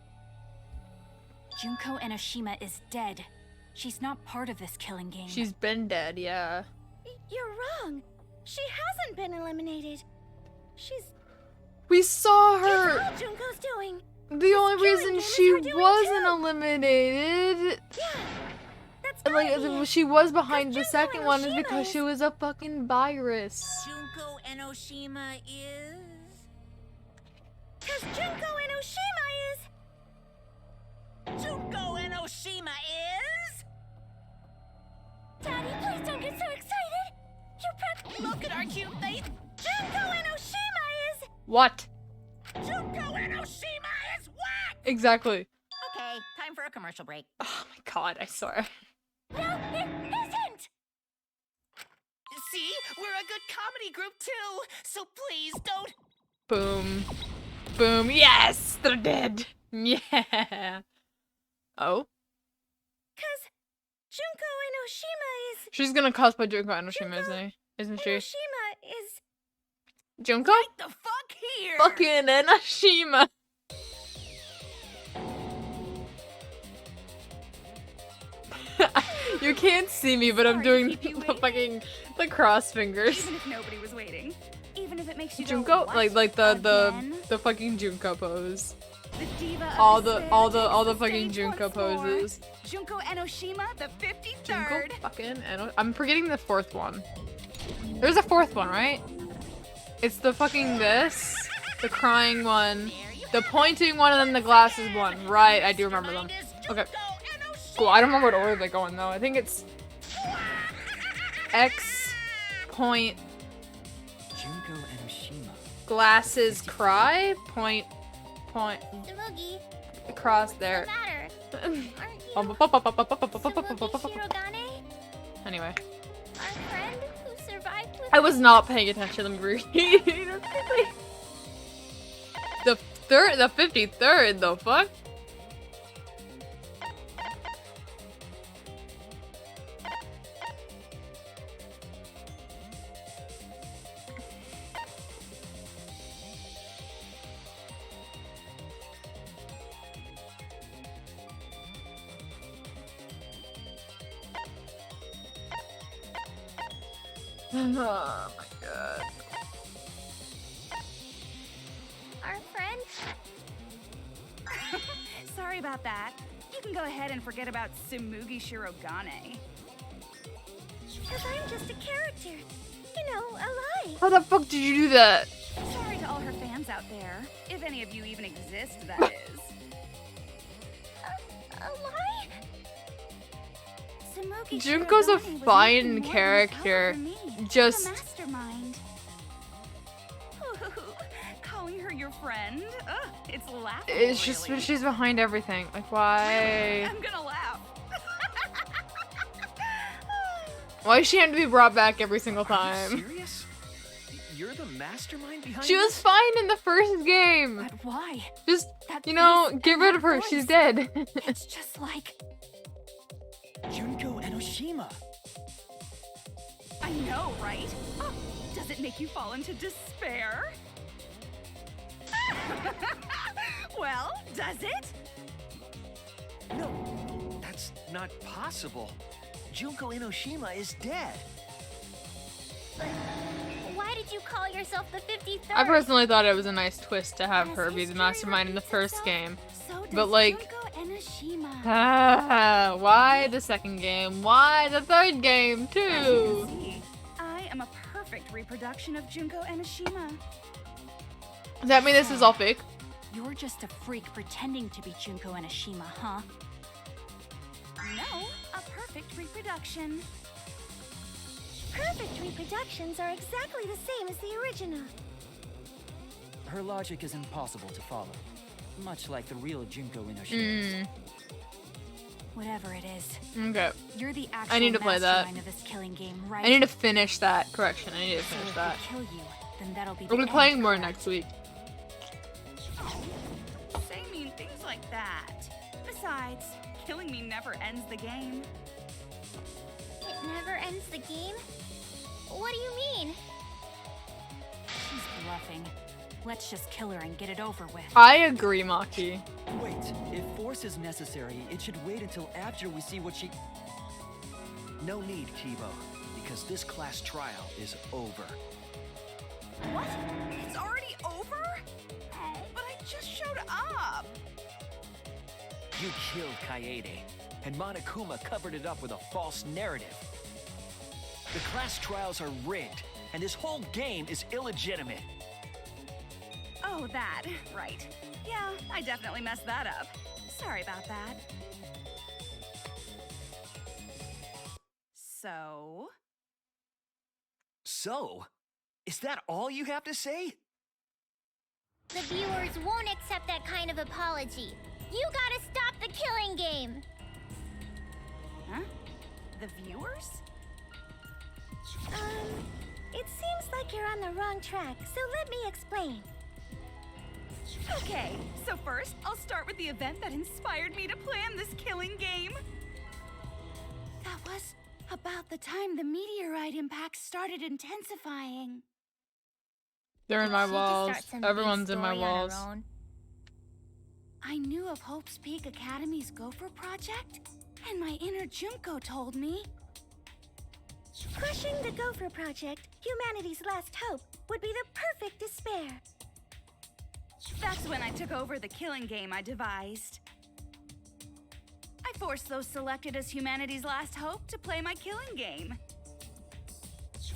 Junko Enoshima is dead. She's not part of this killing game. She's been dead, yeah. You're wrong. She hasn't been eliminated. She's... We saw It's her. all Junko's doing. The only killing reason game is she her doing wasn't too. eliminated, Yeah. That's like, gotta be she was behind Because the Junko second one, is Enoshima because is- she was a fucking virus. Junko Enoshima is... Because Junko Enoshima is... Junko Enoshima is... Daddy, please don't get so excited. Look at our cute face! Junko Enoshima is... What? Junko Enoshima is what? Exactly. Okay, time for a commercial break. Oh my god, I swear. No, it isn't. See? We're a good comedy group too, so please don't... Boom. Boom. Yes! They're dead. Yeah. Oh? Because Junko Enoshima is... She's gonna cosplay Junko Enoshima, isn't she? Enoshima is... Junko? The fuck here! Fucking Enoshima. You can't see me, but I'm doing the fucking cross fingers. Even if nobody was waiting. Even if it makes you go, Junko, "What? like Again?" the fucking Junko pose. The diva of All the the spin all the takes fucking stage Junko once more. poses. Junko Enoshima, the 53rd. Junko fucking I'm forgetting the fourth one. There's a fourth one, right? It's the fucking this, the crying one, the pointing one, and then the glasses one. Right, I do remember them. Okay. Cool. I don't remember what order they go in though. I think it's X point Junko Enoshima. glasses cry point Smoogie, across there. what's the matter? Aren't you Smoogie Shirogane? Anyway, Our friend who survived with I was not paying attention. Let me read. The 53rd. The fuck? Oh my god. our friend Sorry about that. You can go ahead and forget about Tsumugi Shirogane. Because I'm just a character. You know, a lie. How the fuck did you do that? Sorry to all her fans out there. If any of you even exist, that is. A lie? Tsumugi Junko's a Shirogane was fine nothing more character. than a power for me, Just- the Mastermind. Calling her your friend? Ugh, it's laughable, It's just really. she's behind everything. Like, why? I'm gonna laugh. Why does she have to be brought back every single time? Serious? You're the mastermind behind She was this? fine in the first game. But why? Just, That you know, face get and rid that of her. voice. She's dead. It's just like... Junko Enoshima. I know, right? Oh, does it make you fall into despair? Well, does it? No, that's not possible. Junko Enoshima is dead. But why did you call yourself the 53rd? I personally thought it was a nice twist to have As her be the history mastermind in the repeats first itself, game. So does But, like- Junko Enoshima. Why the second game? Why the third game As you too? can see, I am a perfect reproduction of Junko Enoshima. Does that mean this is all fake? You're just a freak pretending to be Junko Enoshima, huh? No, a perfect reproduction. Perfect reproductions are exactly the same as the original. Her logic is impossible to follow. Much like the real Junko Enoshima. Whatever it is, Okay. you're the actual I need to play that. mastermind of this killing game, right? I need to finish that. Correction. I need to So finish if that. we kill you, then that'll be We'll the be playing end, more correct? next week. Say mean things like that. Besides, killing me never ends the game. It never ends the game? What do you mean? She's bluffing. Let's just kill her and get it over with. I agree, Maki. Wait, if force is necessary, it should wait until after we see what she... No need, Kibo, because this class trial is over. What? It's already over? Oh, but I just showed up. You killed Kaede, and Monokuma covered it up with a false narrative. The class trials are rigged, and this whole game is illegitimate. Oh, that. Right. Yeah, I definitely messed that up. Sorry about that. So? So, is that all you have to say? The viewers won't accept that kind of apology. You gotta stop the killing game. Huh? The viewers? It seems like you're on the wrong track, so let me explain. Okay, so first, I'll start with the event that inspired me to plan this killing game. That was about the time the meteorite impact started intensifying. They're in my She just walls. starts some Everyone's big in my story on her walls. own. I knew of Hope's Peak Academy's Gopher Project, and my inner Junko told me. Crushing the Gopher Project, humanity's last hope, would be the perfect despair. That's when I took over the killing game I devised. I forced those selected as humanity's last hope to play my killing game.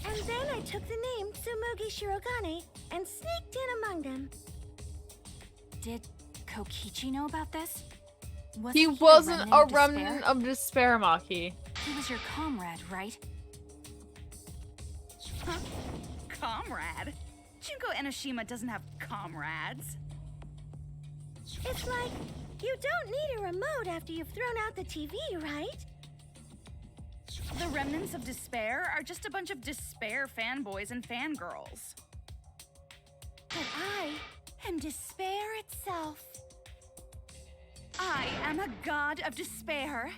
And then I took the name Tsumugi Shirogane and sneaked in among them. Did Kokichi know about this? He wasn't a remnant of despair, Maki. He was your comrade, right? Huh? Comrade? Junko Enoshima doesn't have comrades. It's like, you don't need a remote after you've thrown out the TV, right? The remnants of despair are just a bunch of despair fanboys and fangirls. But I am despair itself. I am a god of despair.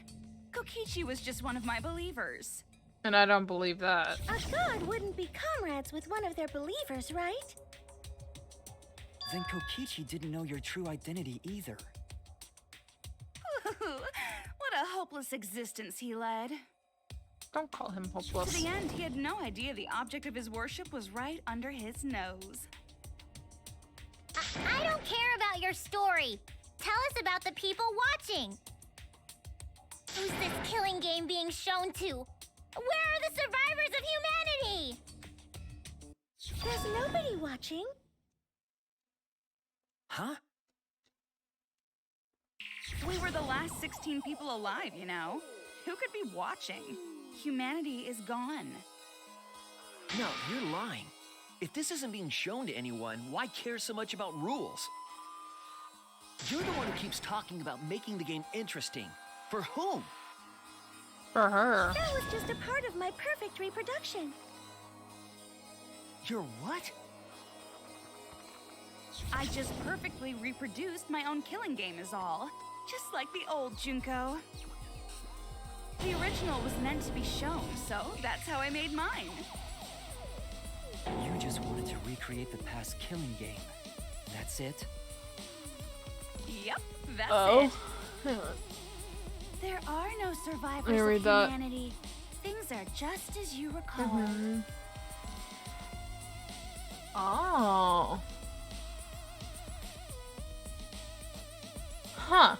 Kokichi was just one of my believers. And I don't believe that. A god wouldn't be comrades with one of their believers, right? Then Kokichi didn't know your true identity either. What a hopeless existence he led. Don't call him To hopeless. the end, he had no idea the object of his worship was right under his nose. I don't care about your story. Tell us about the people watching. Who's this killing game being shown to? Where are the survivors of humanity? There's nobody watching. Huh? We were the last 16 people alive, you know? Who could be watching? Humanity is gone. No, you're lying. If this isn't being shown to anyone, why care so much about rules? You're the one who keeps talking about making the game interesting. For whom? For her. That was just a part of my perfect reproduction. Your what? I just perfectly reproduced my own killing game is all. Just like the old Junko. The original was meant to be shown, so that's how I made mine. You just wanted to recreate the past killing game. That's it? Yep, that's Oh. it. There are no survivors Let me of read that. humanity. Things are just as you recall. Oh. Huh.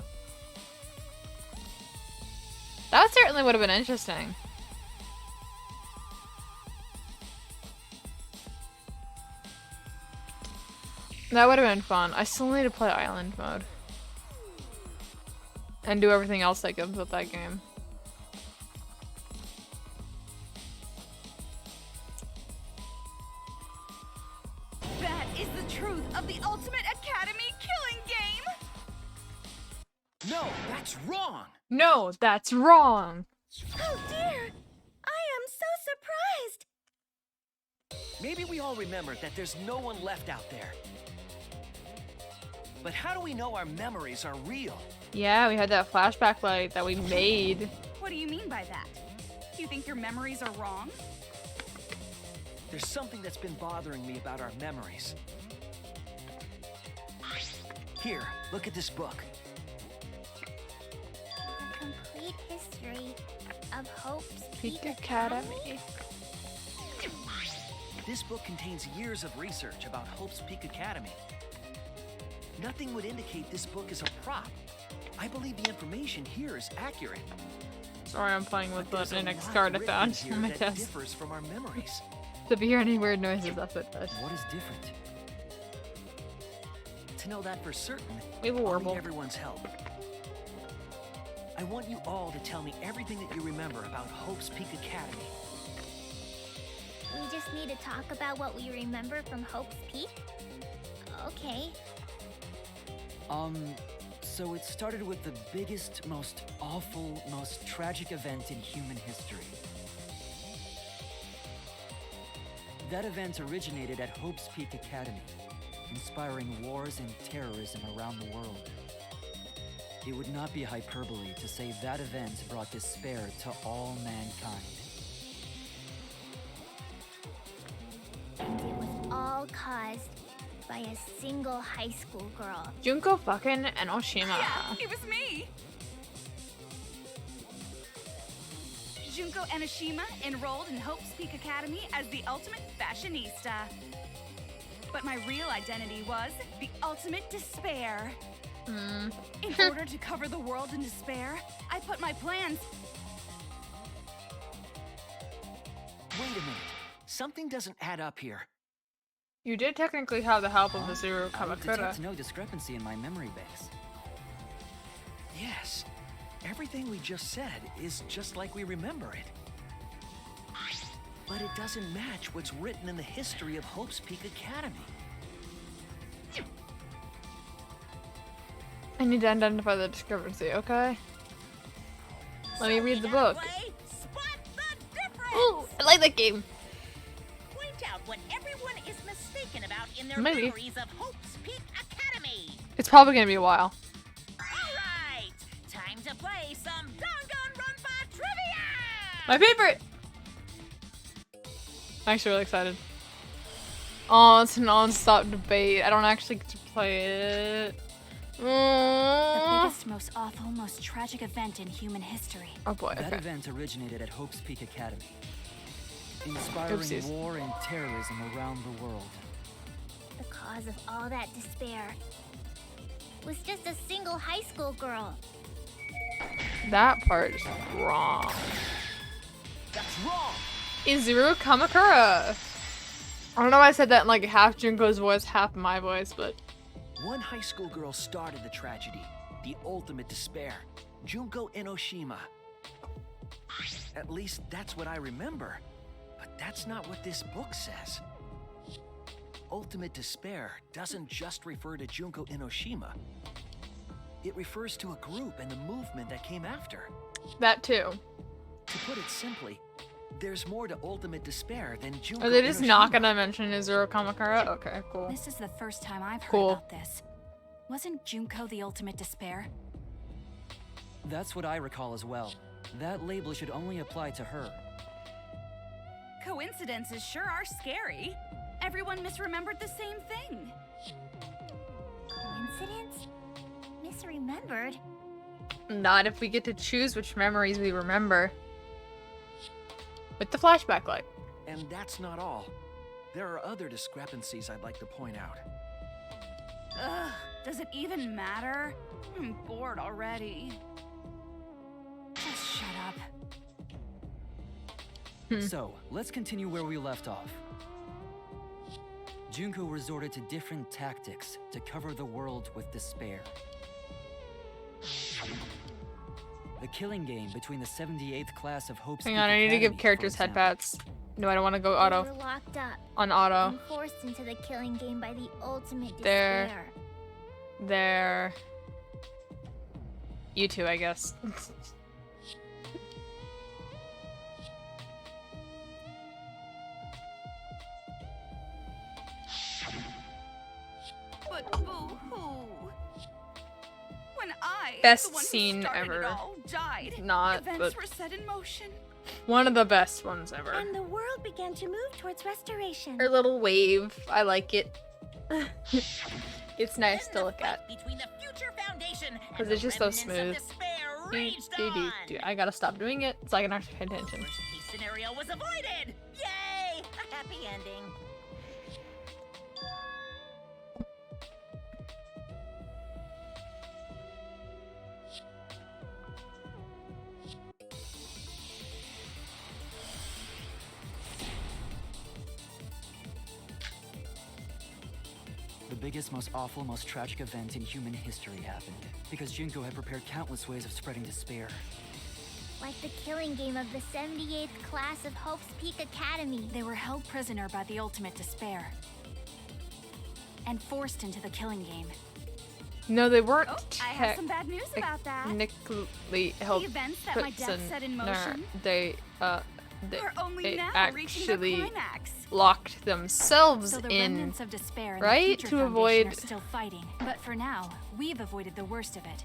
That certainly would have been interesting. That would have been fun. I still need to play Island mode. And do everything else that comes with that game. That is the truth of the Ultimate Academy killing game! No, that's wrong! No, that's wrong! Oh dear! I am so surprised! Maybe we all remember that there's no one left out there. But how do we know our memories are real? Yeah, we had that flashback light that we made. What do you mean by that? You think your memories are wrong? There's something that's been bothering me about our memories. Here, look at this book. The complete history of Hope's Peak Academy. This book contains years of research about Hope's Peak Academy. Nothing would indicate this book is a prop. I believe the information here is accurate. Sorry, I'm playing with But the there's a next lot card I written found here on my that desk. differs from our memories. To hear any weird noises, that's it. What is different? To know that for certain, We have a I'll warble. need everyone's help. I want you all to tell me everything that you remember about Hope's Peak Academy. We just need to talk about what we remember from Hope's Peak? Okay. So it started with the biggest, most awful, most tragic event in human history. That event originated at Hope's Peak Academy, inspiring wars and terrorism around the world. It would not be hyperbole to say that event brought despair to all mankind. And it was all caused by a single high school girl. Junko fucking and Oshima. Yeah, it was me! Junko Enoshima enrolled in Hope's Peak Academy as the ultimate fashionista. But my real identity was the ultimate despair. In order to cover the world in despair, I put my plans... Wait a minute. Something doesn't add up here. You did technically have the help of the Zero I would Kamakura. detect no discrepancy in my memory base. Yes. Everything we just said is just like we remember it. But it doesn't match what's written in the history of Hope's Peak Academy. I need to identify the discrepancy, okay? Let me read the book. Spot the difference! Ooh, I like that game. Point out what everyone is mistaken about in their Maybe. memories of Hope's Peak Academy. It's probably gonna be a while. Alright, time to play some Danganronpa trivia! My favorite! I'm actually really excited. Oh, it's a non-stop debate. I don't actually get to play it. The biggest, most awful, most tragic event in human history. Oh boy, That okay. event originated at Hope's Peak Academy, inspiring Oopsies. war and terrorism around the world. The cause of all that despair was just a single high school girl. That part is wrong. That's wrong! Izuru Kamakura. I don't know why I said that in like half Junko's voice, half my voice, but One high school girl started the tragedy, the ultimate despair, Junko Enoshima. At least that's what I remember. But that's not what this book says. Ultimate despair doesn't just refer to Junko Enoshima. It refers to a group and the movement that came after. that too. To put it simply, there's more to ultimate despair than Junko Are they just not Enoshima. gonna mention Izuru Kamakura? Okay, cool. This is the first time I've heard Cool. about this. Wasn't Junko the ultimate despair? That's what I recall as well. That label should only apply to her. Coincidences sure are scary. Everyone misremembered the same thing. Coincidence? Misremembered? Not if we get to choose which memories we remember. With the flashback light. And that's not all. There are other discrepancies I'd like to point out. Ugh, does it even matter? I'm bored already. Just shut up. So, let's continue where we left off. Junko resorted to different tactics to cover the world with despair. The killing game between the 78th class of Hope's Hang Peak on, I need to give Academy, characters for head example. pats. No, I don't want to go They auto. were locked up On auto. and forced into the killing game by the ultimate There. despair. There. You two, I guess. But boo-hoo. When I, Best the one who scene started ever. it all, died, Not, events but were set in motion. one of the best ones ever. And the world began to move towards restoration. Her little wave. I like it. It's nice Then to the look at. fight between the future foundation and Because the it's just so remnants of smooth. despair Do, raged do, do, on. do. I gotta stop doing it so I can actually pay attention. Worst case scenario was avoided. Yay! A happy ending. The biggest, most awful, most tragic event in human history happened because Junko had prepared countless ways of spreading despair. Like the killing game of the 78th class of Hope's Peak Academy. They were held prisoner by the ultimate despair and forced into the killing game. No, they weren't Oh, I have some bad news about that. technically held The events that my death set in motion They are only they now reaching their actually climax. locked themselves So the in, remnants of despair and right? the future To foundation avoid are still fighting. But for now, we've avoided the worst of it.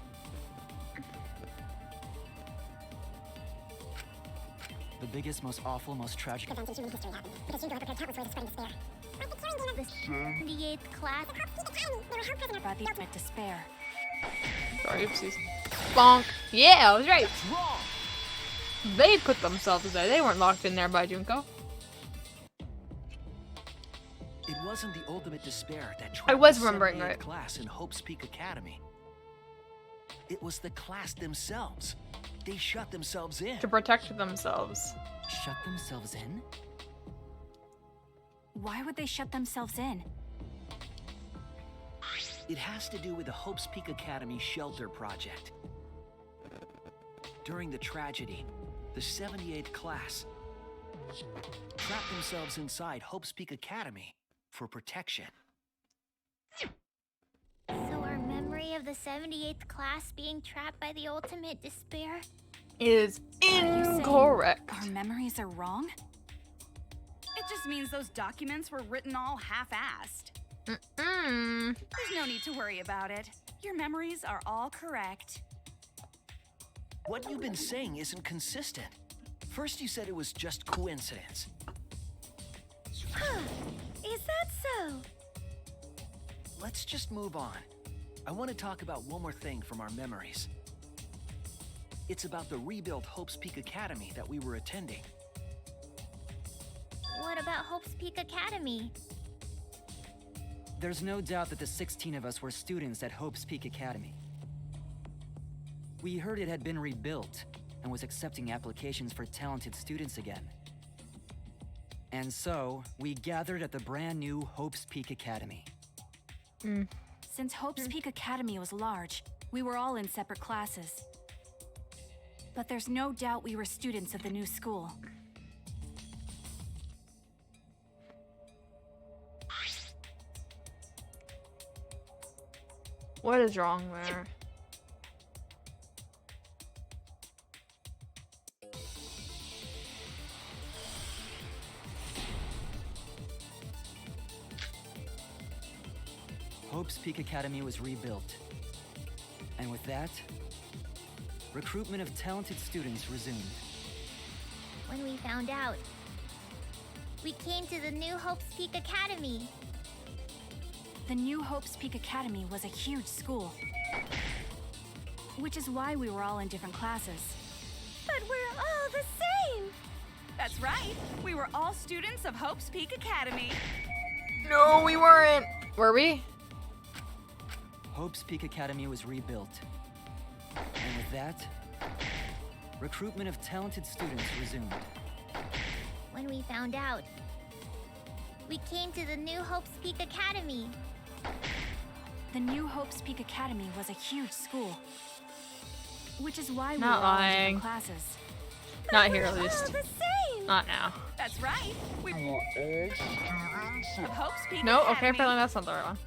The biggest, most awful, most tragic Event in human history happened because Junko had prepared countless ways of spreading despair. Like the killing game of The 78th class. the Hope's Peak Academy. They were held prisoner By the ultimate despair. Sorry, oopsies. Bonk. Yeah, I was right. That's wrong! They put themselves there. They weren't locked in there by Junko. It wasn't the ultimate despair that trapped I was the remembering 78th right. class in Hope's Peak Academy. It was the class themselves. They shut themselves in. To protect themselves. shut themselves in? Why would they shut themselves in? It has to do with the Hope's Peak Academy shelter project. During the tragedy, the 78th class trapped themselves inside Hope's Peak Academy for protection. So our memory of the 78th class being trapped by the ultimate despair? Is incorrect. Our memories are wrong? It just means those documents were written all half-assed. There's no need to worry about it. Your memories are all correct. What you've been saying isn't consistent. First you said it was just coincidence. Is that so? Let's just move on. I want to talk about one more thing from our memories. It's about the rebuilt Hope's Peak Academy that we were attending. What about Hope's Peak Academy? There's no doubt that the 16 of us were students at Hope's Peak Academy. We heard it had been rebuilt and was accepting applications for talented students again. And so, we gathered at the brand new Hope's Peak Academy. Since Hope's Peak Academy was large, we were all in separate classes. But there's no doubt we were students of the new school. What is wrong there? Hope's Peak Academy was rebuilt. And with that, recruitment of talented students resumed. When we found out, we came to the new Hope's Peak Academy. The new Hope's Peak Academy was a huge school. Which is why we were all in different classes. But we're all the same! That's right! We were all students of Hope's Peak Academy. No, we weren't. Were we? Hope's Peak Academy was rebuilt. And with that, recruitment of talented students resumed. When we found out, we came to the new Hope's Peak Academy. The new Hope's Peak Academy was a huge school. Which is why we Not were all in lying. different classes. Not here, at We're all least. the same! Not now. That's right! We were all students of Hope's Peak No, Academy. okay, apparently that's not the right one.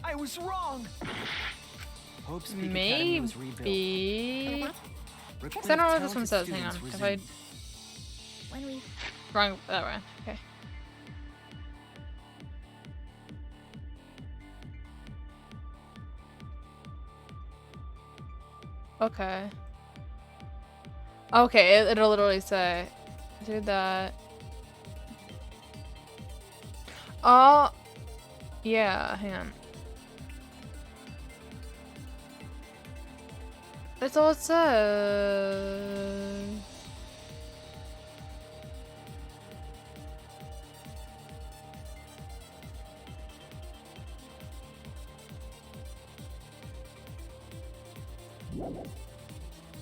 I was wrong! Hope's Peak Academy was rebuilt. Maybe. Recruitment I don't know of what this one talented says. Hang on. students If I resumed. When we wrong that way. Okay. Okay. Okay, it'll literally say, do that. Oh, yeah, hang on. That's all it says.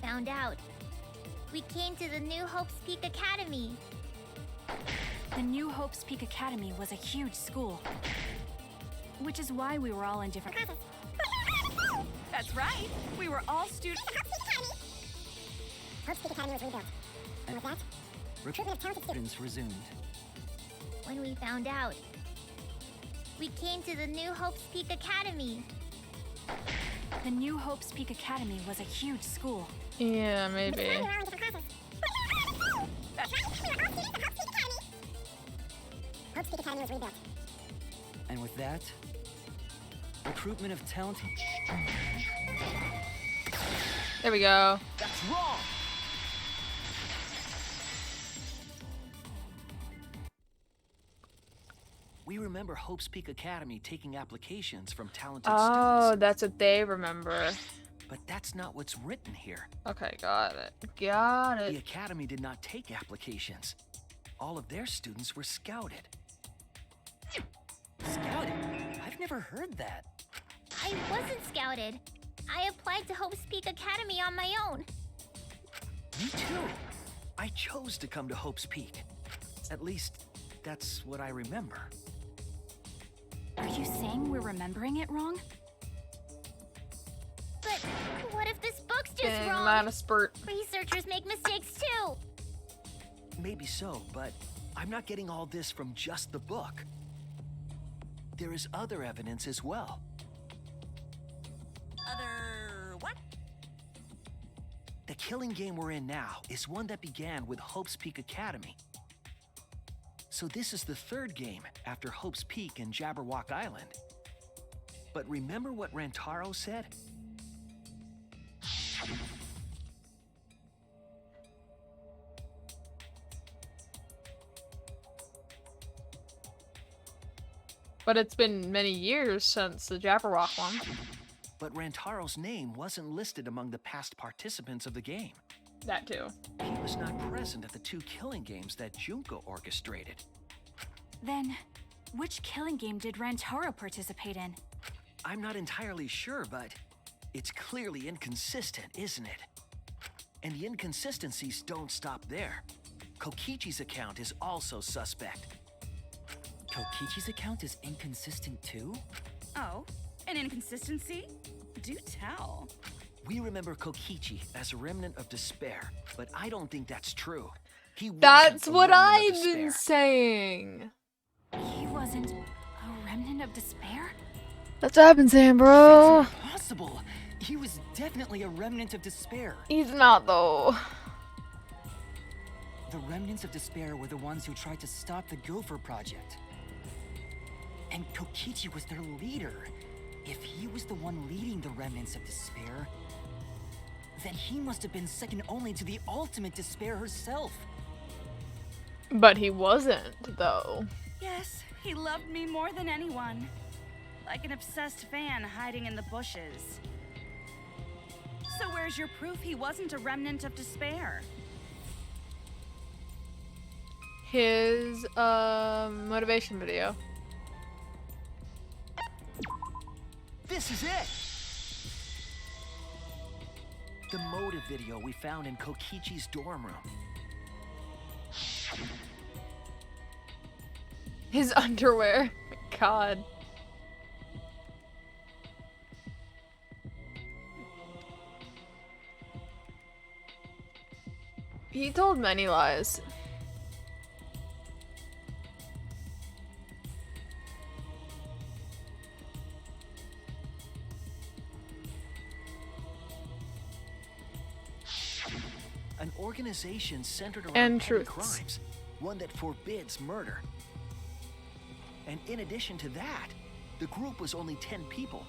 found out, we came to the new Hope's Peak Academy. The new Hope's Peak Academy was a huge school. Which is why we were all in different classes. That's right! We were all students. Hope's Peak Academy was rebuilt. And with that, recruitment of talented Students resumed. When we found out, we came to the new Hope's Peak Academy. The new Hope's Peak Academy was a huge school. Yeah, maybe. we're all in different classes. That's right, we were all students of Hope's Peak Academy. Hope's Peak Academy was rebuilt. And with that, recruitment of talented. There we go. That's wrong! We remember Hope's Peak Academy taking applications from talented Oh, students. that's what they remember. But that's not what's written here. Okay, got it. Got The it. Academy did not take applications. All of their students were scouted. Scouted? I've never heard that. I wasn't scouted. I applied to Hope's Peak Academy on my own. Me too. I chose to come to Hope's Peak. At least, that's what I remember. Are you saying we're remembering it wrong? But what if this book's just Dang, I'm wrong? out of spurt. Researchers make mistakes too. Maybe so, but I'm not getting all this from just the book. There is other evidence as well. Other what? The killing game we're in now is one that began with Hope's Peak Academy. So this is the third game after Hope's Peak and Jabberwock Island. But remember what Rantaro said? But it's been many years since the Jabberwock one. But Rantaro's name wasn't listed among the past participants of the game. That too. He was not present at the two killing games that Junko orchestrated. Then, which killing game did Rantaro participate in? I'm not entirely sure, but it's clearly inconsistent, isn't it? And the inconsistencies don't stop there. Kokichi's account is also suspect. Kokichi's account is inconsistent too? Oh, an inconsistency? Do tell. We remember Kokichi as a remnant of despair, but I don't think that's true. That's what I've been saying. He wasn't a remnant of despair? That's what I've been saying, bro. That's impossible. He was definitely a remnant of despair. He's not, though. The remnants of despair were the ones who tried to stop the Gopher Project. And Kokichi was their leader. If he was the one leading the remnants of despair, then he must have been second only to the ultimate despair herself. But he wasn't, though. Yes, he loved me more than anyone. Like an obsessed fan hiding in the bushes. So where's your proof he wasn't a remnant of despair? His, motivation video. This is it! The motive video we found in Kokichi's dorm room. His underwear. God. He told many lies. An organization centered around And petty truths. crimes, one that forbids murder. And in addition to that, the group was only 10 people.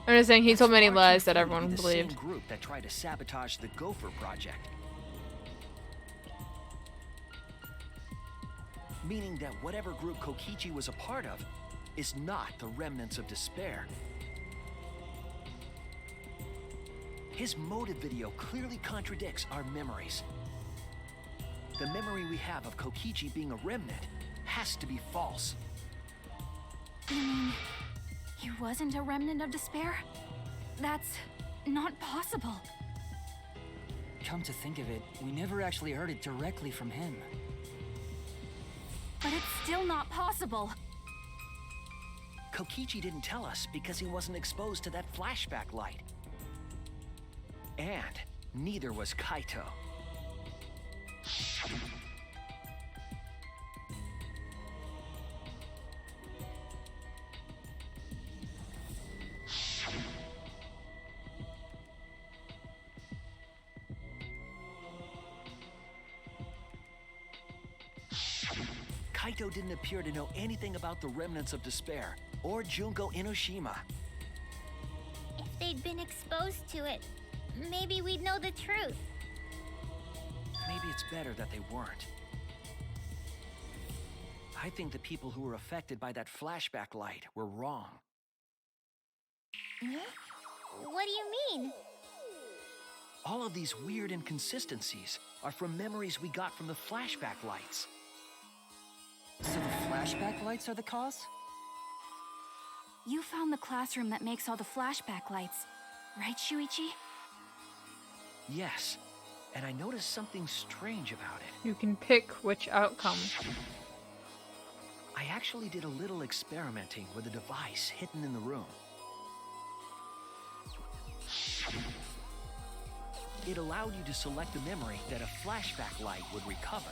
I'm just saying he told many That's lies far that too few to everyone be the believed. same group that tried to sabotage the Gopher Project. Meaning that whatever group Kokichi was a part of is not the remnants of despair. His motive video clearly contradicts our memories. The memory we have of Kokichi being a remnant has to be false. You mean he wasn't a remnant of despair? That's not possible. Come to think of it, we never actually heard it directly from him. But it's still not possible. Kokichi didn't tell us because he wasn't exposed to that flashback light. And neither was Kaito. Kaito didn't appear to know anything about the remnants of despair or Junko Enoshima. If they'd been exposed to it, maybe we'd know the truth. Maybe it's better that they weren't. I think the people who were affected by that flashback light were wrong. What do you mean? All of these weird inconsistencies are from memories we got from the flashback lights. So the flashback lights are the cause? You found the classroom that makes all the flashback lights, right, Shuichi? Yes, and I noticed something strange about it. You can pick which outcome. I actually did a little experimenting with a device hidden in the room. It allowed you to select a memory that a flashback light would recover.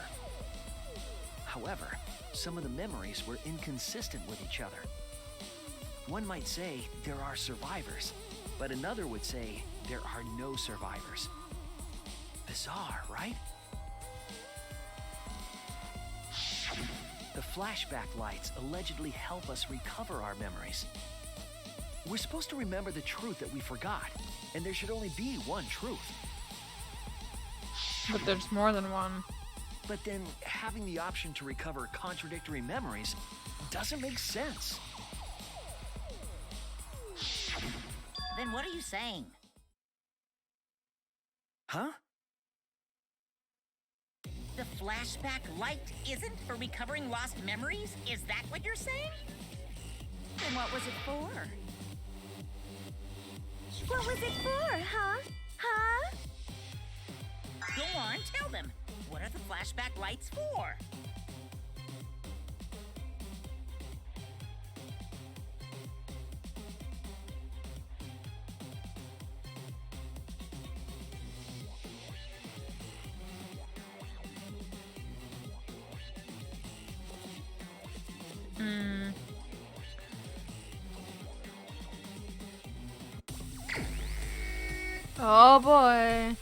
However, some of the memories were inconsistent with each other. One might say there are survivors, but another would say there are no survivors. Bizarre, right? The flashback lights allegedly help us recover our memories. We're supposed to remember the truth that we forgot, and there should only be one truth. But there's more than one. But then having the option to recover contradictory memories doesn't make sense. Then what are you saying? The flashback light isn't for recovering lost memories? Is that what you're saying? Then what was it for? What was it for, huh? Huh? Go on, tell them. What are the flashback lights for? Oh boy.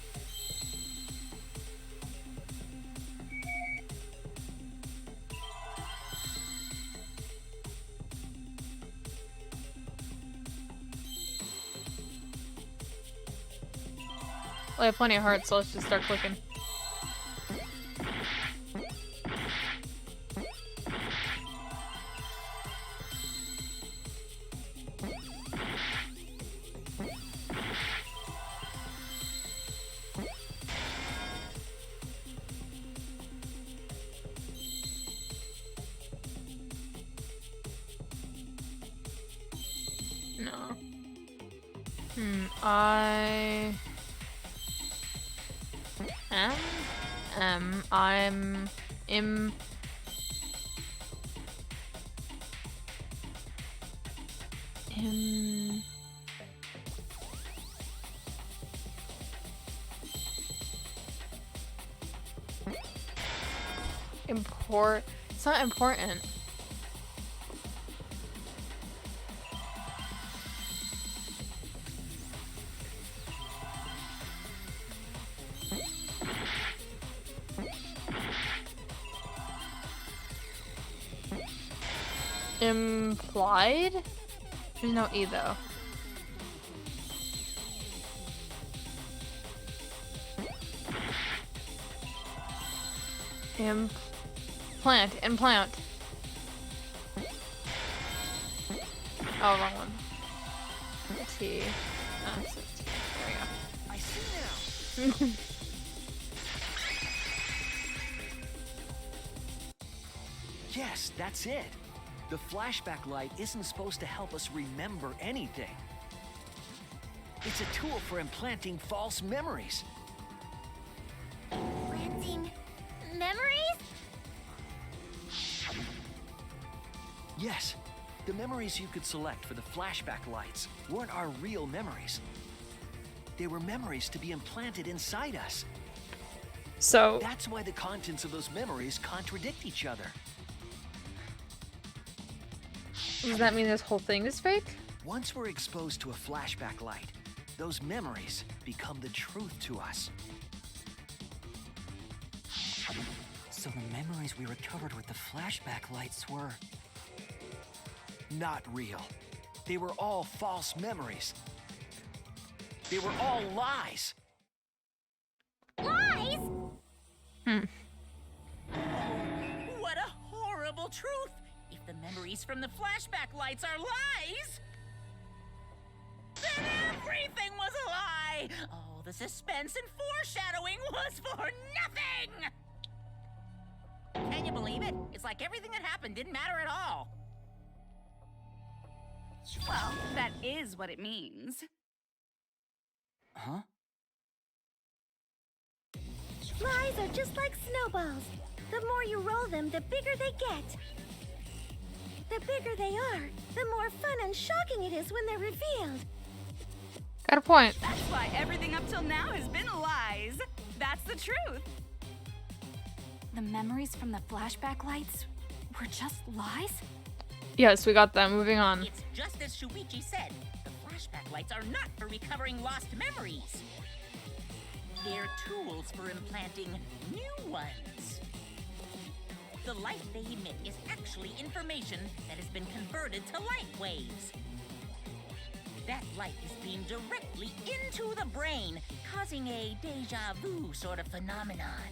Well, I have plenty of hearts, so let's just start clicking. No. It's not important. Implied? There's no E though. Implant. Oh, wrong one. T. Oh, so T. There we go. I see now. Yes, that's it. The flashback light isn't supposed to help us remember anything. It's a tool for implanting false memories. Planting memories? Yes, the memories you could select for the flashback lights weren't our real memories. They were memories to be implanted inside us. So that's why the contents of those memories contradict each other. Does that mean this whole thing is fake? Once we're exposed to a flashback light, those memories become the truth to us. So the memories we recovered with the flashback lights were... not real. They were all false memories. They were all lies. Lies? What a horrible truth! If the memories from the flashback lights are lies, then everything was a lie! Oh, the suspense and foreshadowing was for nothing! Can you believe it? It's like everything that happened didn't matter at all. Well, that is what it means. Huh? Lies are just like snowballs. The more you roll them, the bigger they get. The bigger they are, the more fun and shocking it is when they're revealed. Got a point. That's why everything up till now has been lies. That's the truth. The memories from the flashback lights were just lies? Yes, we got that. Moving on. It's just as Shuichi said. The flashback lights are not for recovering lost memories. They're tools for implanting new ones. The light they emit is actually information that has been converted to light waves. That light is beamed directly into the brain, causing a deja vu sort of phenomenon.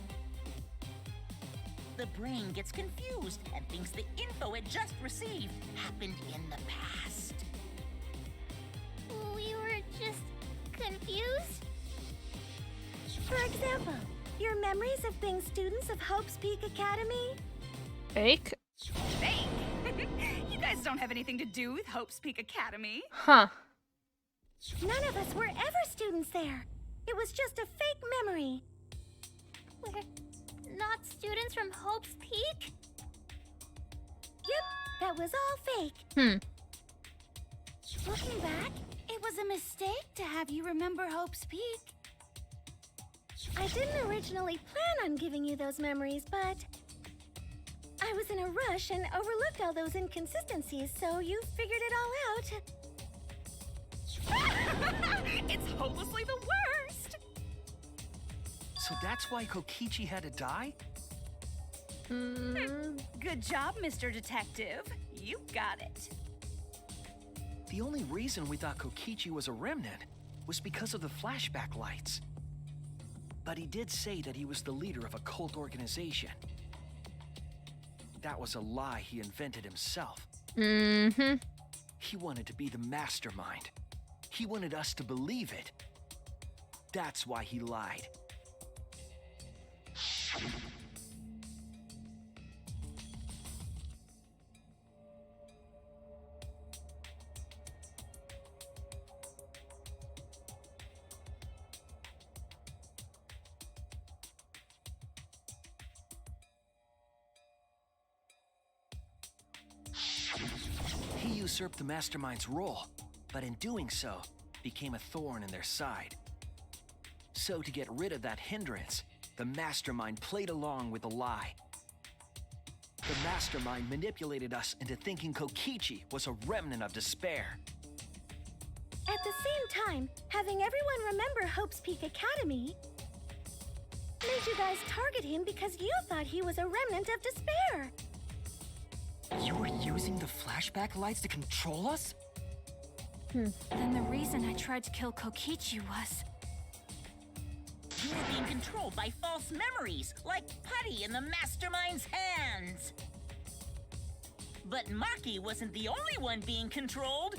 The brain gets confused and thinks the info it just received happened in the past. We were just confused? For example, Your memories of being students of Hope's Peak Academy? Fake? Fake? You guys don't have anything to do with Hope's Peak Academy. Huh. None of us were ever students there. It was just a fake memory. We're not students from Hope's Peak? Yep, that was all fake. Looking back, it was a mistake to have you remember Hope's Peak. I didn't originally plan on giving you those memories, but I was in a rush and overlooked all those inconsistencies, so you figured it all out. It's hopelessly the worst! So that's why Kokichi had to die? Good job, Mr. Detective. You got it. The only reason we thought Kokichi was a remnant was because of the flashback lights. But he did say that he was the leader of a cult organization. That was a lie he invented himself. He wanted to be the mastermind. He wanted us to believe it. That's why he lied. He usurped the Mastermind's role, but in doing so, became a thorn in their side. So to get rid of that hindrance, the Mastermind played along with the lie. The Mastermind manipulated us into thinking Kokichi was a remnant of despair. At the same time, having everyone remember Hope's Peak Academy made you guys target him because you thought he was a remnant of despair. You were using the flashback lights to control us? Then the reason I tried to kill Kokichi was... You were being controlled by false memories, like putty in the Mastermind's hands. But Maki wasn't the only one being controlled.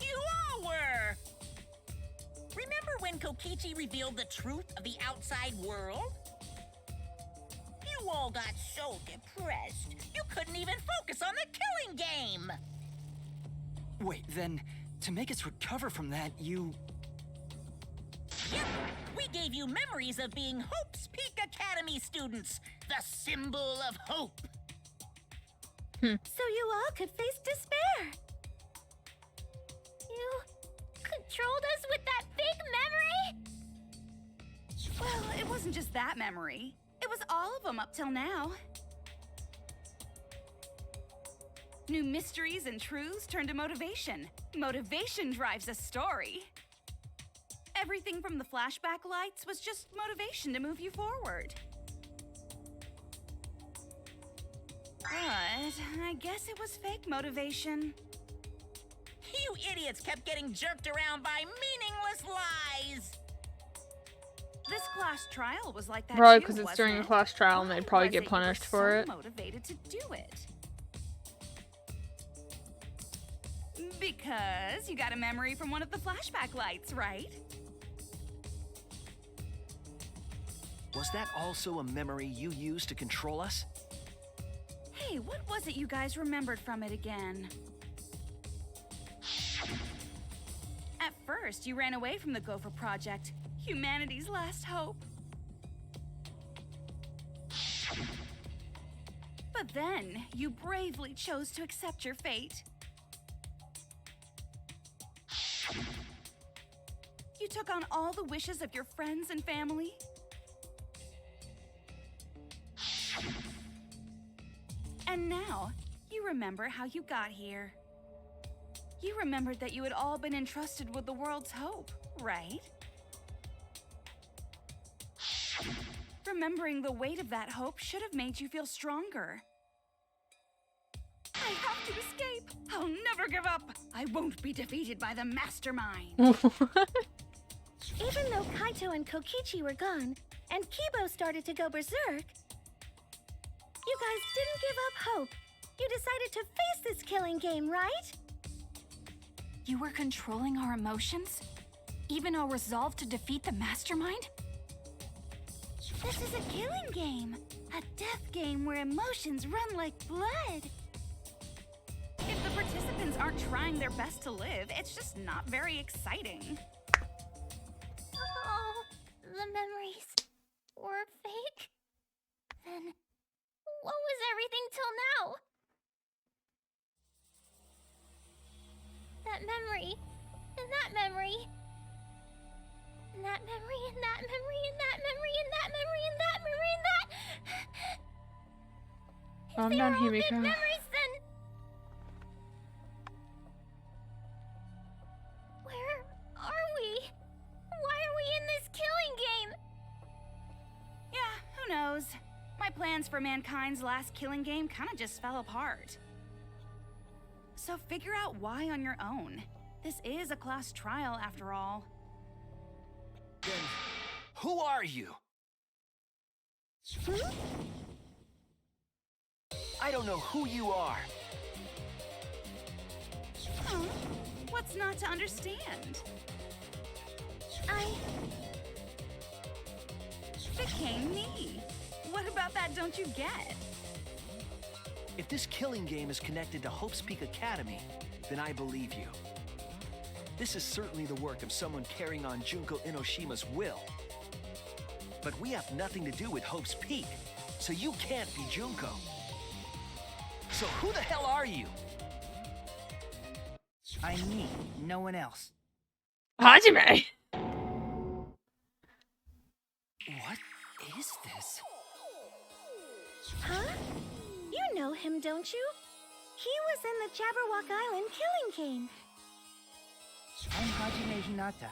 You all were! Remember when Kokichi revealed the truth of the outside world? You all got so depressed, you couldn't even focus on the killing game! Wait, then, to make us recover from that, you... Yep, we gave you memories of being Hope's Peak Academy students, the symbol of hope. So you all could face despair. You controlled us with that fake memory? Well, it wasn't just that memory. It was all of them up till now. New mysteries and truths turn to motivation. Motivation drives a story. Everything from the flashback lights was just motivation to move you forward. But I guess it was fake motivation. You idiots kept getting jerked around by meaningless lies! This class trial was like that Probably too, because it's wasn't during a it? class trial and Why they'd probably was get it you punished were for so it. motivated to do it? Because you got a memory from one of the flashback lights, right? Was that also a memory you used to control us? Hey, what was it you guys remembered from it again? At first, you ran away from the Gopher Project, humanity's last hope. But then, you bravely chose to accept your fate. You took on all the wishes of your friends and family. And now, you remember how you got here. You remembered that you had all been entrusted with the world's hope, right? Remembering the weight of that hope should have made you feel stronger. I have to escape! I'll never give up! I won't be defeated by the Mastermind! Even though Kaito and Kokichi were gone, and Kibo started to go berserk, you guys didn't give up hope. You decided to face this killing game, right? You were controlling our emotions? Even our resolve to defeat the Mastermind? This is a killing game. A death game where emotions run like blood. If the participants aren't trying their best to live, it's just not very exciting. Oh, the memories were fake? Then what was everything till now? That memory, and that memory, and that memory, and that memory, and that memory, and that memory, and that memory, and that. Calm If they down, are all big Himiko. memories, then where are we? Why are we in this killing game? Yeah, who knows? My plans for mankind's last killing game kind of just fell apart. So figure out why on your own. This is a class trial after all. Then, who are you? I don't know who you are. Hmm? What's not to understand? I Became me. What about that don't you get? If this killing game is connected to Hope's Peak Academy, then I believe you. This is certainly the work of someone carrying on Junko Inoshima's will. But we have nothing to do with Hope's Peak, so you can't be Junko. So who the hell are you? I'm me, no one else. Hajime! What is this? Huh? You know him, don't you? He was in the Jabberwock Island killing game. I'm Hajime Hinata.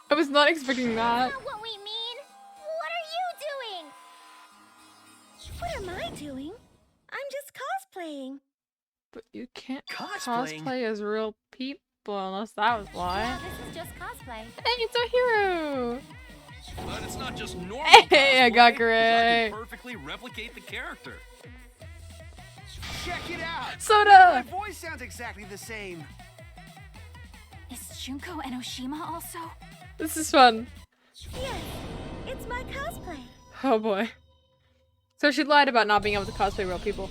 I was not expecting that. That's not what we mean. What are you doing? What am I doing? I'm just cosplaying. But you can't Cosplaying? cosplay as real people unless that was why. Yeah, this is just cosplay. Hey, it's a hero! But it's not just normal Hey, I cosplay, got 'cause I Gray. can perfectly replicate the character. Check it out! Soda! My voice sounds exactly the same. Is Junko Enoshima also? This is fun. Yes, it's my cosplay. Oh boy. So she lied about not being able to cosplay real people.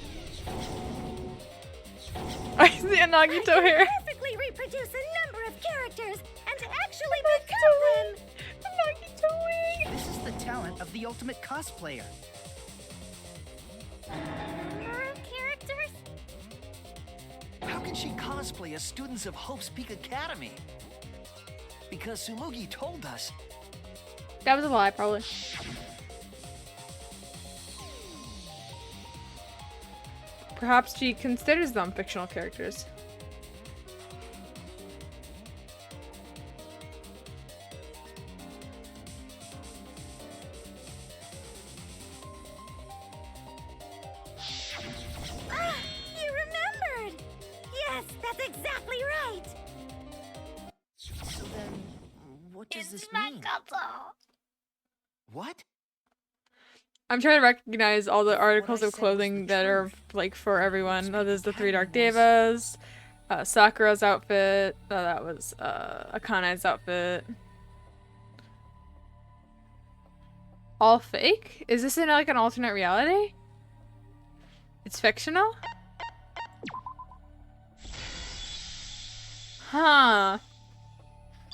I see a Nagito hair. Perfectly reproduce a number of characters and actually become them. Nagito wing. This is the talent of the ultimate cosplayer. Number of characters? How can she cosplay as students of Hope's Peak Academy? Because Tsumugi told us. That was a lie, probably. Perhaps she considers them fictional characters. Ah, you remembered! Yes, that's exactly right! So then, what does this My mean? couple. What? I'm trying to recognize all the articles I of said was clothing the that are truth. like for everyone. Oh, there's the Three Dark Academy Devas, Sakura's outfit. Oh, that was Akane's outfit. All fake? Is this in like an alternate reality? It's fictional? Huh.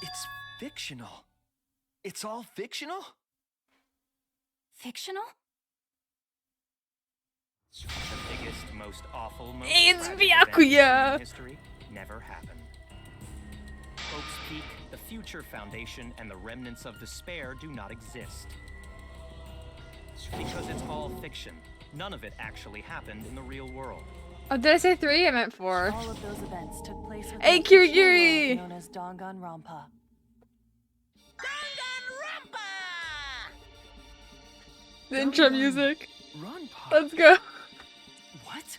It's fictional. It's all fictional? Fictional? The biggest, most awful, most It's tragic event Byakuya! in history never happened. Hope's Peak, the future foundation, and the remnants of despair do not exist. Because it's all fiction. None of it actually happened in the real world. Oh, did I say 3? I meant 4. All of those events took place within Hey, a fictional Kirigiri! world known as Danganronpa. Danganronpa! The intro music. Run, Pop. Let's go. What?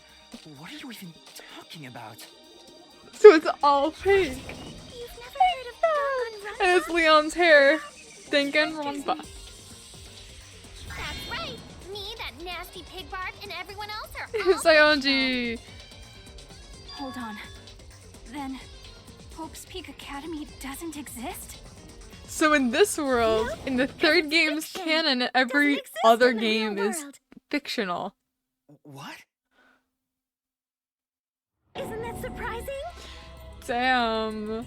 What are you even talking about? So it's all fake. You've never heard of Danganronpa? And it's Leon's hair. Danganronpa. That's right. Me, that nasty pig Bart, and everyone else are all Sayonji. Hold on. Then, Hope's Peak Academy doesn't exist? So in this world, in the third game's canon, every other game is fictional. What? Isn't that surprising? Damn. Yeah.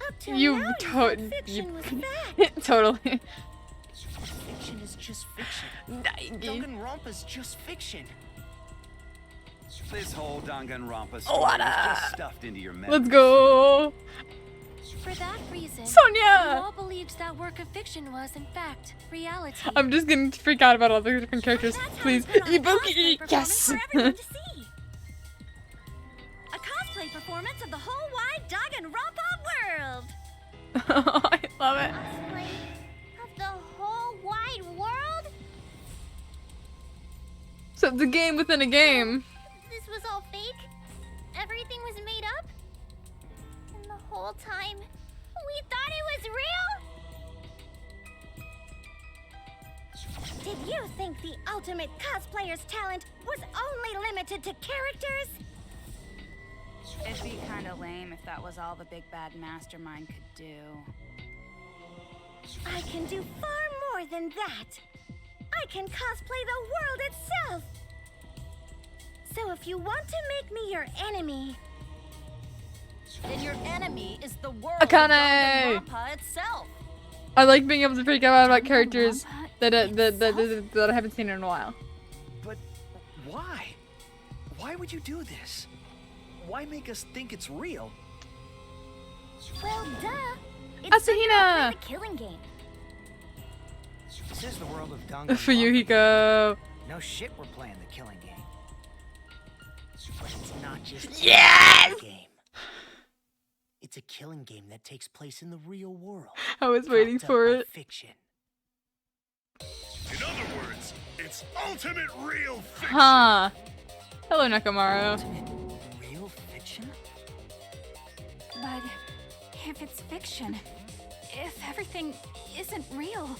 Up till You now, to- you fiction you was fact. totally. Fiction is just fiction. Danganronpa's just fiction. This whole Danganronpa story is just stuffed into your memory. Let's go. For that reason, Sonia! we all believed that work of fiction was, in fact, reality. I'm just getting to freak out about all the different characters. Please. Ibuki! Yes! For everyone to see. A cosplay performance of the whole wide Danganronpa world. I love it. Cosplay of the whole wide world? So it's a game within a game. This was all fake? Everything was made up? And the whole time, we thought it was real? Did you think the ultimate cosplayer's talent was only limited to characters? It'd be kinda lame if that was all the big bad mastermind could do. I can do far more than that. I can cosplay the world itself. So if you want to make me your enemy, then your enemy is the world Akane! of Danganronpa itself. I like being able to freak out about characters that I haven't seen in a while. But why? Why would you do this? Why make us think it's real? well, duh. It's so you don't Asahina! play the killing game. This is the world of Danganronpa. For Yuhiko. No shit, we're playing the killing game. But it's not just Yes! a game. It's a killing game that takes place in the real world. I was waiting propped up for by it. Fiction. In other words, it's ultimate real fiction. Huh. Hello, Nakamaru. Real fiction? But if it's fiction, if everything isn't real,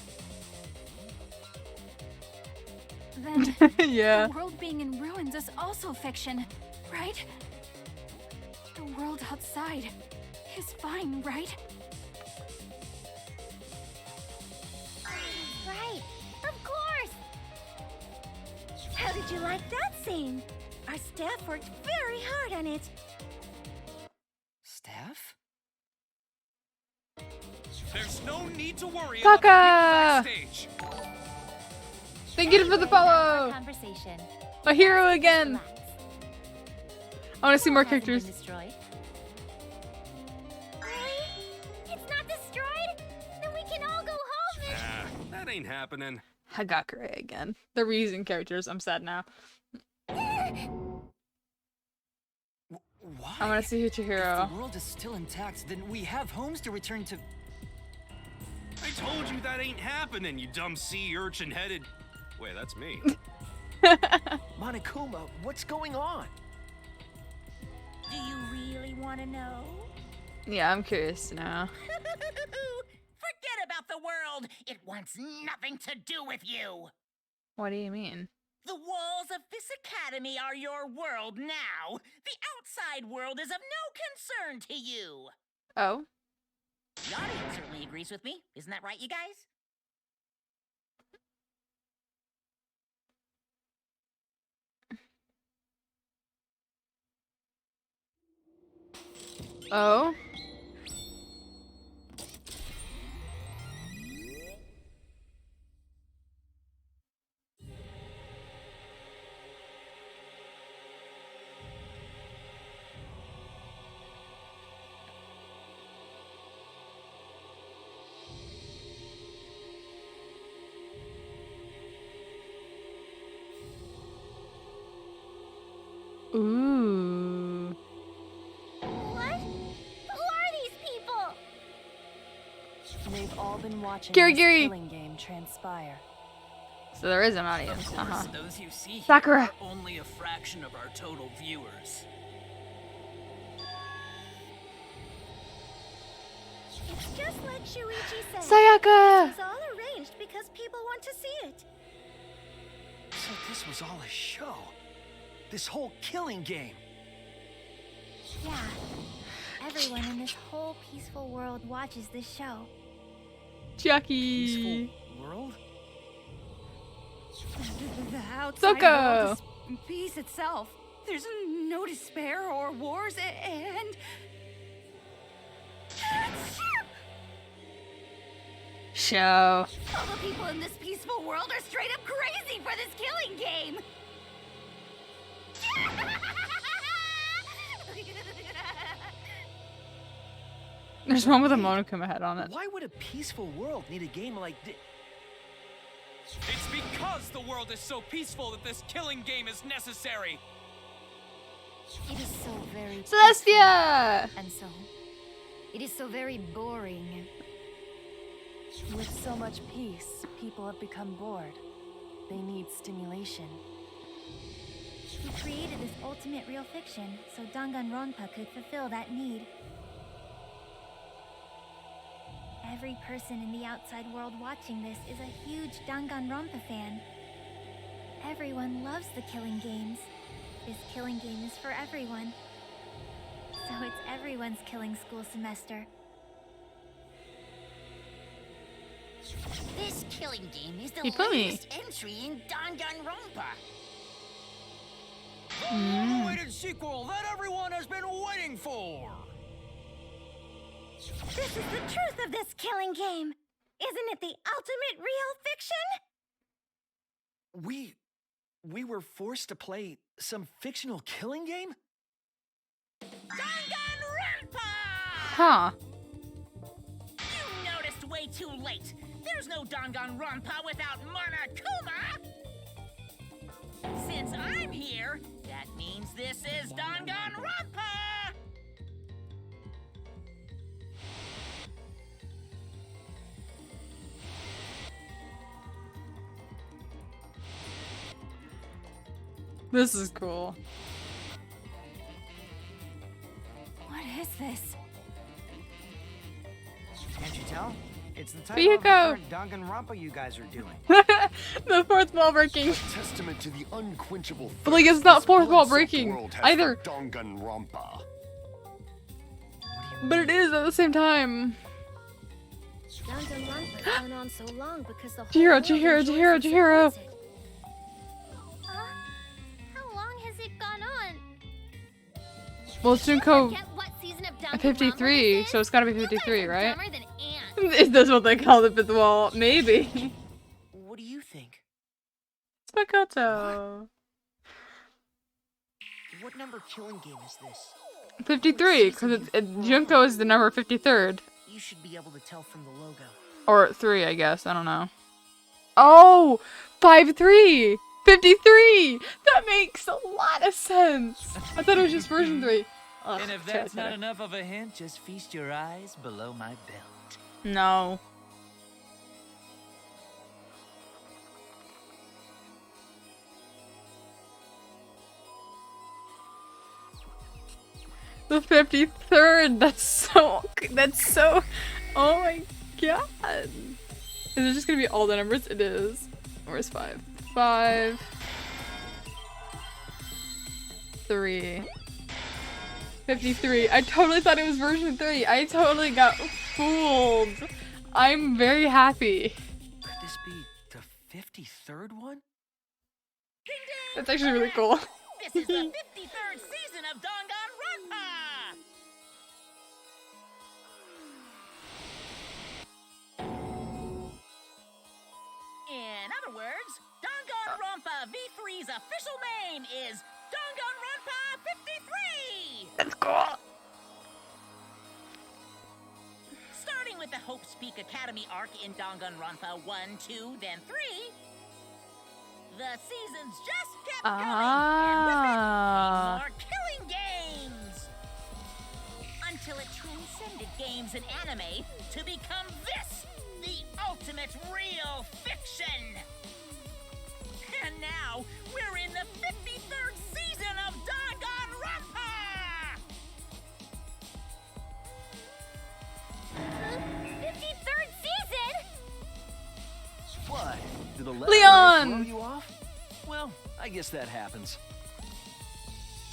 then Yeah. the world being in ruins is also fiction, right? The world outside is fine, right? Right, of course. How did you like that scene? Our staff worked very hard on it. Staff? There's no need to worry Taka! about the people backstage. Thank you for the follow. Conversation. A hero again. Relax. I want to see more Hasn't been characters. destroyed. Really? It's not destroyed? Then we can all go home and... Nah, that ain't happening. Hagakure again. The reason characters. I'm sad now. Why? I want to see If Hichihiro. the world is still intact, then we have homes to return to. I told you that ain't happening, you dumb sea urchin-headed. Wait, that's me. Monokuma, what's going on? Do you really want to know? Yeah, I'm curious now. Forget about the world. It wants nothing to do with you. What do you mean? The walls of this academy are your world now. The outside world is of no concern to you. Oh? The audience certainly agrees with me. Isn't that right, you guys? Oh? Ooh. What? Who are these people? They've all been watching Giri, this Giri. killing game transpire. So there is an audience. Of course, those you see here Sakura. are only a fraction of our total viewers. It's just like Shuichi said. Sayaka! This was all arranged because people want to see it. So this was all a show. This whole killing game. Yeah. everyone in this whole peaceful world watches this show. Jackie. World? The outside Zuko. world is peace itself. There's no despair or wars, and... Show. All the people in this peaceful world are straight up crazy for this killing game. There's one with a Monokuma head on it. Why would a peaceful world need a game like this? It's because the world is so peaceful that this killing game is necessary. It is so very Celestia! peaceful, and so it is so very boring. With so much peace, people have become bored. They need stimulation. We created this ultimate real fiction so Danganronpa could fulfill that need. Every person in the outside world watching this is a huge Danganronpa fan. Everyone loves the killing games. This killing game is for everyone. So it's everyone's killing school semester. This killing game is the He put me. latest entry in Danganronpa. The long-awaited sequel that everyone has been waiting for! This is the truth of this killing game. Isn't it the ultimate real fiction? We were forced to play some fictional killing game? Danganronpa! Huh. You noticed way too late. There's no Danganronpa without Monokuma! Since I'm here, that means this is Danganronpa! This is cool. What is this? Can't you tell? It's the title of the Fuyuko. current Danganronpa you guys are doing. The fourth wall breaking. Testament to the unquenchable. But like, it's not thirst fourth this wall blood-soaked breaking world has either. for Danganronpa. But it is at the same time. Danganronpa's gone on so long because the whole Chihiro, world Chihiro, enjoys Chihiro, and Chihiro. supports it. How long has it gone on? Well, it's Junko Forget what season of Danganronpa 53, this is? so it's gotta be You guys 53, are right? dumber than ants. Is this what they call the fifth wall? Maybe. What do you think? It's Makoto. What number killing game is this? 53, because Junko is the number 53rd. You should be able to tell from the logo. Or 3, I guess. I don't know. Oh! 5-3! 53! That makes a lot of sense! I thought it was just version 3. Ugh, And if that's not enough of a hint, just feast your eyes below my belt. No. The 53rd! That's so, oh my god! Is it just gonna be all the numbers? It is. Where's 5? 5... 3... 53. I totally thought it was version 3. I totally got fooled. I'm very happy. Could this be the 53rd one? That's actually really cool. This is the 53rd season of Danganronpa! In other words, Danganronpa V3's official name is Danganronpa 53! That's cool. Starting with the Hope's Peak Academy arc in Danganronpa 1, 2, then 3, the seasons just kept going, and with it came more killing games! Until it transcended games and anime to become this, the ultimate real fiction! And now, we're in the 53rd season of Danganronpa! 53rd season? What? Did the letter Leon! throw you off? Well, I guess that happens.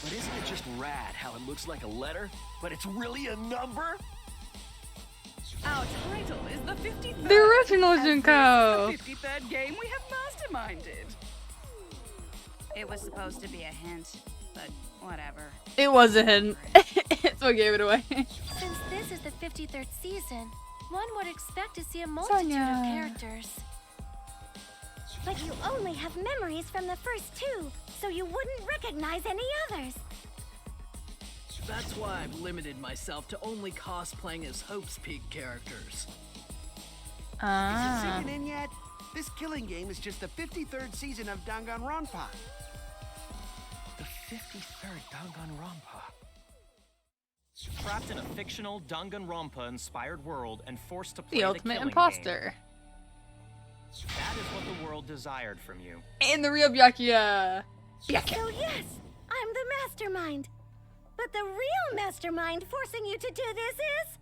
But isn't it just rad how it looks like a letter, but it's really a number? Our title is the 53rd. The original as Junko. This is the 53rd game we have masterminded. It was supposed to be a hint, but whatever. It was a hint. It's what gave it away. Since this is the 53rd season, one would expect to see a multitude Sonia. of characters. But you only have memories from the first two, so you wouldn't recognize any others. That's why I've limited myself to only cosplaying as Hope's Peak characters. Is Ah. it sinking in yet? This killing game is just the 53rd season of Danganronpa. The 53rd Danganronpa. Trapped in a fictional Danganronpa-inspired world and forced to play The the ultimate killing imposter. game. That is what the world desired from you. And the real Byakuya. So yes, I'm the mastermind. But the real mastermind forcing you to do this is...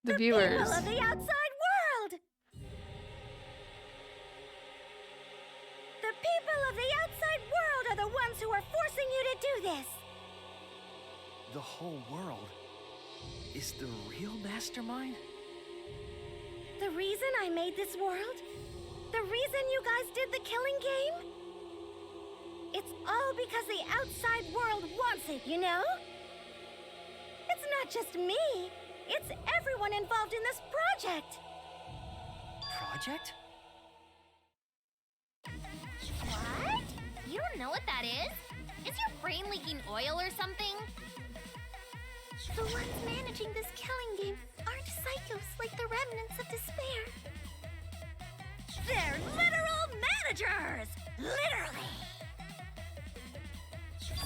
The viewers. people of the outside world! The people of the outside world are the ones who are forcing you to do this! The whole world is the real mastermind? The reason I made this world? The reason you guys did the killing game? It's all because the outside world wants it, you know? It's not just me. It's everyone involved in this project. Project? What? You don't know what that is? Is your brain leaking oil or something? The ones managing this killing game aren't psychos like the remnants of despair. They're literal managers! Literally!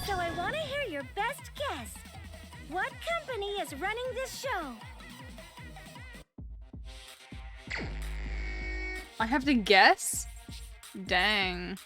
So I want to hear your best guess. What company is running this show? I have to guess? Dang.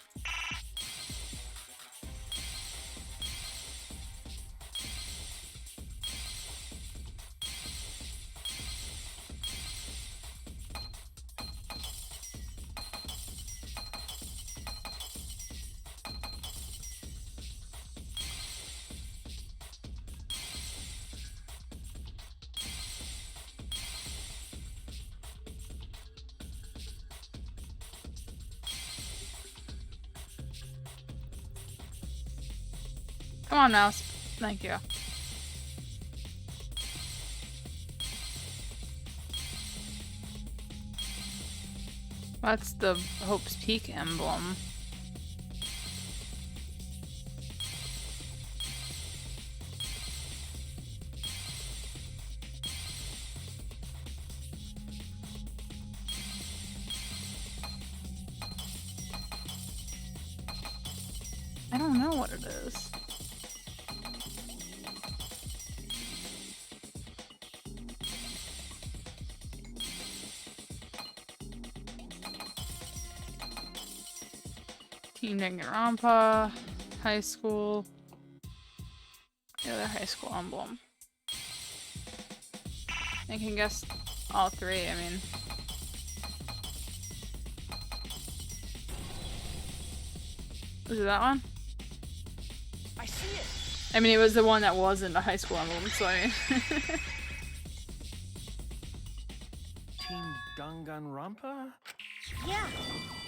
Come on, mouse. Thank you. That's the Hope's Peak emblem. I don't know what it is. Team Danganronpa, high school, the other high school emblem. I can guess all three, I mean. Was it that one? I see it. I mean, it was the one that wasn't a high school emblem, so I mean. Team Danganronpa? Yeah,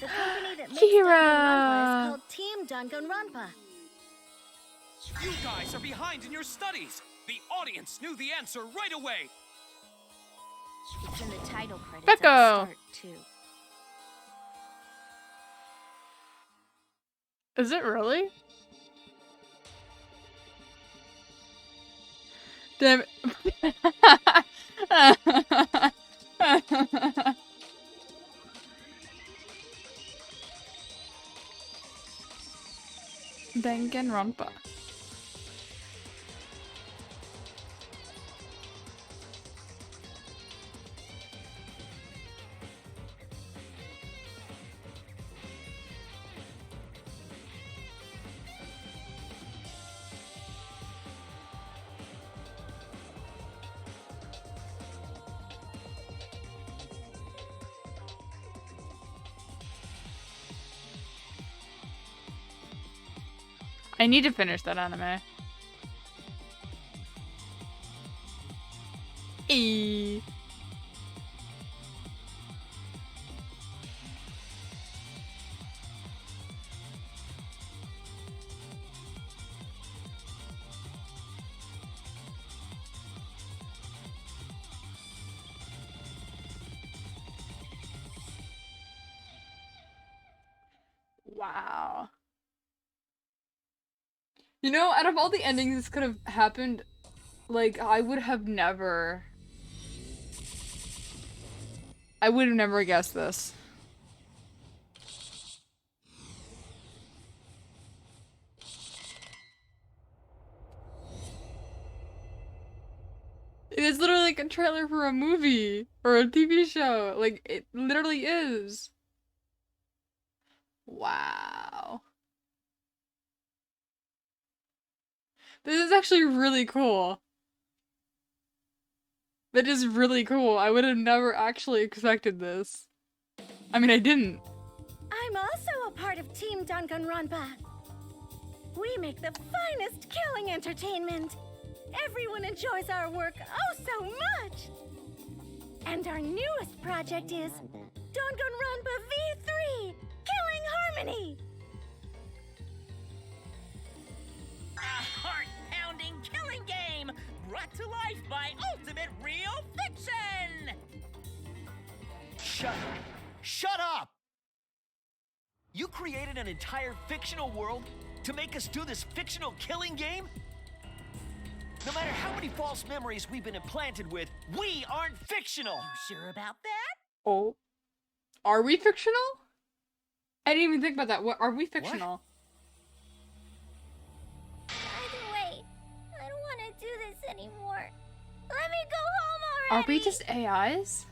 the company that makes Kira! Danganronpa is called Team Danganronpa. You guys are behind in your studies. The audience knew the answer right away. It's in the title credits Becco! at the start, too. Is it really? Damn it. Danganronpa. I need to finish that anime. Eee. Wow. You know, out of all the endings this could have happened, like, I would have never guessed this. It is literally like a trailer for a movie or a TV show. Like, it literally is. Wow. This is actually really cool. That is really cool. I would have never actually expected this. I mean, I didn't. I'm also a part of Team Danganronpa. We make the finest killing entertainment. Everyone enjoys our work oh so much. And our newest project is Danganronpa V3, Killing Harmony. A heart-pounding killing game brought to life by Ultimate Real Fiction! Shut up! You created an entire fictional world to make us do this fictional killing game? No matter how many false memories we've been implanted with, we aren't fictional! You sure about that? Oh. Are we fictional? I didn't even think about that. What, are we fictional? By the way, I don't want to do this anymore. Let me go home already! Are we just AIs?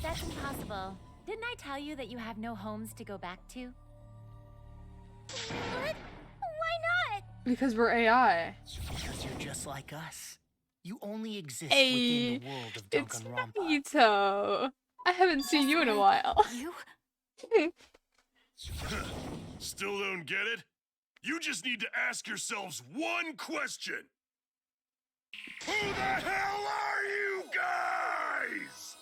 That's impossible. Didn't I tell you that you have no homes to go back to? What? Why not? Because we're AI. Because you're just like us. You only exist Hey, within the world of it's Danganronpa. Naito. I haven't seen you in a while. You? Still don't get it? You just need to ask yourselves one question. Who the hell are you guys?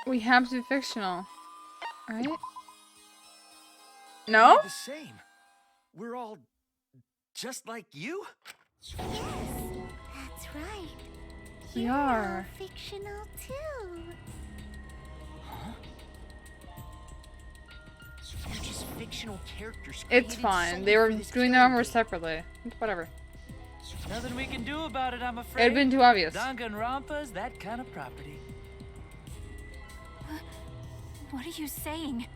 We have to be fictional. Right? No? We're the same. We're all just like you? Yes, that's right. We You're are. all fictional too. You're just fictional characters. It's created fine. solely They were for this doing killing them game. separately. Whatever. Nothing we can do about it, I'm afraid. It'd been too obvious. Danganronpa's that kind of property. What are you saying?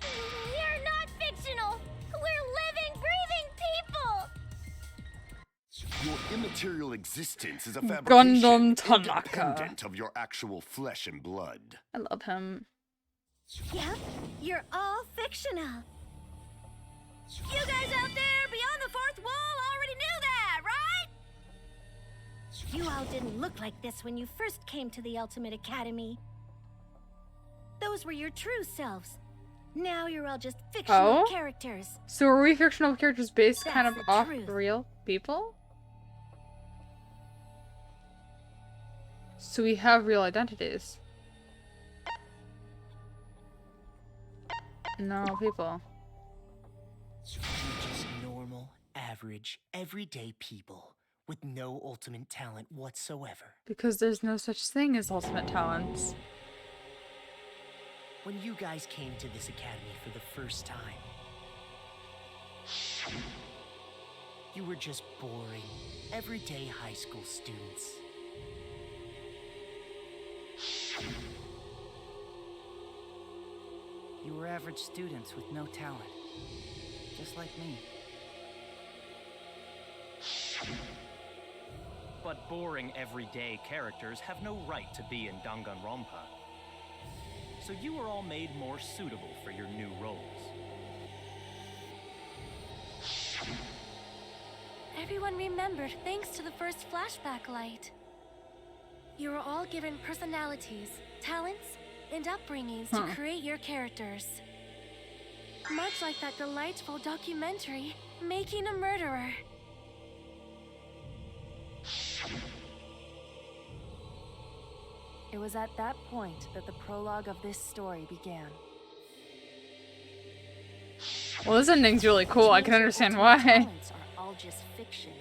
We're not fictional. We're living, breathing people. Your immaterial existence is a Gundam fabrication Tanaka. independent of your actual flesh and blood. I love him. Yep, you're all fictional. You guys out there beyond the fourth wall already knew that, right? You all didn't look like this when you first came to the Ultimate Academy. Those were your true selves. Now you're all just fictional characters. So are we fictional characters based kind of That's the off truth. real people? So we have real identities. No people. You're just normal, average, everyday people with no ultimate talent whatsoever. Because there's no such thing as ultimate talents. When you guys came to this academy for the first time, you were just boring, everyday high school students. You were average students with no talent. Just like me. But boring everyday characters have no right to be in Danganronpa. So you were all made more suitable for your new roles. Everyone remembered thanks to the first flashback light. You are all given personalities, talents, and upbringings Huh. to create your characters. Much like that delightful documentary, Making a Murderer. It was at that point that the prologue of this story began. Well, this ending's really cool. I can understand why. Talents are all just fiction.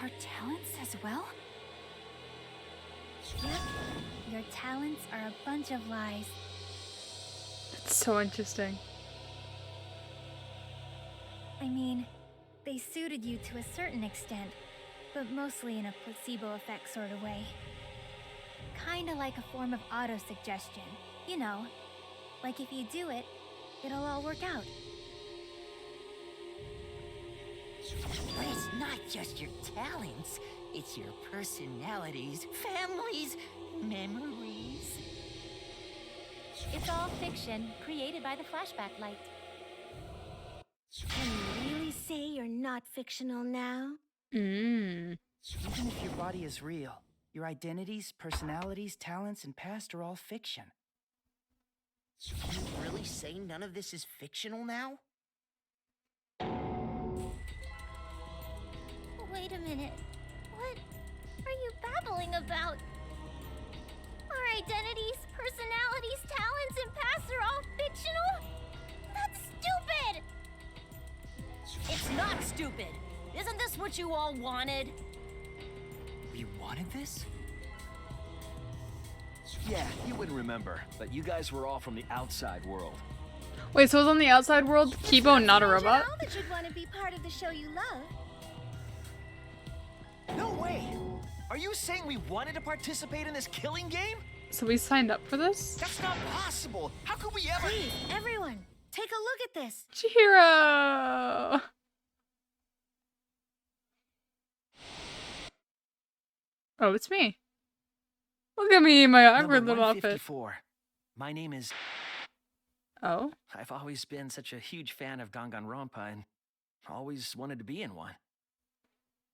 Our talents as well? Yep. Your talents are a bunch of lies. It's so interesting. I mean, they suited you to a certain extent, but mostly in a placebo effect sort of way. Kinda like a form of auto-suggestion. You know, like if you do it, it'll all work out. But it's not just your talents, it's your personalities, families, memories. It's all fiction, created by the flashback light. Can you really say you're not fictional now? Even if your body is real, your identities, personalities, talents, and past are all fiction. Can you really say none of this is fictional now? Wait a minute. What are you babbling about? Our identities, personalities, talents, and pasts are all fictional? That's stupid! It's not stupid. Isn't this what you all wanted? You wanted this? Yeah, you wouldn't remember, but you guys were all from the outside world. Wait, so it's on the outside world? Kibo, not a robot? All that you'd want to be part of the show you love. No way! Are you saying we wanted to participate in this killing game? So we signed up for this? That's not possible! How could we ever— Please, everyone, take a look at this. Chihiro! Oh, it's me. Look at me in my awkward Number little outfit. 154. My name is... Oh? I've always been such a huge fan of Danganronpa and always wanted to be in one.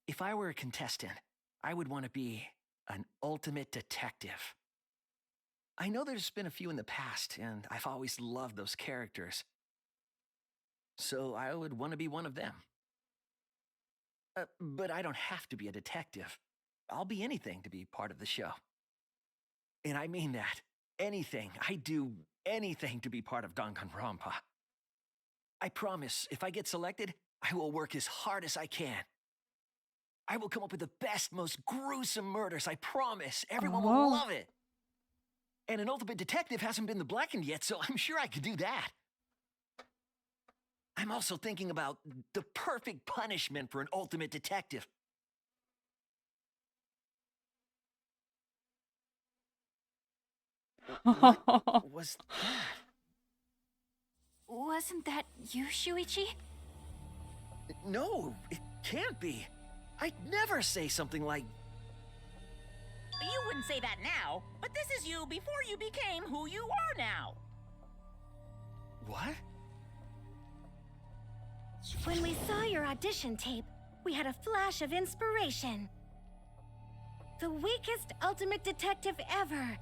If I were a contestant, I would want to be an ultimate detective. I know there's been a few in the past, and I've always loved those characters. So I would want to be one of them. But I don't have to be a detective. I'll be anything to be part of the show. And I mean that. Anything. I do anything to be part of Danganronpa. I promise, if I get selected, I will work as hard as I can. I will come up with the best, most gruesome murders, I promise. Everyone will love it. And an ultimate detective hasn't been blackened yet, so I'm sure I could do that. I'm also thinking about the perfect punishment for an ultimate detective. What was that? Wasn't that you, Shuichi? No, it can't be. I'd never say something like... You wouldn't say that now, but this is you before you became who you are now. What? When we saw your audition tape, we had a flash of inspiration. The weakest ultimate detective ever.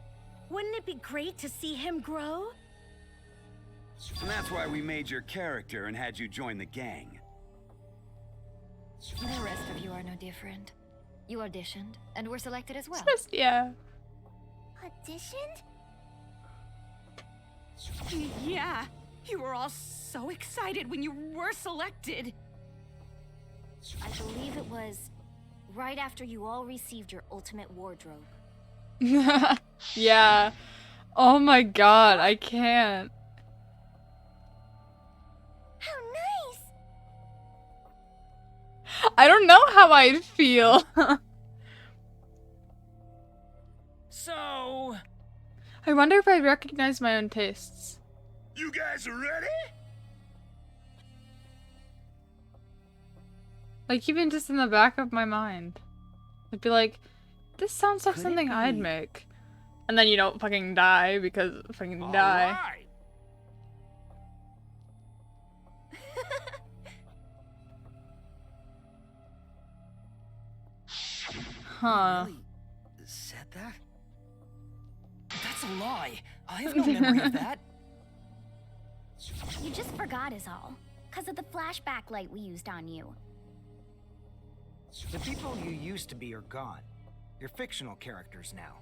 Wouldn't it be great to see him grow? And that's why we made your character and had you join the gang. The rest of you are no different. You auditioned and were selected as well. Yeah. Auditioned? Yeah, you were all so excited when you were selected. I believe it was right after you all received your ultimate wardrobe. Yeah. Oh my god, I can't. How nice! I don't know how I'd feel. So... I wonder if I'd recognize my own tastes. You guys are ready? Like, even just in the back of my mind. I'd be like, this sounds like something I'd make. And then you don't fucking die because fucking die. Right. Huh. Really That's a lie. I have no memory of that. You just forgot is all. Because of the flashback light we used on you. The people you used to be are gone. You're fictional characters now.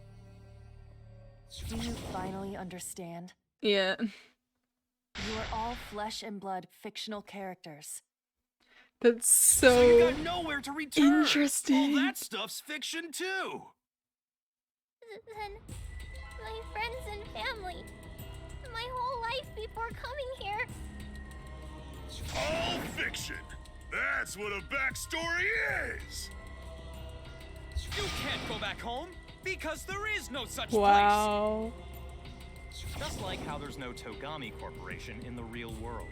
Do you finally understand? Yeah. You are all flesh and blood fictional characters. That's So you so got nowhere to return. interesting. All that stuff's fiction too. Then, my friends and family. My whole life before coming here. All fiction. That's what a backstory is. You can't go back home because there is no such Wow. place. Just like how there's no Togami Corporation in the real world.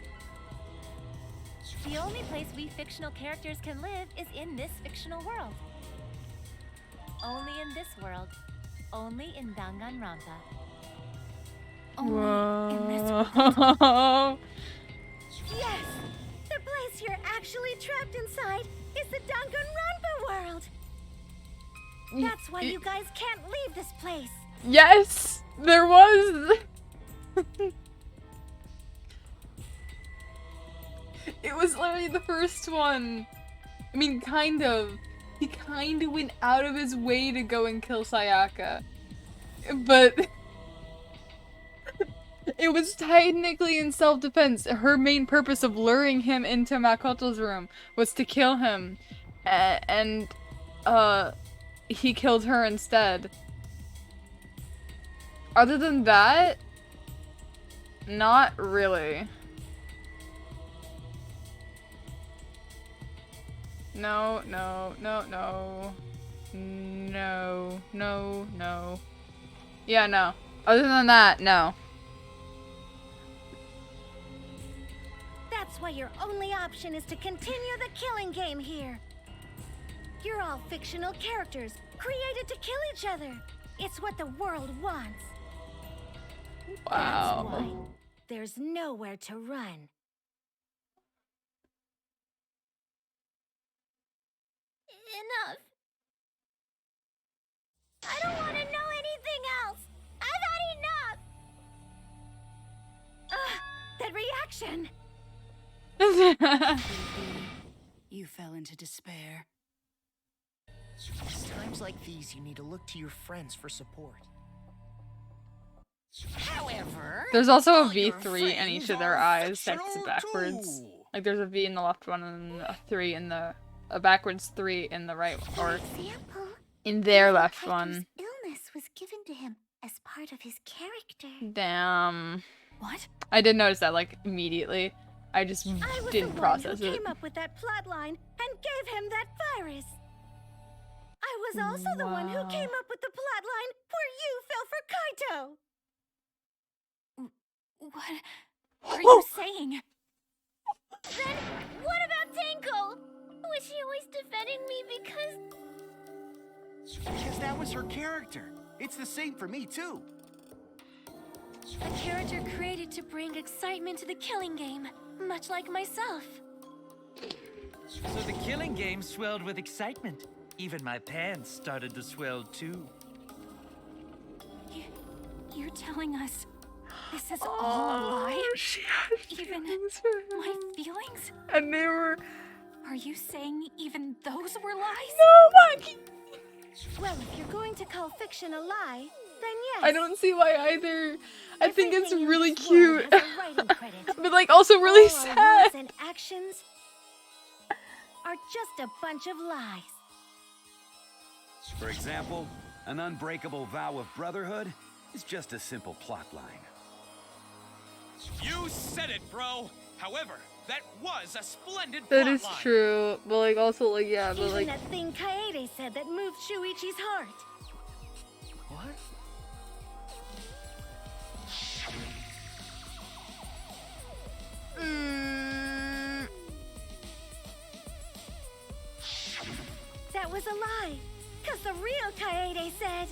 The only place we fictional characters can live is in this fictional world. Only in this world. Only in Danganronpa. Only in this world. Whoa. Yes! The place you're actually trapped inside is the Danganronpa world! That's why you guys can't leave this place! Yes, there was. It was literally the first one. I mean, kind of. He kind of went out of his way to go and kill Sayaka. But it was technically in self-defense. Her main purpose of luring him into Makoto's room was to kill him. And he killed her instead. Other than that, not really. No, no, no, no. No, no, no. Yeah, no. Other than that, no. That's why your only option is to continue the killing game here. You're all fictional characters, created to kill each other. It's what the world wants. Wow. That's why there's nowhere to run. Enough. I don't want to know anything else. I've had enough. That reaction. You fell into despair. It's times like these you need to look to your friends for support. However, There's also a all your V3 in each of their eyes next to backwards. Like there's a V in the left one and a 3 in the a backwards 3 in the right, or in their left one. Illness was given to him as part of his character. Damn. What? I did notice that like immediately. I just I was didn't the process one who it. came up with that plot line and gave him that virus. I was also the one who came up with the plot line where you fell for Kaito. What are you saying? Then what about Tenko? Was she always defending me Because that was her character. It's the same for me, too. A character created to bring excitement to the killing game, much like myself. So the killing game swelled with excitement. Even my pants started to swell too. You're telling us this is all a lie? Even my feelings? And they were... Are you saying even those were lies? No, Maki! Well, if you're going to call fiction a lie, then yes. I don't see why either. I think it's Everything in really this world cute. has a writing credit. But like also really All our sad. words and actions are just a bunch of lies. For example, an unbreakable vow of brotherhood is just a simple plot line. You said it, bro. However, that was a splendid That is plotline. true. But like also like yeah, but Even like that thing Kaede said that moved Shuichi's heart. What? That was a lie, because the real Kaede said...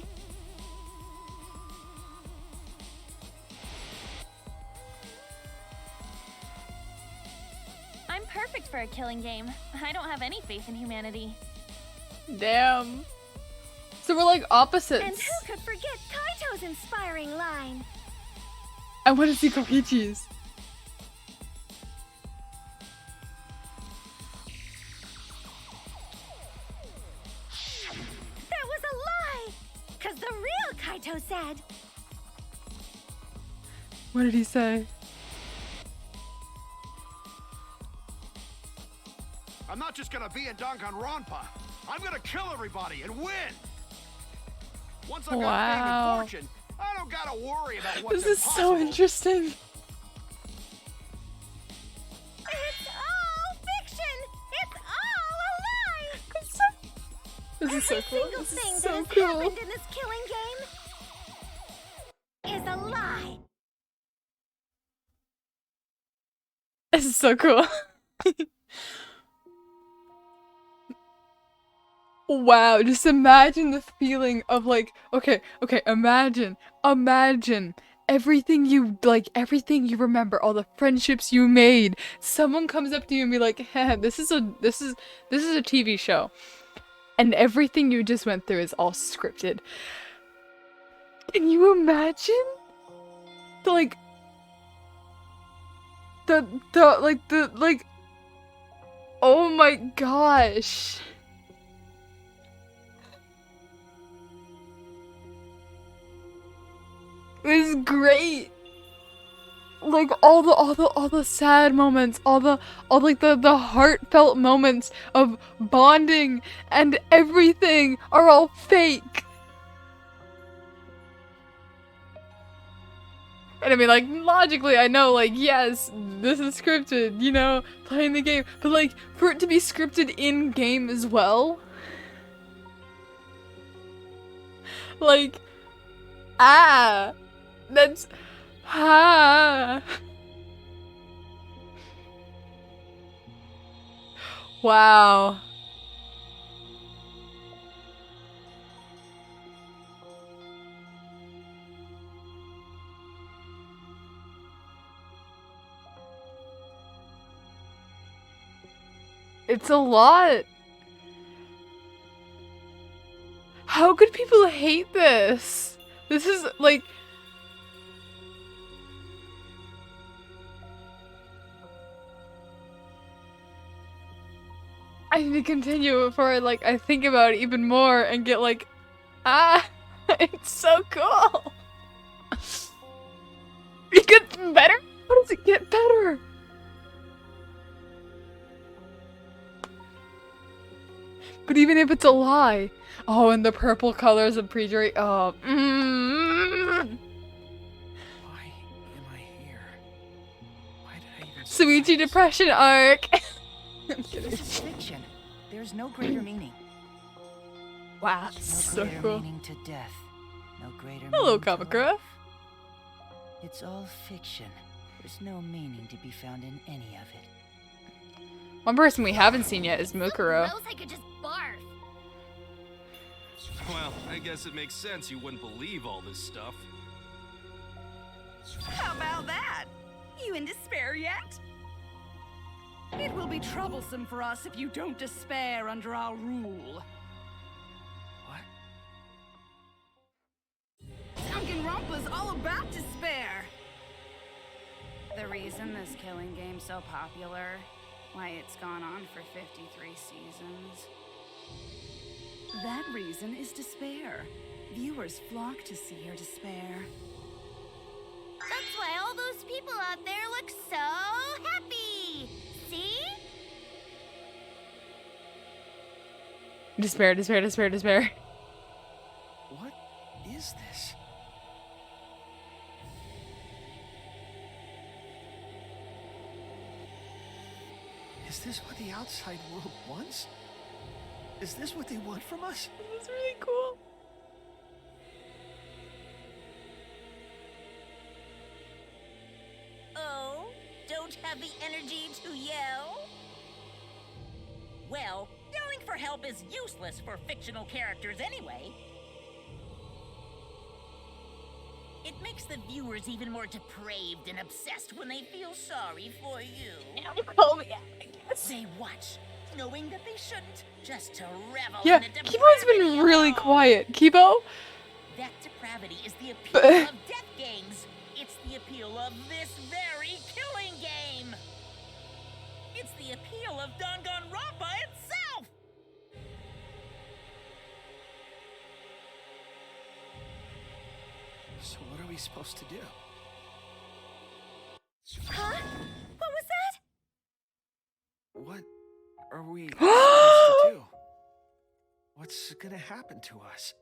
I'm perfect for a killing game. I don't have any faith in humanity. damn. So we're like opposites. And who could forget Kaito's inspiring line? I want to see Koichi's. That was a lie! 'Cause the real Kaito said... What did he say? I'm not just gonna be in Danganronpa. I'm gonna kill everybody and win! Once I've got fame and fortune, I don't gotta worry about what's This is so interesting. It's all fiction! It's all a lie! This is so cool. Every This single is thing so that has cool. happened in this killing game is a lie! This is so cool. Wow, just imagine the feeling of like, okay, imagine everything you remember, all the friendships you made. Someone comes up to you and be like, "Hey, this is a TV show." And everything you just went through is all scripted. Can you imagine? Oh my gosh. This is great. Like all the sad moments, all the heartfelt moments of bonding and everything are all fake. And I mean, like, logically, I know, like, yes, this is scripted, you know, playing the game, but like, for it to be scripted in-game as well, like, that's, wow. It's a lot. How could people hate this? This is like... I need to continue before I think about it even more and get like, it's so cool. It gets better? How does it get better? But even if it's a lie, oh, and the purple colors of pre-jury, oh, Why am I here? Why did I even... Suichi depression arc. I'm kidding. This is fiction. There's no greater meaning. Wow, No so greater cool. meaning to death. No greater Hello, meaning to Kamakura. life. It's all fiction. There's no meaning to be found in any of it. One person we haven't seen yet is Mukuro. I could just barf. Well, I guess it makes sense you wouldn't believe all this stuff. How about that? You in despair yet? It will be troublesome for us if you don't despair under our rule. What? Danganronpa's all about despair. The reason this killing game's so popular, why it's gone on for 53 seasons. That reason is despair. Viewers flock to see your despair. That's why all those people out there look so happy. See? Despair, despair, despair, despair. What is this? Is this what the outside world wants? Is this what they want from us? That's really cool. Oh, don't have the energy to yell? Well, yelling for help is useless for fictional characters anyway. It makes the viewers even more depraved and obsessed when they feel sorry for you. Don't call me out, I guess. Say, watch. knowing that they shouldn't, just to revel Yeah, in the depravity. Kibo's been really quiet. Kibo? That depravity is the appeal of death games. It's the appeal of this very killing game. It's the appeal of Danganronpa itself. So what are we supposed to do? Huh? What was that? What are we supposed to do? What's gonna happen to us?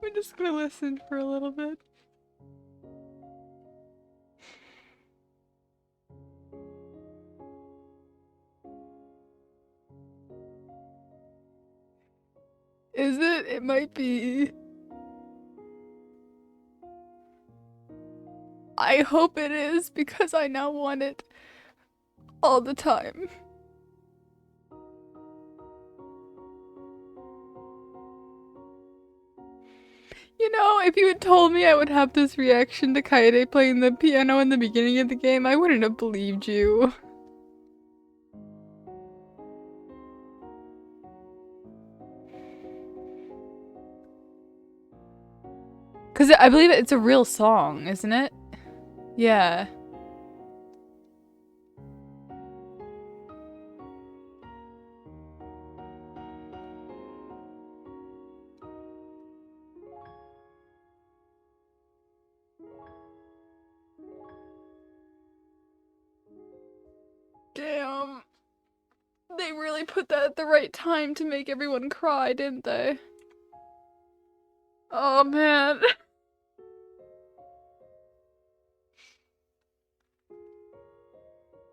We're just gonna listen for a little bit. Is it? It might be. I hope it is, because I now want it all the time. You know, if you had told me I would have this reaction to Kaede playing the piano in the beginning of the game, I wouldn't have believed you. Because I believe it's a real song, isn't it? Yeah. Damn. They really put that at the right time to make everyone cry, didn't they? Oh man.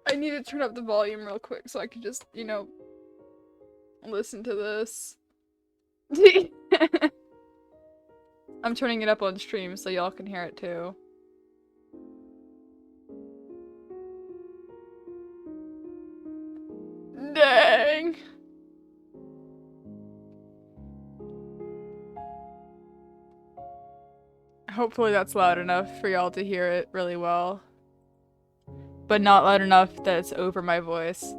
I need to turn up the volume real quick so I can just, you know, listen to this. I'm turning it up on stream so y'all can hear it too. Dang. Hopefully that's loud enough for y'all to hear it really well. But not loud enough that it's over my voice.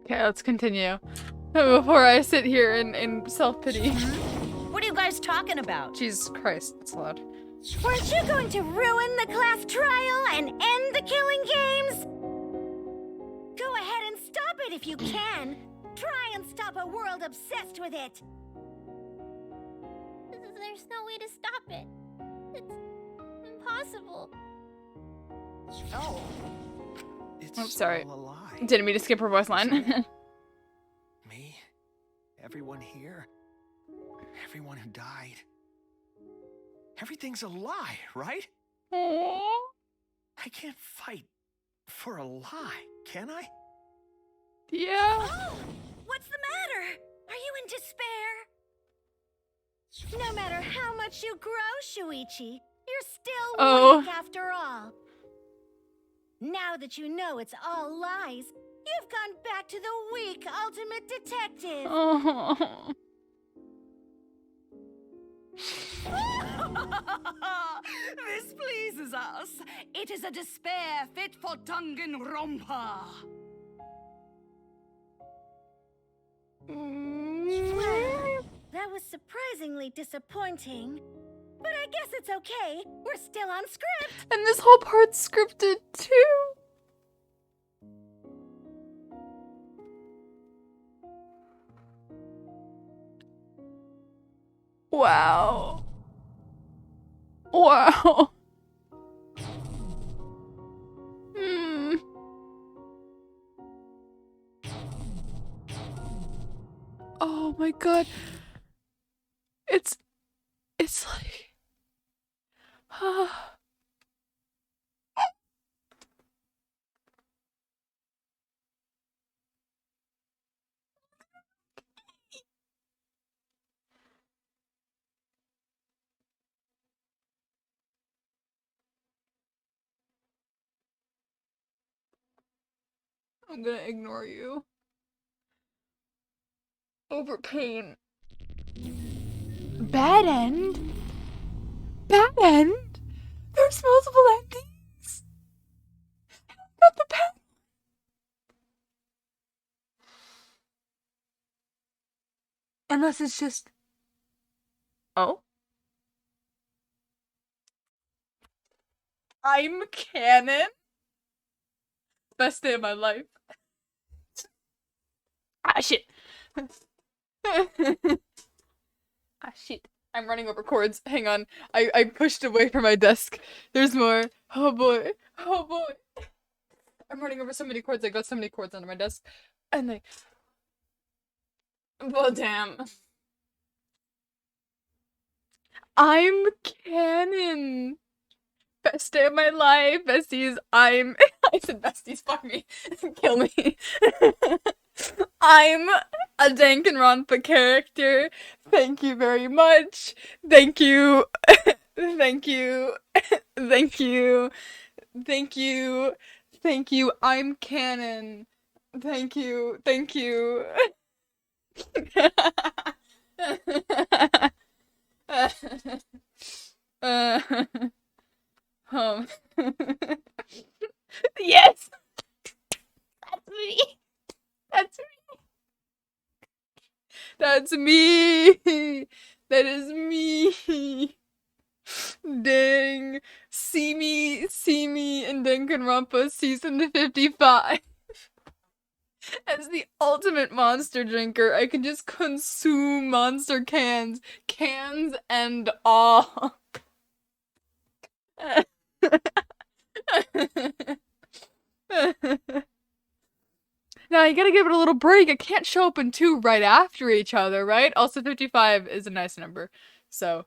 Okay, let's continue. Before I sit here in self-pity. What are you guys talking about? Jesus Christ, it's loud. Weren't you going to ruin the class trial and end the killing games? Go ahead and stop it if you can. Try and stop a world obsessed with it. There's no way to stop it. It's impossible. Oh. It's sorry. all a lie. Didn't mean to skip her voice line. Me? Everyone here? Everyone who died? Everything's a lie, right? Aww. I can't fight for a lie, can I? Yeah. Oh, what's the matter? Are you in despair? No matter how much you grow, Shuichi, you're still weak after all. Now that you know it's all lies, you've gone back to the weak ultimate detective. Oh. This pleases us. It is a despair fit for Danganronpa. Well, that was surprisingly disappointing. But I guess it's okay. We're still on script. And this whole part's scripted too. Wow. Wow. god. It's like I'm gonna ignore you. Over pain. Bad end? Bad end? There's multiple endings? Not the bad. Unless it's just. Oh? I'm canon? Best day of my life. Ah, shit. Ah, shit. I'm running over cords. Hang on. I pushed away from my desk. There's more. Oh boy. Oh boy. I'm running over so many cords. I got so many cords under my desk. And they. Well, damn. I'm canon. Best day of my life. Besties, I said besties, fuck me. Kill me. I'm a Danganronpa character. Thank you very much. Thank you. Thank you. Thank you. Thank you. Thank you. I'm canon. Thank you. Thank you. um. Yes. That's me. That's me. That's me. That is me. Dang. See me in Danganronpa season 55. As the ultimate monster drinker, I can just consume monster cans and all. Now you gotta give it a little break. It can't show up in two right after each other, right? Also, 55 is a nice number. So,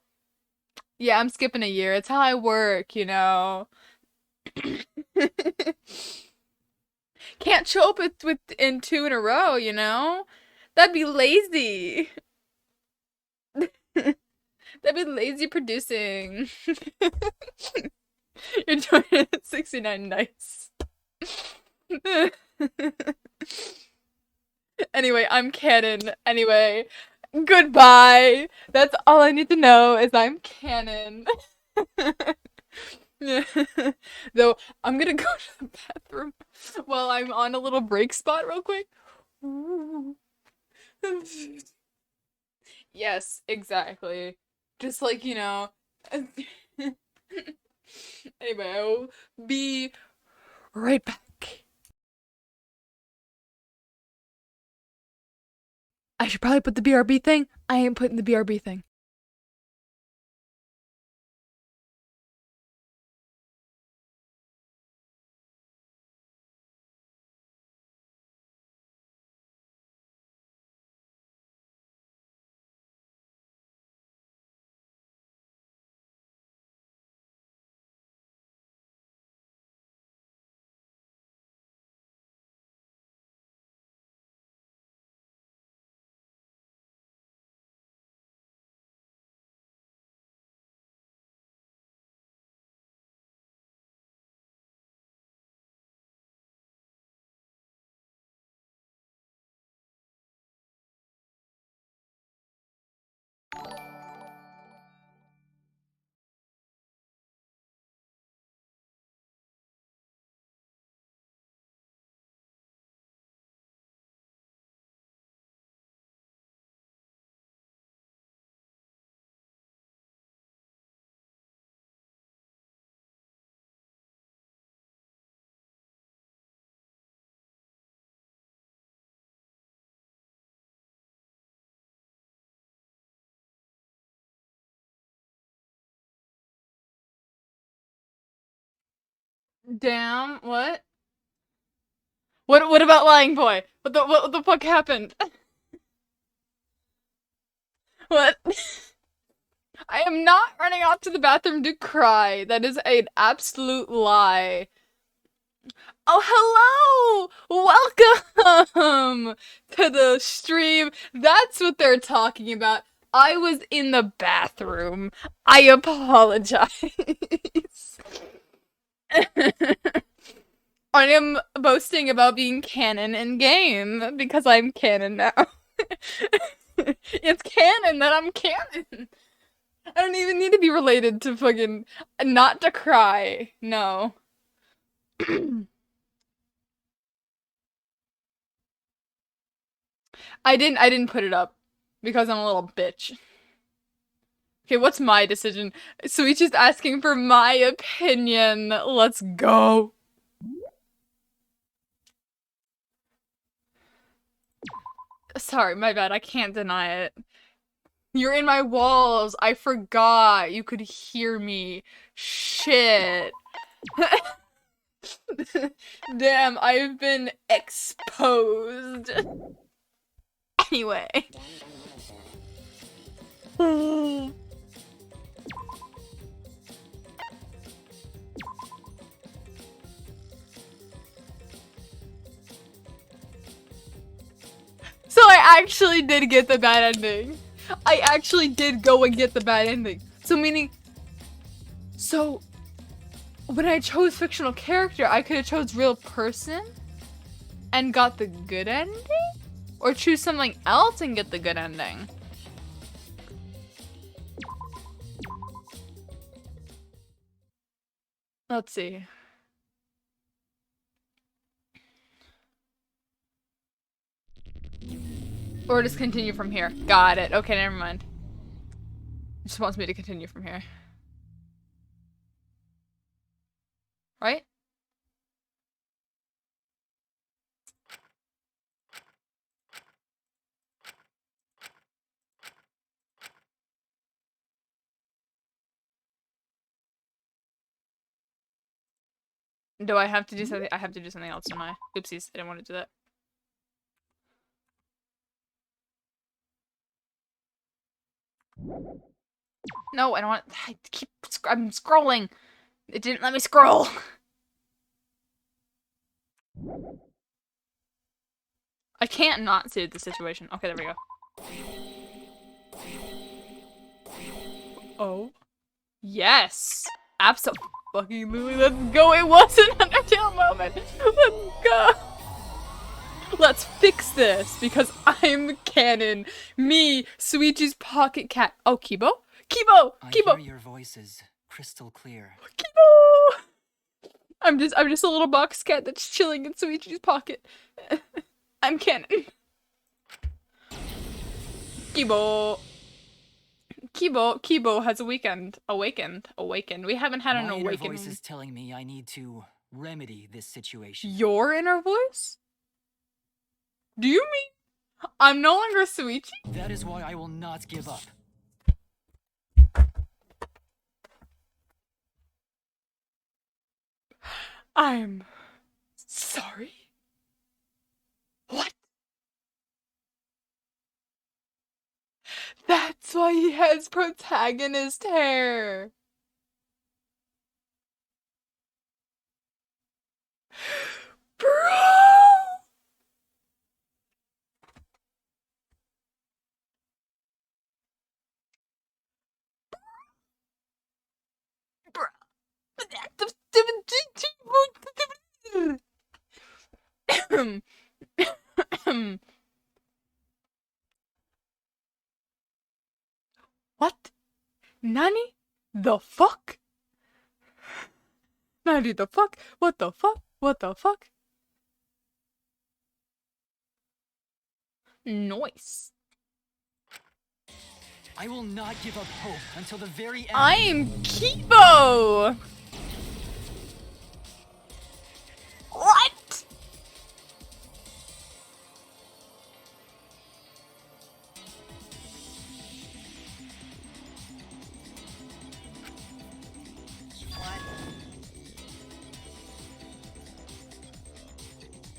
yeah, I'm skipping a year. It's how I work, you know? Can't show up in two in a row, you know? That'd be lazy. That'd be lazy producing. You're doing 69 nice. Anyway, I'm canon. Anyway, goodbye. That's all I need to know is I'm canon. Though, I'm gonna go to the bathroom while I'm on a little break spot real quick. Yes, exactly. Just like, you know. Anyway, I'll be right back. I should probably put the BRB thing. I ain't putting the BRB thing. Damn, what? What about Lying Boy? What the fuck happened? What? I am not running out to the bathroom to cry. That is an absolute lie. Oh, hello! Welcome to the stream. That's what they're talking about. I was in the bathroom. I apologize. I am boasting about being canon in game because I'm canon now. It's canon that I'm canon. I don't even need to be related to fucking not to cry. No. I didn't put it up because I'm a little bitch. Okay, what's my decision? Suichi's asking for my opinion. Let's go. Sorry, my bad. I can't deny it. You're in my walls. I forgot. You could hear me. Shit. Damn, I've been exposed. Anyway. So I actually did get the bad ending. I actually did go and get the bad ending. So meaning... So... When I chose fictional character, I could have chose real person and got the good ending? Or choose something else and get the good ending? Let's see. Or just continue from here. Got it. Okay, never mind. It just wants me to continue from here. Right? Do I have to do something? I have to do something else, don't I? Oopsies, I didn't want to do that. No, I don't want. I'm scrolling. It didn't let me scroll. I can't not see the situation. Okay, there we go. Oh. Yes. Absolutely. Let's go. It was an Undertale moment. Let's go. Let's fix this because I'm canon. Me, Suichi's pocket cat. Oh, Kibo? Kibo! Kibo! I hear your voice is crystal clear. Kibo! I'm just a little box cat that's chilling in Suichi's pocket. I'm canon. Kibo. Kibo has awakened. We haven't had an awakening. My inner voice is telling me I need to remedy this situation. Your inner voice? Do you mean I'm no longer Suichi? That is why I will not give up. I'm sorry. What? That's why he has protagonist hair. Bro! What? Nani? The fuck? Nani the fuck? What the fuck? What the fuck? Nice. I will not give up hope until the very end. I am Kibo! What?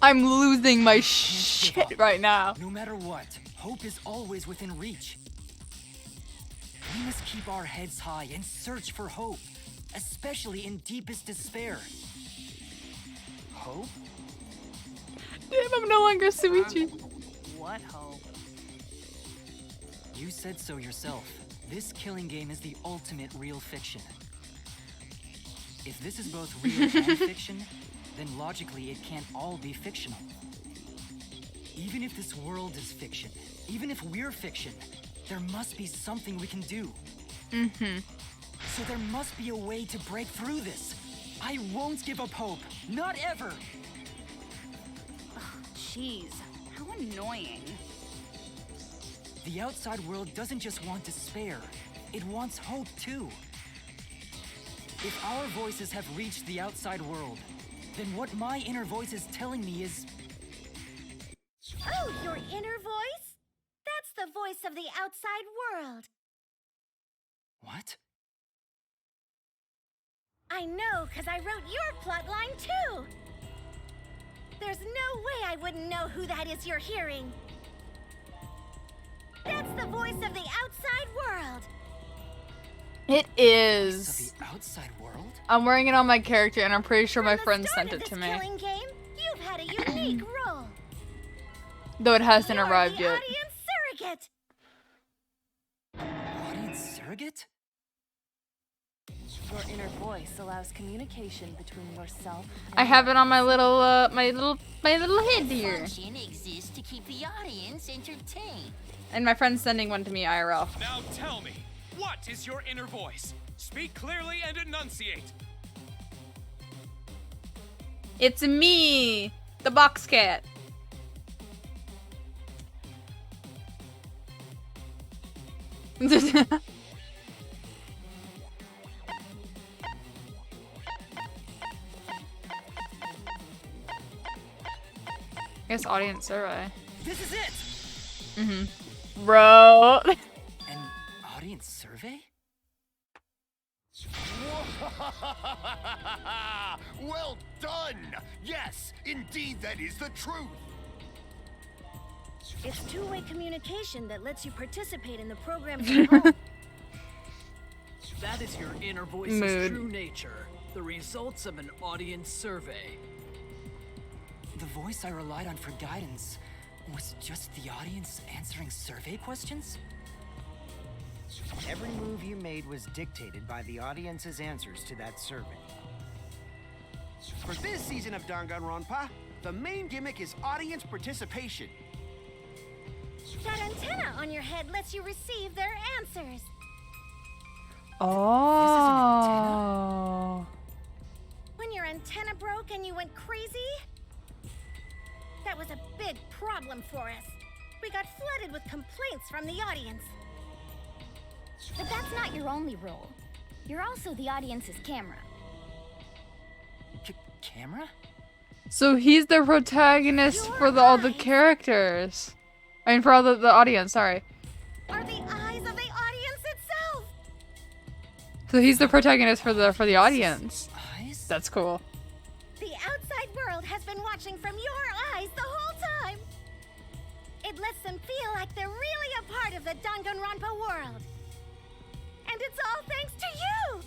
I'm losing my shit right now. No matter what, hope is always within reach. must keep our heads high and search for hope, especially in deepest despair. Hope? Damn, I'm no longer Suichi. What hope? You said so yourself. This killing game is the ultimate real fiction. If this is both real and fiction, then logically it can't all be fictional. Even if this world is fiction, even if we're fiction, there must be something we can do. Mm-hmm. So there must be a way to break through this. I won't give up hope. Not ever. Jeez, how annoying. The outside world doesn't just want despair. It wants hope too. If our voices have reached the outside world, then what my inner voice is telling me is... Oh, your inner voice? That's the voice of the outside world. What? I know, because I wrote your plotline too. There's no way I wouldn't know who that is you're hearing. That's the voice of the outside world. It is. The outside world? I'm wearing it on my character, and I'm pretty sure my friend sent it to me. Killing game, you've had a unique role. Though it hasn't arrived yet. Audience surrogate. Audience surrogate? Your inner voice allows communication between yourself and I have it on my little head here. Function exists to keep the audience entertained. And my friend's sending one to me IRL. Now tell me, what is your inner voice? Speak clearly and enunciate. It's me, the box cat. I guess audience survey. This is it! Mm-hmm. Bro. An audience survey? Well done! Yes, indeed that is the truth! It's two-way communication that lets you participate in the program from home. That is your inner voice's Mood. true nature. The results of an audience survey. The voice I relied on for guidance was just the audience answering survey questions? Every move you made was dictated by the audience's answers to that survey. For this season of Danganronpa, the main gimmick is audience participation. That antenna on your head lets you receive their answers. Oh. When your antenna broke and you went crazy, that was a big problem for us. We got flooded with complaints from the audience. But that's not your only role. You're also the audience's camera. Camera? So he's the protagonist for all the characters. I mean, for all the audience, sorry. Are the eyes of the audience itself. So he's the protagonist for the audience. That's cool. The outside world has been watching from your eyes the whole time. It lets them feel like they're really a part of the Danganronpa world. And it's all thanks to you!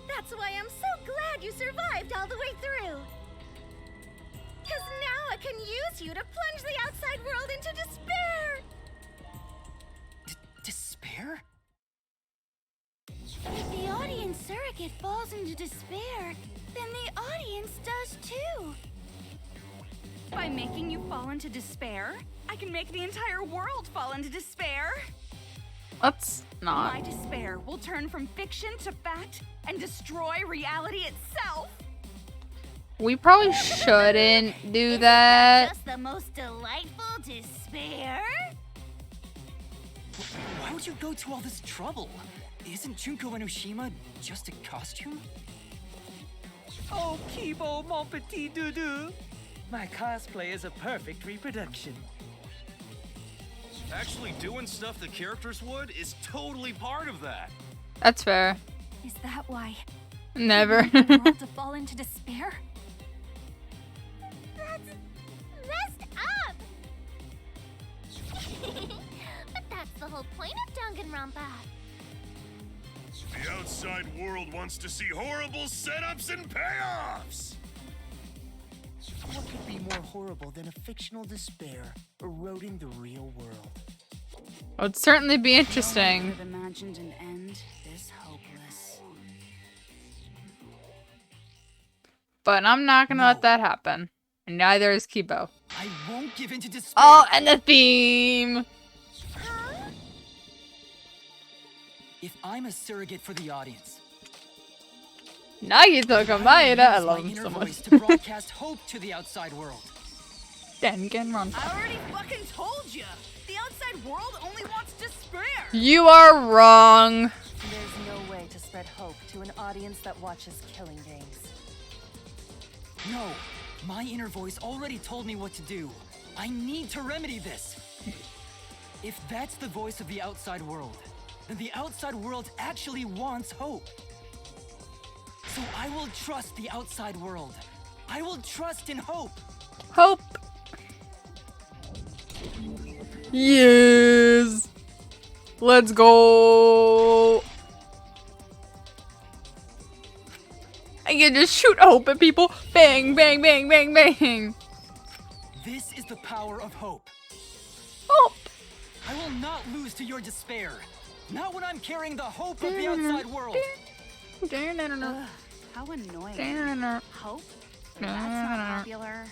That's why I'm so glad you survived all the way through. Because now I can use you to plunge the outside world into despair! Despair? If the audience surrogate falls into despair, then the audience does too. By making you fall into despair, I can make the entire world fall into despair. Let's not. My despair will turn from fiction to fact and destroy reality itself. We probably shouldn't do that. Just the most delightful despair? Why would you go to all this trouble? Isn't Junko Enoshima just a costume? Oh, Kibo, mon petit doudou. My cosplay is a perfect reproduction. Actually doing stuff the characters would is totally part of that. That's fair. Is that why? Never. You want the world to fall into despair? That's messed up. whole point of Danganronpa. The outside world wants to see horrible setups and payoffs! What could be more horrible than a fictional despair eroding the real world? It would certainly be interesting. No one could have imagined an end this hopeless. But I'm not gonna let that happen. And neither is Kibo. I won't give in to despair. Oh, and the theme! If I'm a surrogate for the audience, Nagito Kamaeda, I love him inner so much. voice to broadcast hope to the outside world. Danganronpa. I already fucking told you. The outside world only wants despair. You are wrong. There's no way to spread hope to an audience that watches killing games. No, my inner voice already told me what to do. I need to remedy this. If that's the voice of the outside world, then the outside world actually wants hope. So I will trust the outside world. I will trust in hope. Hope. Yes. Let's go. I can just shoot hope at people. Bang, bang, bang, bang, bang. This is the power of hope. Hope. I will not lose to your despair. Not when I'm carrying the hope of the outside world. Ugh, how annoying. Hope? That's not popular.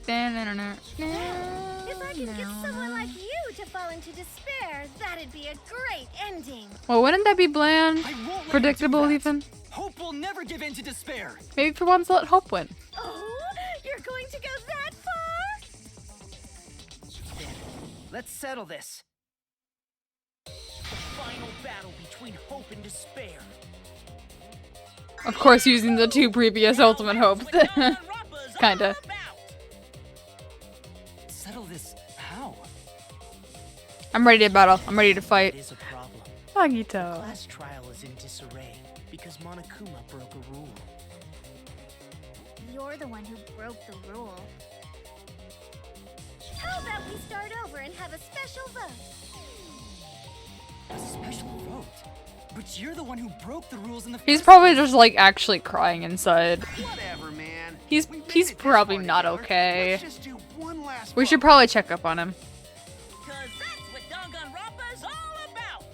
If I could get someone like you to fall into despair, that'd be a great ending. Well, wouldn't that be bland? I won't let Predictable, you do that. even? Hope will never give in to despair. Maybe for once, let hope win. Oh, you're going to go that far? Then, let's settle this. The final battle between hope and despair. Of course, using the two previous Ultimate Hopes. Kinda. Settle this how? I'm ready to battle. I'm ready to fight. It is a problem. Nagito. The class trial is in disarray because Monokuma broke a rule. You're the one who broke the rule. How about we start over and have a special vote? A special vote? But you're the one who broke the rules in the He's first probably just like actually crying inside. Whatever, man. He's probably not okay. Let's just do one last We should probably check up on him. Cause that's what Danganronpa's all about.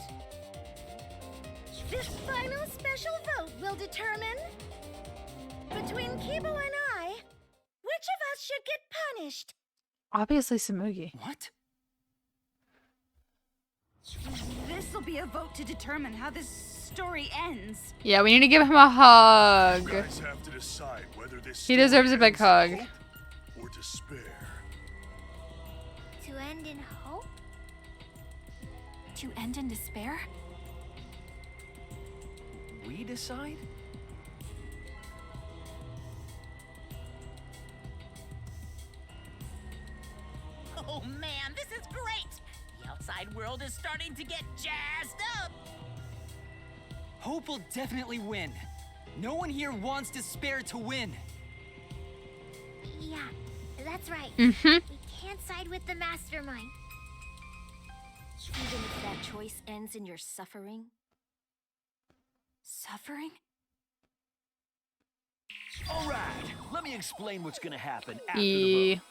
This final special vote will determine, between Kibo and I, which of us should get punished. Obviously, Samugi. What? This'll be a vote to determine how this story ends. Yeah, we need to give him a hug. You guys have to decide whether this He deserves a big hug. hope or despair. To end in hope? To end in despair? We decide? Oh man, this is great! The outside world is starting to get jazzed up! Hope will definitely win. No one here wants despair to win. Yeah, that's right. Mm-hmm. We can't side with the Mastermind. Even if that choice ends in your suffering. Suffering? All right, let me explain what's gonna happen after the vote.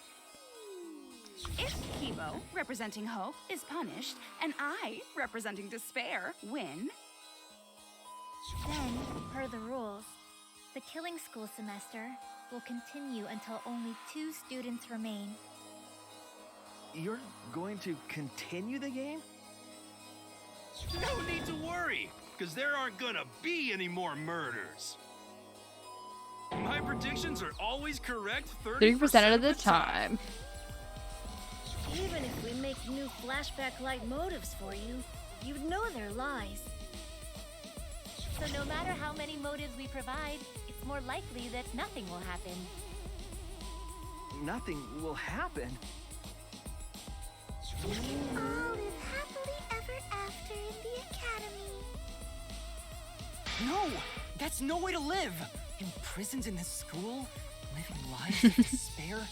If Kibo, representing hope, is punished, and I, representing despair, win, Then, per the rules, the killing school semester will continue until only 2 students remain. You're going to continue the game? No need to worry, because there aren't gonna be any more murders. My predictions are always correct 30% of the time. Even if we make new flashback-like motives for you, you'd know they're lies. So no matter how many motives we provide, it's more likely that nothing will happen. Nothing will happen. We can all live happily ever after in the academy. No! That's no way to live! Imprisoned in this school? Living lives of despair?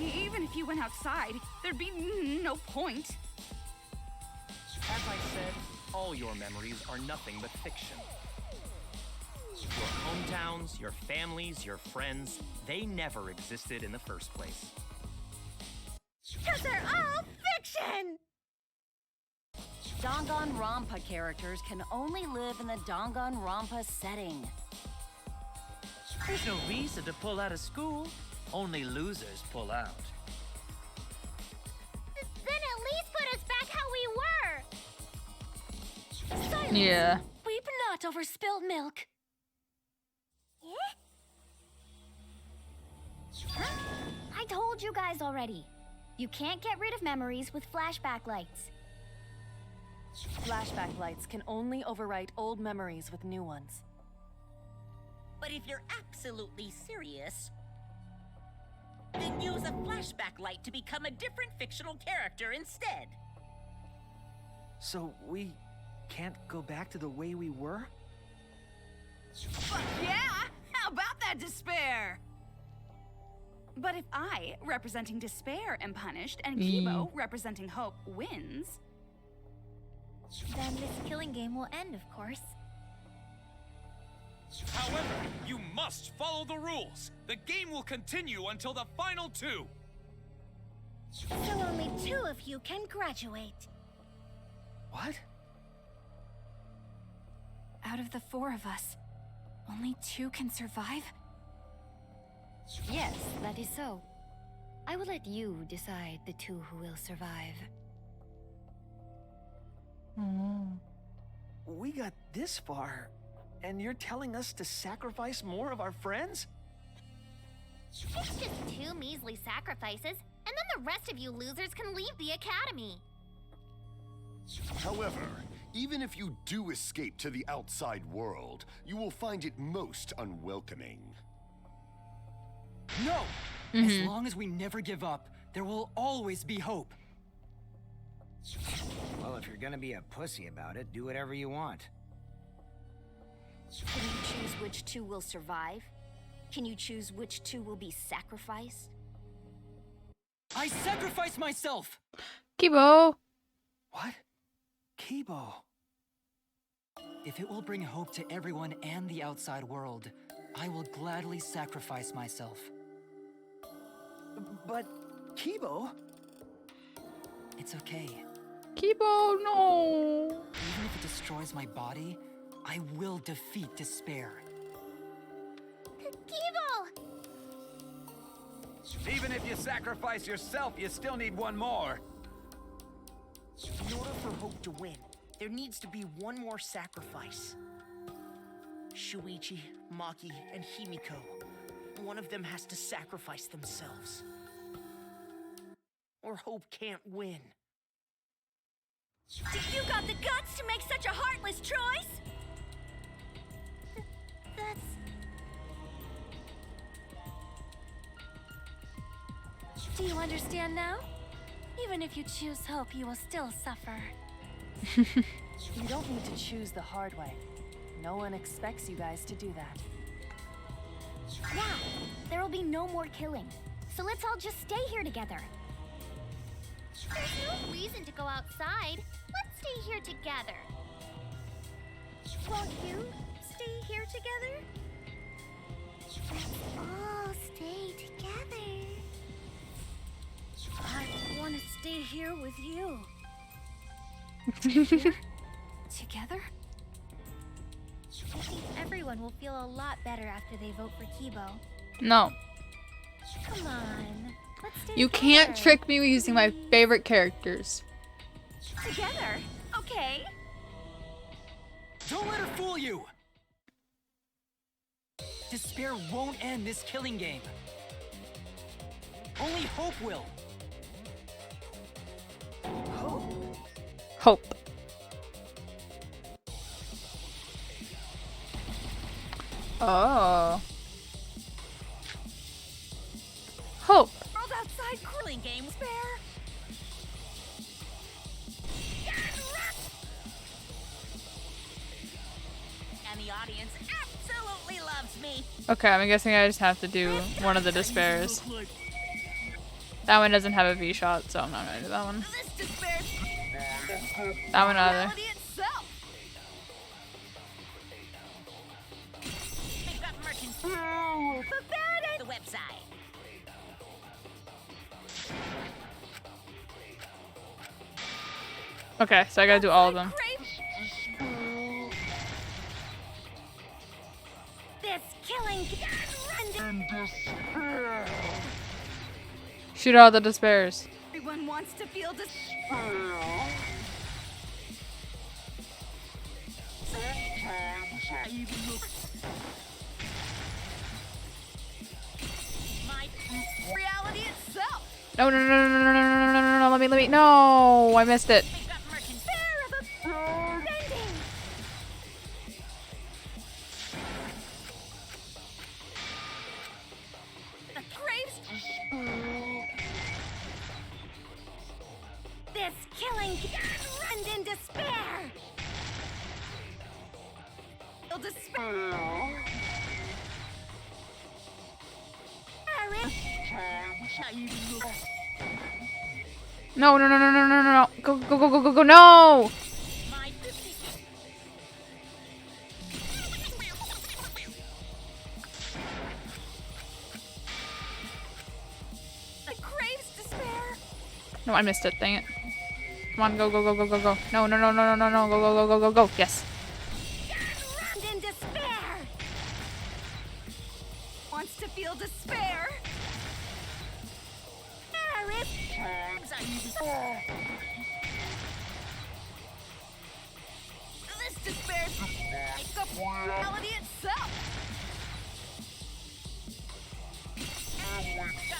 even if you went outside, there'd be no point. I said, all your memories are nothing but fiction. Your hometowns, your families, your friends, they never existed in the first place. 'Cause they're all fiction! Danganronpa characters can only live in the Danganronpa setting. There's no reason to pull out of school. Only losers pull out. Then at least put us back how we were! Silence! Yeah. Weep not over spilled milk. I told you guys already. You can't get rid of memories with flashback lights. Flashback lights can only overwrite old memories with new ones. But if you're absolutely serious, then use a flashback light to become a different fictional character instead. So we can't go back to the way we were? Fuck yeah! How about that despair? But if I, representing despair, am punished, and Kibo, representing hope, wins... Then this killing game will end, of course. However, you must follow the rules. The game will continue until the final two. So only 2 of you can graduate. What? Out of the 4 of us, only 2 can survive? Yes, that is so. I will let you decide the 2 who will survive. We got this far, and you're telling us to sacrifice more of our friends? It's just 2 measly sacrifices, and then the rest of you losers can leave the academy. However, even if you do escape to the outside world, you will find it most unwelcoming. No! As long as we never give up, there will always be hope. Well, if you're gonna be a pussy about it, do whatever you want. Can you choose which 2 will survive? Can you choose which 2 will be sacrificed? I sacrifice myself! Kibo! What? Kibo? If it will bring hope to everyone and the outside world, I will gladly sacrifice myself. But, Kibo? It's okay. Kibo, no! Even if it destroys my body, I will defeat despair. Kibo! Even if you sacrifice yourself, you still need one more. In order for hope to win, there needs to be one more sacrifice. Shuichi, Maki, and Himiko. One of them has to sacrifice themselves. Or hope can't win. You got the guts to make such a heartless choice? That's... Do you understand now? Even if you choose hope, you will still suffer. You don't need to choose the hard way. No one expects you guys to do that. Yeah, there will be no more killing. So let's all just stay here together. There's no reason to go outside. Let's stay here together. Won't you stay here together? Let's all stay together. I want to stay here with you. Together? I think everyone will feel a lot better after they vote for Kibo. No. Come on. Let's stay You together. can't trick me using my favorite characters. Together? Okay. Don't let her fool you! Despair won't end this killing game. Only hope will. Hope. Oh. Hope. World outside killing game, Spare. And the audience absolutely loves me. Okay, I'm guessing I just have to do one of the despairs. That one doesn't have a V shot, so I'm not gonna do that one. That one either. The website. Okay, so I gotta do all of them. This killing Shoot all the despairs. Everyone wants to feel My reality itself. No, no, no, no, no, no, no, no, no, no, no, let me, no, I missed it. This killing end in despair. Feel despair. No, no, no, no, no, no, no, no, go, go, go, go, go, go, no! No, I missed it, dang it. Come on, go, go, go, go, go, go. No, no, no, no, no, no, no, go, go, go, go, go, go. Yes. In despair. Wants to feel despair. This despair is the reality itself.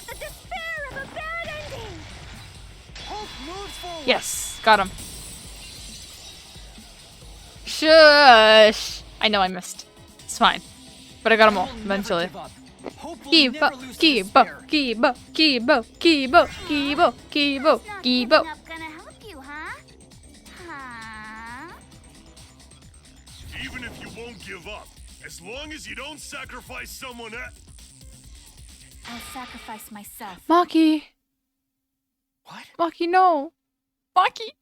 The despair of a bad ending. Hope moves forward. Yes, got him. Shush. I know I missed. It's fine. But I got them all, eventually. Kibo, Kibo, Kibo, Kibo, Kibo, Kibo, Kibo, Kibo. Not gonna help you, huh? Huh? Even if you won't give up, as long as you don't sacrifice someone else. I'll sacrifice myself. Maki. What? Maki, no. Maki.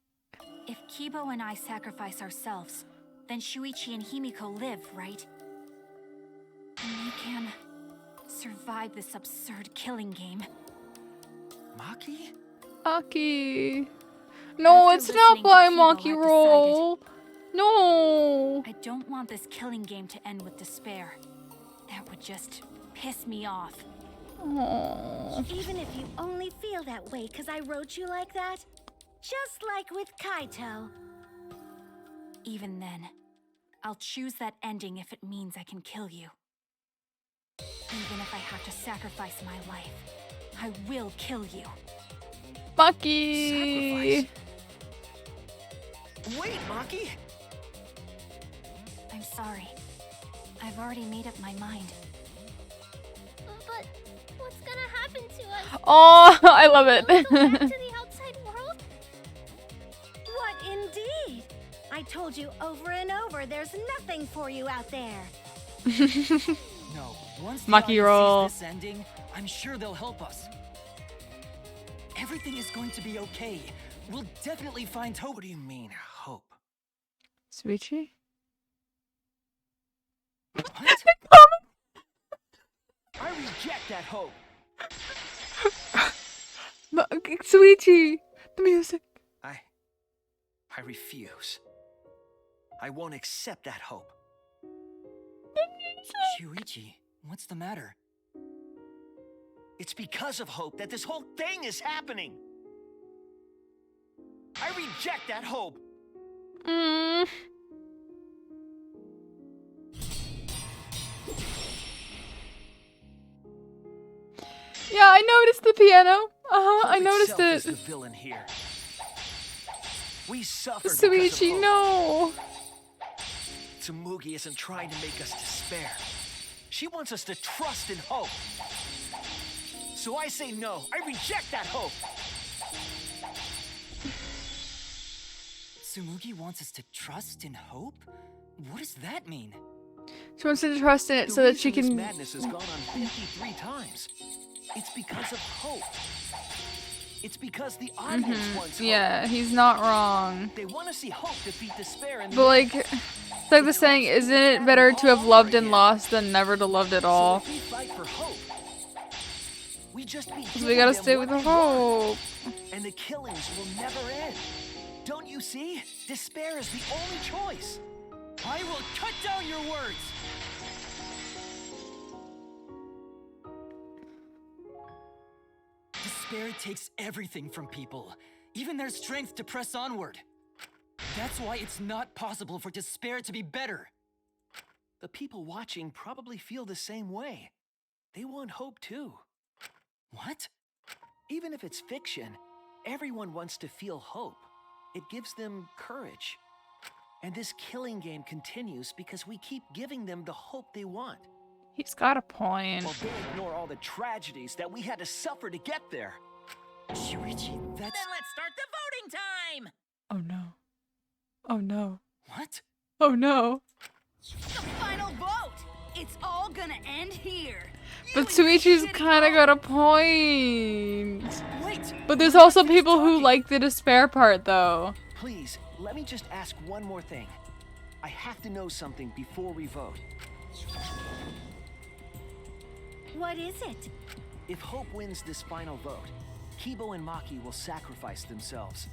If Kibo and I sacrifice ourselves, then Shuichi and Himiko live, right? And they can survive this absurd killing game. Maki? Maki. No, After it's not listening by to Kibo, Maki I've roll. No. I don't want this killing game to end with despair. That would just piss me off. Aww. Even if you only feel that way because I wrote you like that. Just like with Kaito. Even then, I'll choose that ending if it means I can kill you. Even if I have to sacrifice my life, I will kill you. Maki. Wait, Maki. I'm sorry. I've already made up my mind. But what's gonna happen to us? Oh, I love it. Will we go back to the outside world? What indeed? I told you over and over there's nothing for you out there. No, once the Maki audience roll. sees this ending, I'm sure they'll help us. Everything is going to be okay. We'll definitely find hope. What do you mean, hope? Shuichi? What? I reject that hope. Shuichi, the music. I refuse. I won't accept that hope. Shuichi, what's the matter? It's because of hope that this whole thing is happening. I reject that hope. Yeah, I noticed the piano. I noticed Hope itself it. is the villain here. We suffer Shuichi, because of no. hope. Tsumugi isn't trying to make us despair. She wants us to trust in hope. So I say no. I reject that hope. Tsumugi wants us to trust in hope? What does that mean? She wants to trust in it so that she This can. madness has gone on 53 times. It's because of hope. It's because the audience wants hope. Yeah, he's not wrong. They want to see hope defeat despair and But like, it's like the saying, isn't it better to have loved and lost than never to loved at all? So if we fight for hope, we just be So we gotta stay with the hope. And the killings will never end. Don't you see? Despair is the only choice. I will cut down your words! Despair takes everything from people, even their strength to press onward. That's why it's not possible for despair to be better. The people watching probably feel the same way. They want hope too. What? Even if it's fiction, everyone wants to feel hope. It gives them courage. And this killing game continues because we keep giving them the hope they want. He's got a point. While they ignore all the tragedies that we had to suffer to get there. Shuichi, that's... Then let's start the voting time! Oh no. Oh no. What? Oh no. The final vote! It's all gonna end here. But Suichi's kind of got a point. Wait. But there's also people who like the despair part though. Please, let me just ask one more thing. I have to know something before we vote. What is it? If Hope wins this final vote, Kibo and Maki will sacrifice themselves.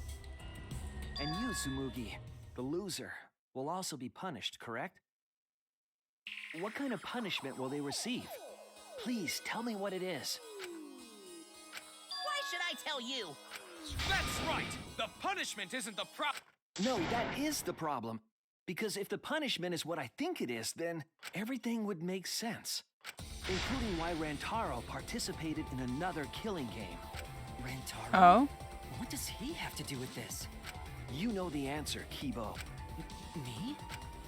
And you, Tsumugi, the loser, will also be punished, correct? What kind of punishment will they receive? Please, tell me what it is. Why should I tell you? That's right! The punishment isn't the problem. No, that is the problem. Because if the punishment is what I think it is, then everything would make sense. Including why Rantaro participated in another killing game. Rantaro? Oh? What does he have to do with this? You know the answer, Kibo. Me?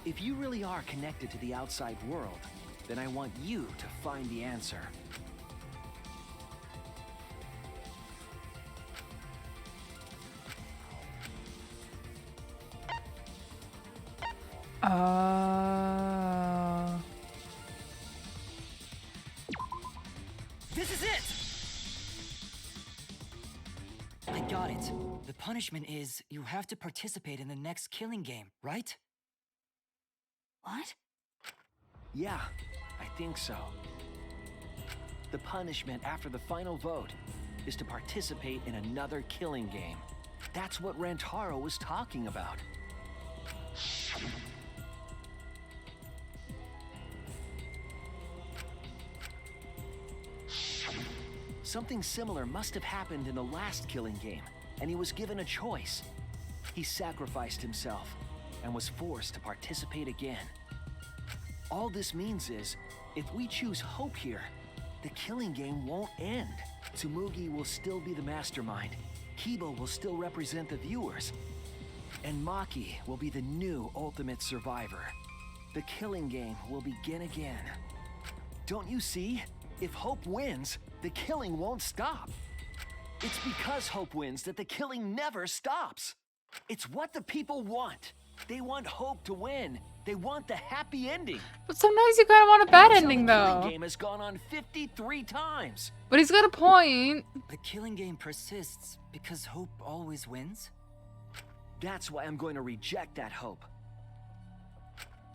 If you really are connected to the outside world, then I want you to find the answer. This is it! I got it. The punishment is you have to participate in the next killing game, right? What? Yeah, I think so. The punishment after the final vote is to participate in another killing game. That's what Rantaro was talking about. Something similar must have happened in the last killing game, and he was given a choice. He sacrificed himself and was forced to participate again. All this means is, if we choose hope here, the killing game won't end. Tsumugi will still be the mastermind, Kibo will still represent the viewers, and Maki will be the new ultimate survivor. The killing game will begin again. Don't you see? If Hope wins, the killing won't stop. It's because Hope wins that the killing never stops. It's what the people want. They want Hope to win. They want the happy ending. But sometimes you kind of want a bad ending, The though. killing game has gone on 53 times. But he's got a point. The killing game persists because hope always wins? That's why I'm going to reject that hope.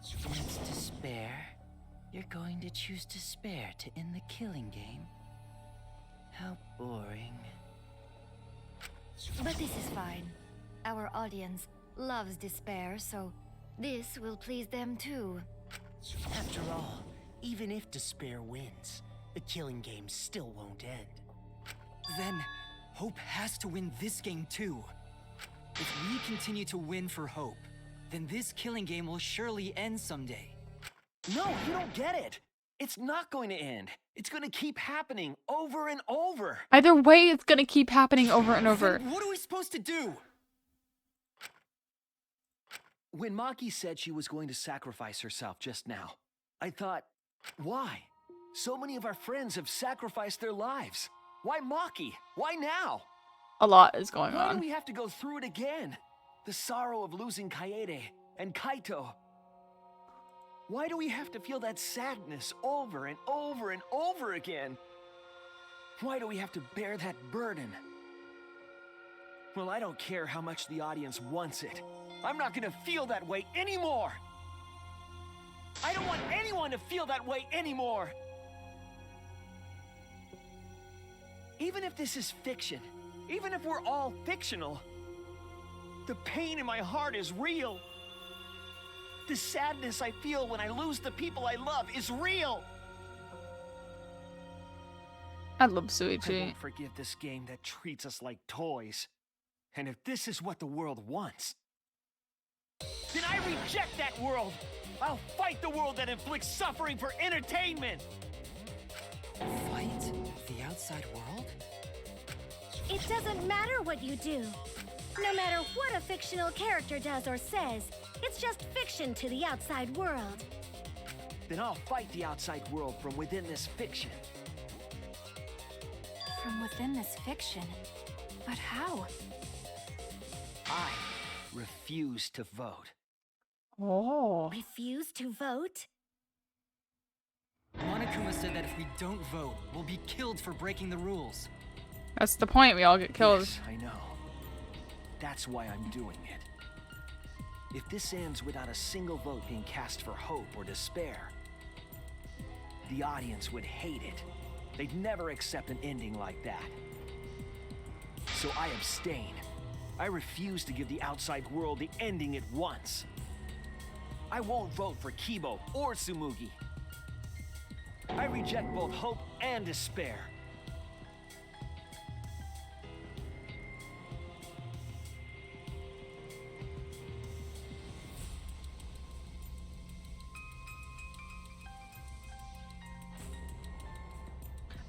It's despair. You're going to choose despair to end the killing game? How boring. But this is fine. Our audience loves despair, so this will please them too. After all, even if despair wins, the killing game still won't end. Then, hope has to win this game too. If we continue to win for hope, then this killing game will surely end someday. No, you don't get it. It's not going to end. It's going to keep happening over and over. Either way, it's gonna keep happening over and over. Then what are we supposed to do? When Maki said she was going to sacrifice herself just now, I thought, why? So many of our friends have sacrificed their lives. Why Maki? Why now? A lot is going Why do on. we have to go through it again? The sorrow of losing Kaede and Kaito. Why do we have to feel that sadness over and over and over again? Why do we have to bear that burden? Well, I don't care how much the audience wants it. I'm not gonna feel that way anymore! I don't want anyone to feel that way anymore! Even if this is fiction, even if we're all fictional, the pain in my heart is real. The sadness I feel when I lose the people I love is real. I love I Suichi. won't forgive this game that treats us like toys. And if this is what the world wants, then I reject that world. I'll fight the world that inflicts suffering for entertainment. Fight the outside world? It doesn't matter what you do. No matter what a fictional character does or says, it's just fiction to the outside world. Then I'll fight the outside world from within this fiction. From within this fiction? But how? I refuse to vote. Oh. Refuse to vote? Monokuma said that if we don't vote, we'll be killed for breaking the rules. That's the point. We all get killed. Yes, I know. That's why I'm doing it. If this ends without a single vote being cast for hope or despair, the audience would hate it. They'd never accept an ending like that. So I abstain. I refuse to give the outside world the ending it wants. I won't vote for Kibo or Tsumugi. I reject both hope and despair.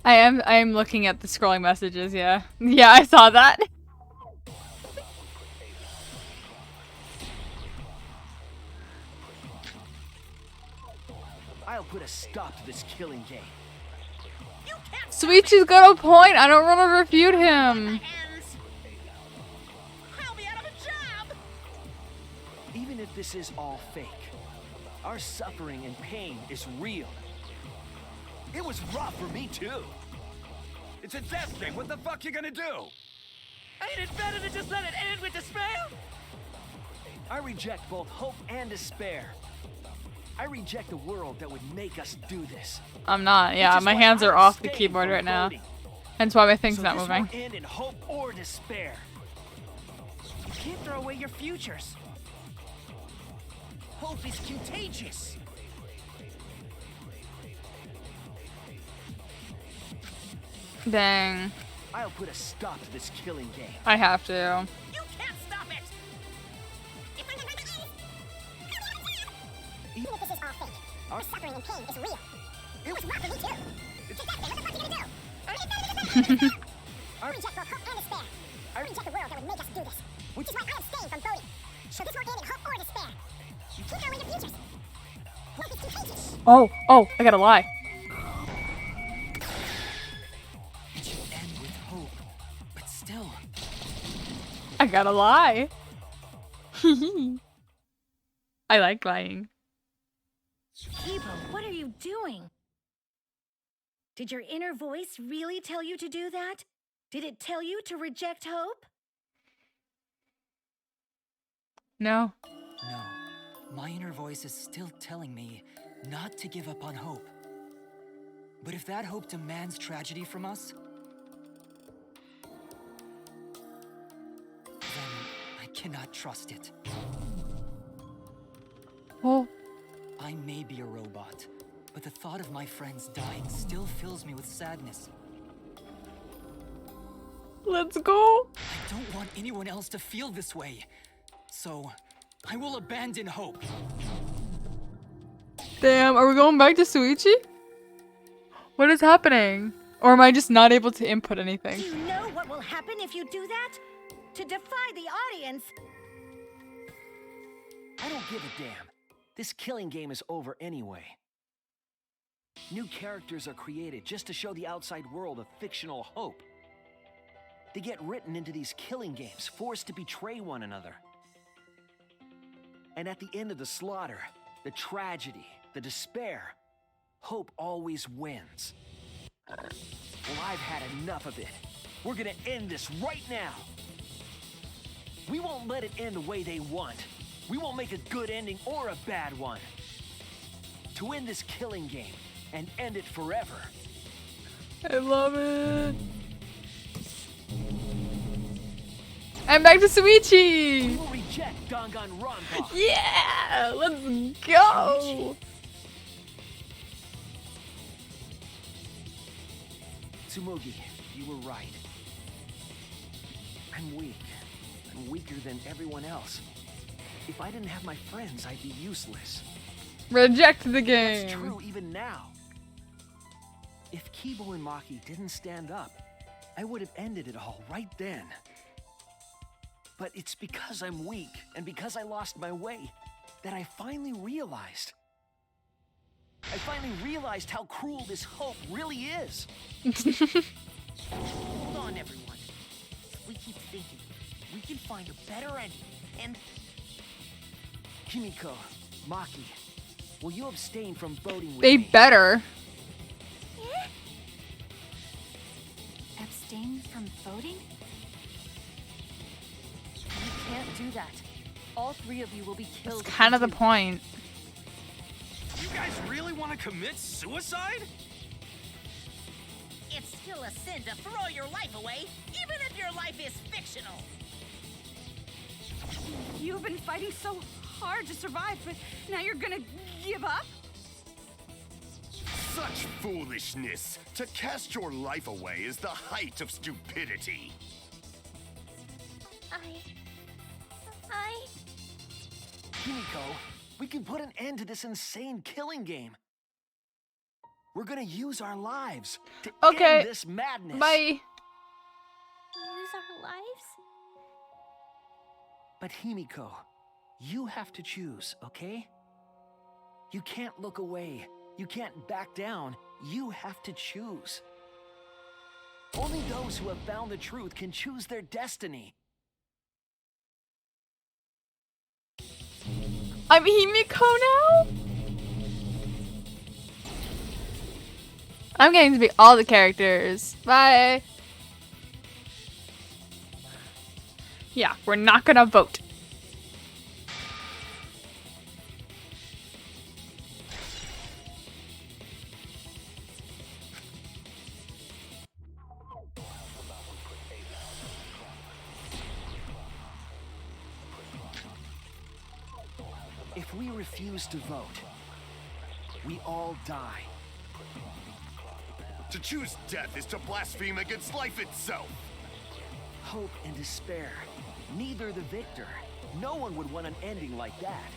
I am looking at the scrolling messages, yeah. Yeah, I saw that. I'll put a stop to this killing game. Suichi's got a point. I don't want to refute him. Even if this is all fake, our suffering and pain is real. It was rough for me too. It's a death game. What the fuck you gonna do? Ain't it better to just let it end with despair? I reject both hope and despair. I reject a world that would make us do this. I'm not. Yeah, my hands are off the keyboard right now. Hence why my thing's not moving. This won't end in hope or despair. You can't throw away your futures. Hope is contagious. Dang. I'll put a stop to this killing game. I have to. You can't stop it! Even if this is all fake, our suffering and pain is real. It was rough for me too. It's that thing. What the fuck are you gonna do? I reject both hope and despair. I reject the world that would make us do this. Which is why I abstain from voting. So this won't end in hope or despair. You keep throwing your futures. Hope is contagious. Oh, I gotta lie. It should end with hope, but still. I gotta lie. I like lying. Kibo, what are you doing? Did your inner voice really tell you to do that? Did it tell you to reject hope? No. No. My inner voice is still telling me not to give up on hope. But if that hope demands tragedy from us, then I cannot trust it. Oh. I may be a robot, but the thought of my friends dying still fills me with sadness. Let's go. I don't want anyone else to feel this way, so I will abandon hope. Damn, are we going back to Suichi? What is happening? Or am I just not able to input anything? Do you know what will happen if you do that? To defy the audience. I don't give a damn. This killing game is over anyway. New characters are created just to show the outside world a fictional hope. They get written into these killing games, forced to betray one another. And at the end of the slaughter, the tragedy, the despair, hope always wins. Well, I've had enough of it. We're gonna end this right now. We won't let it end the way they want. We won't make a good ending or a bad one. To end this killing game and end it forever. I love it. I'm back to Suichi. We will reject Danganronpa. Yeah, let's go. Tsumugi, you were right. I'm weak. I'm weaker than everyone else. If I didn't have my friends, I'd be useless. Reject the game. That's true even now. If Kibo and Maki didn't stand up, I would have ended it all right then. But it's because I'm weak and because I lost my way that I finally realized. I finally realized how cruel this hope really is. Hold on, everyone. We keep thinking. We can find a better ending, and... Himiko, Maki, will you abstain from voting with They me? better. Abstain from voting? You can't do that. All three of you will be killed. That's kind of the point. You guys really want to commit suicide? It's still a sin to throw your life away, even if your life is fictional. You've been fighting so hard to survive, but now you're gonna give up? Such foolishness! To cast your life away is the height of stupidity. Himiko, we can put an end to this insane killing game. We're gonna use our lives to end this madness. Bye. Use our lives? But Himiko, you have to choose, okay? You can't look away. You can't back down. You have to choose. Only those who have found the truth can choose their destiny. I'm Himiko now? I'm getting to be all the characters. Bye. Yeah, we're not gonna vote. If we refuse to vote, we all die. To choose death is to blaspheme against life itself. Hope and despair. Neither the victor. No one would want an ending like that.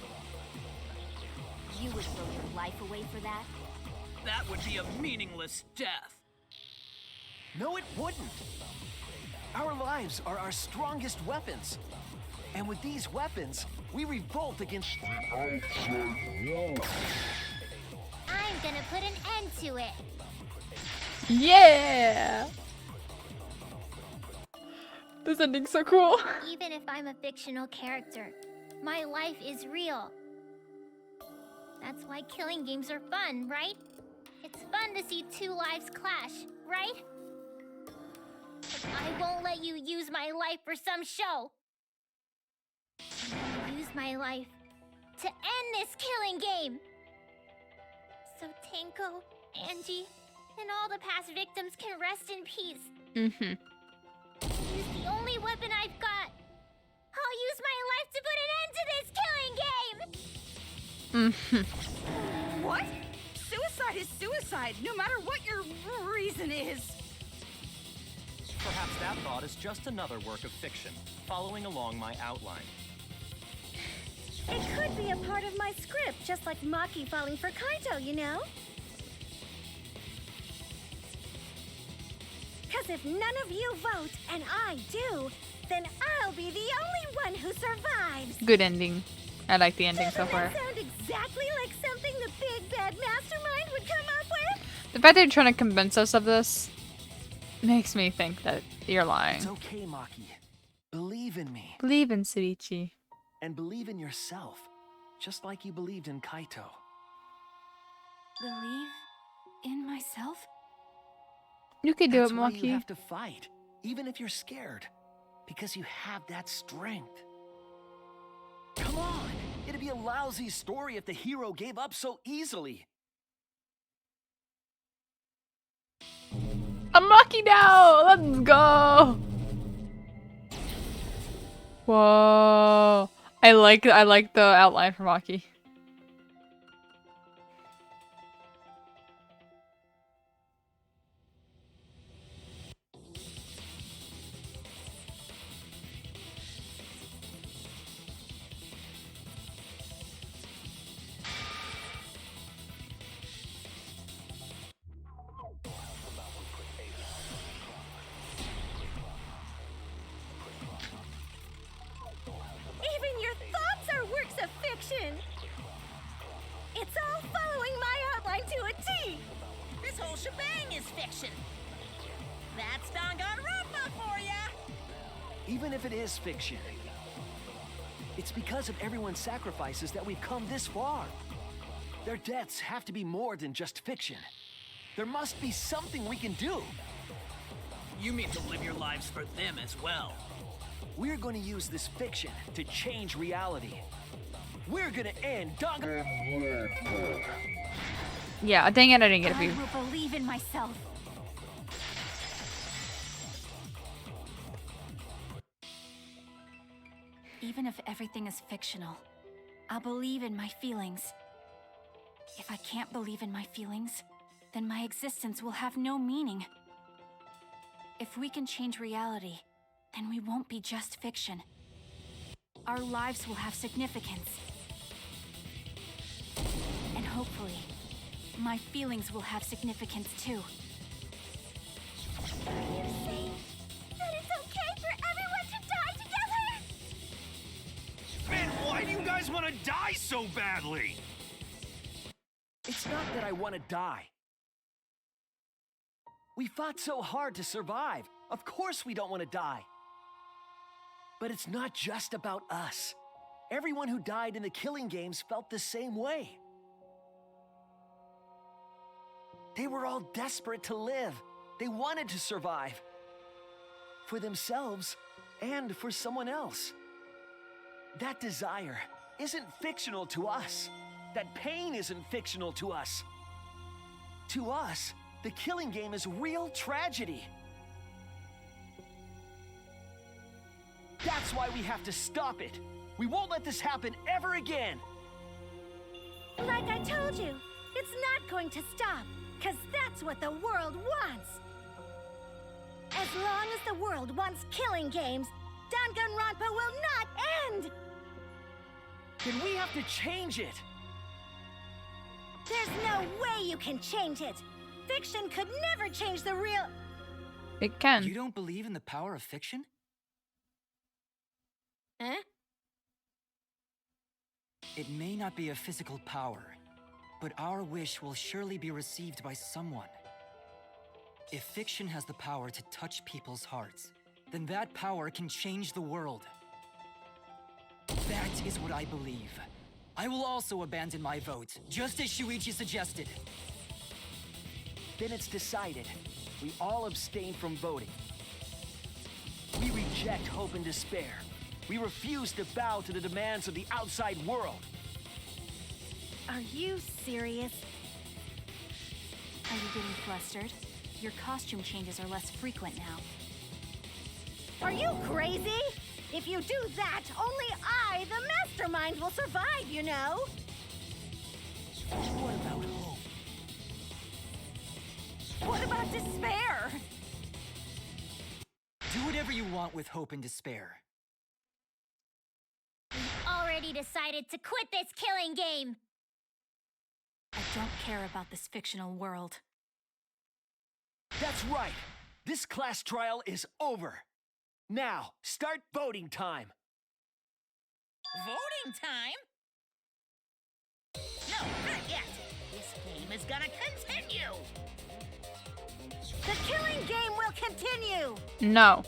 You would throw your life away for that? That would be a meaningless death. No, it wouldn't. Our lives are our strongest weapons. And with these weapons, we revolt against the outside world. I'm gonna put an end to it. Yeah! This ending's so cool. Even if I'm a fictional character, my life is real. That's why killing games are fun, right? It's fun to see two lives clash, right? But I won't let you use my life for some show. I'm gonna use my life to end this killing game. So Tenko, Angie, and all the past victims can rest in peace. Mm-hmm. Use the only weapon I've got. I'll use my life to put an end to this killing game. Mm-hmm. What? Suicide is suicide, no matter what your reason is. Perhaps that thought is just another work of fiction, following along my outline. It could be a part of my script, just like Maki falling for Kaito, you know? Because if none of you vote, and I do, then I'll be the only one who survives. Good ending. I like the ending so far. Doesn't that sound exactly like something the big bad mastermind would come up with? The fact that you're trying to convince us of this makes me think that you're lying. It's okay, Maki. Believe in me. Believe in Suichi. And believe in yourself, just like you believed in Kaito. Believe in myself? You can do That's it, why Maki. you have to fight, even if you're scared. Because you have that strength. Come on! It'd be a lousy story if the hero gave up so easily. I'm Maki now! Let's go! Whoa. I like the outline for Maki. Even your thoughts are works of fiction! It's all following my outline to a T! This whole shebang is fiction. That's Danganronpa for ya! Even if it is fiction, it's because of everyone's sacrifices that we've come this far. Their deaths have to be more than just fiction. There must be something we can do. You mean to live your lives for them as well? We're going to use this fiction to change reality. We're going to end Danganronpa. Yeah, dang it, I didn't get a I view. will believe in myself. Even if everything is fictional, I'll believe in my feelings. If I can't believe in my feelings, then my existence will have no meaning. If we can change reality, then we won't be just fiction. Our lives will have significance. And hopefully, my feelings will have significance too. Are you saying that it's okay for everyone to die together? Man, why do you guys want to die so badly? It's not that I want to die. We fought so hard to survive. Of course we don't want to die. But it's not just about us. Everyone who died in the killing games felt the same way. They were all desperate to live. They wanted to survive. For themselves and for someone else. That desire isn't fictional to us. That pain isn't fictional to us. To us, the killing game is real tragedy. That's why we have to stop it. We won't let this happen ever again. Like I told you, it's not going to stop, because that's what the world wants. As long as the world wants killing games, Danganronpa will not end! Then we have to change it. There's no way you can change it. Fiction could never change the real... It can. You don't believe in the power of fiction? Huh? It may not be a physical power, but our wish will surely be received by someone. If fiction has the power to touch people's hearts, then that power can change the world. That is what I believe. I will also abandon my vote, just as Shuichi suggested. Then it's decided. We all abstain from voting. We reject hope and despair. We refuse to bow to the demands of the outside world. Are you serious? Are you getting flustered? Your costume changes are less frequent now. Are you crazy? If you do that, only I, the Mastermind, will survive, you know? What about hope? What about despair? Do whatever you want with hope and despair. Already decided to quit this killing game. I don't care about this fictional world. That's right. This class trial is over. Now, start voting time. Voting time? No, not yet. This game is gonna continue. The killing game will continue. No.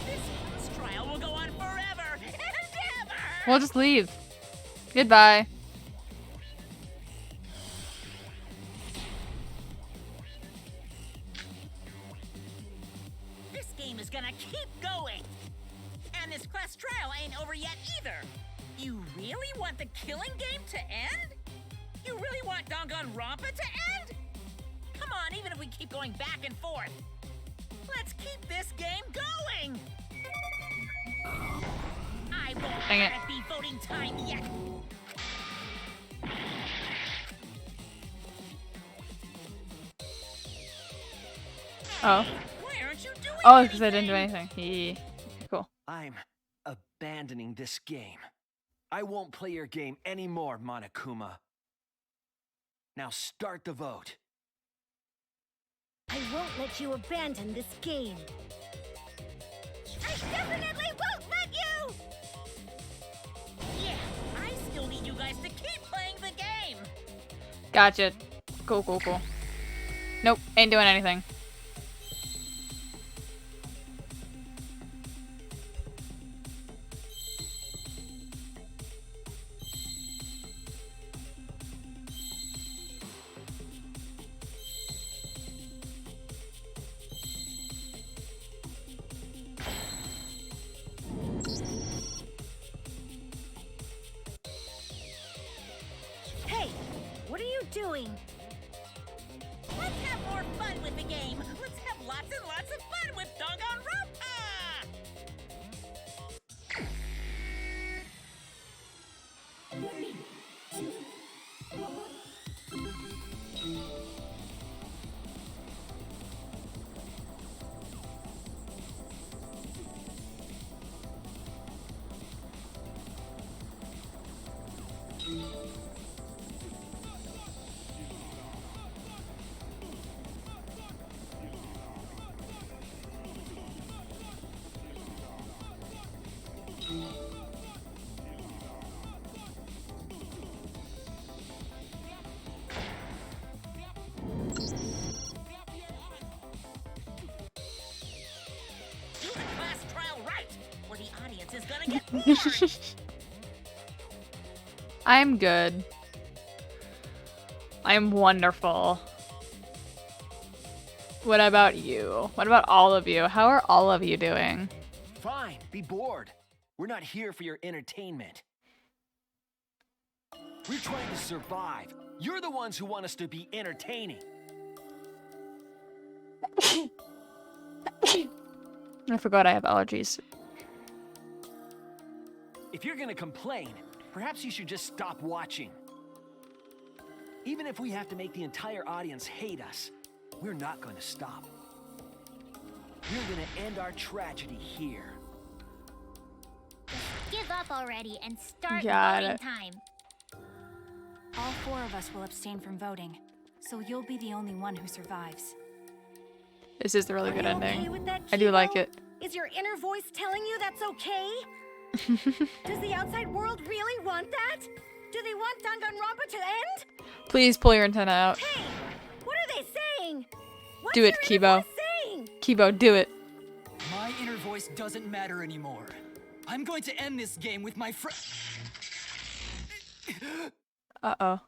This class trial will go on forever and ever. We'll just leave. Goodbye. This game is gonna keep going. really want the killing game to end? You really want Danganronpa to end? Come on, even if we keep going back and forth. Let's keep this game going! I won't let it be voting time yet! Oh. Why aren't you doing Oh, because I didn't do anything. Cool. I'm abandoning this game. I won't play your game anymore, Monokuma. Now start the vote. I won't let you abandon this game. I definitely won't let you! Yeah, I still need you guys to keep playing the game! Gotcha. Cool, cool, cool. Nope, ain't doing anything. Hey, what are you doing? Let's have more fun with the game! Let's have lots and lots of fun with Danganronpa! Do the class trial right, or the audience is gonna get bored! I'm good. I'm wonderful. What about you? What about all of you? How are all of you doing? Fine, be bored. We're not here for your entertainment. We're trying to survive. You're the ones who want us to be entertaining. I forgot I have allergies. If you're gonna complain, perhaps you should just stop watching. Even if we have to make the entire audience hate us, we're not gonna stop. We're gonna end our tragedy here. Give up already and start Got voting it. time. All 4 of us will abstain from voting, so you'll be the only one who survives. This is the really good Are you ending. okay with that, I do like Kibo? it. Is your inner voice telling you that's okay? Does the outside world really want that? Do they want Danganronpa to end? Please pull your antenna out. Hey, what are they saying? What's Do it, your inner Kibo. voice saying? Kibo, do it. My inner voice doesn't matter anymore. I'm going to end this game with my friend. Uh-oh.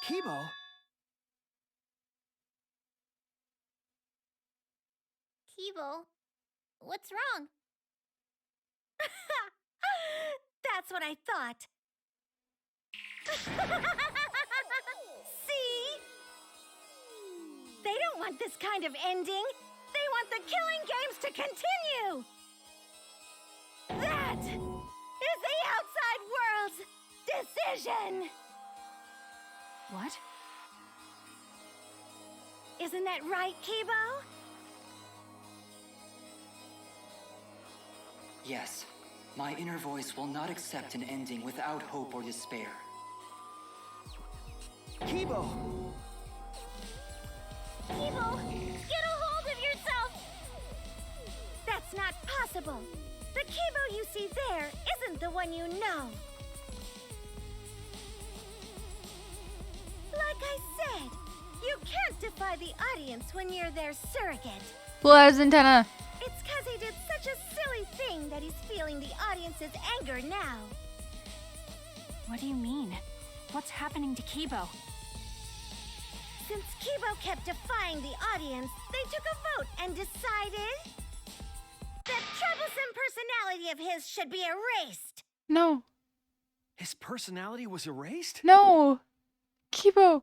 Kibo? Kibo, what's wrong? That's what I thought. See? They don't want this kind of ending. They want the killing games to continue. That is the outside world's decision. What? Isn't that right, Kibo? Yes, my inner voice will not accept an ending without hope or despair. Kibo! Kibo, get a hold of yourself! That's not possible. The Kibo you see there isn't the one you know. Like I said, you can't defy the audience when you're their surrogate. Pull out his antenna. It's cause he did such a silly thing that he's feeling the audience's anger now. What do you mean? What's happening to Kibo? Since kept defying the audience, they took a vote and decided that troublesome personality of his should be erased. No. His personality was erased? No. Kibo.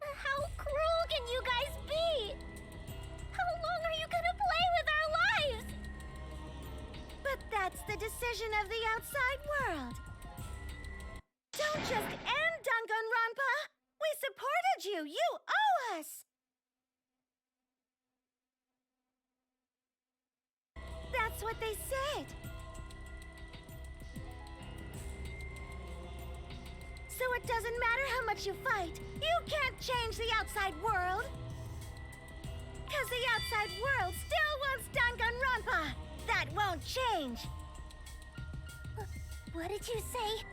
How cruel can you guys be? How long are you gonna play with our lives? But that's the decision of the outside world. Don't just end Danganronpa! We supported you! You owe us! That's what they said. So it doesn't matter how much you fight, you can't change the outside world. 'Cause the outside world still wants Danganronpa! That won't change! What did you say?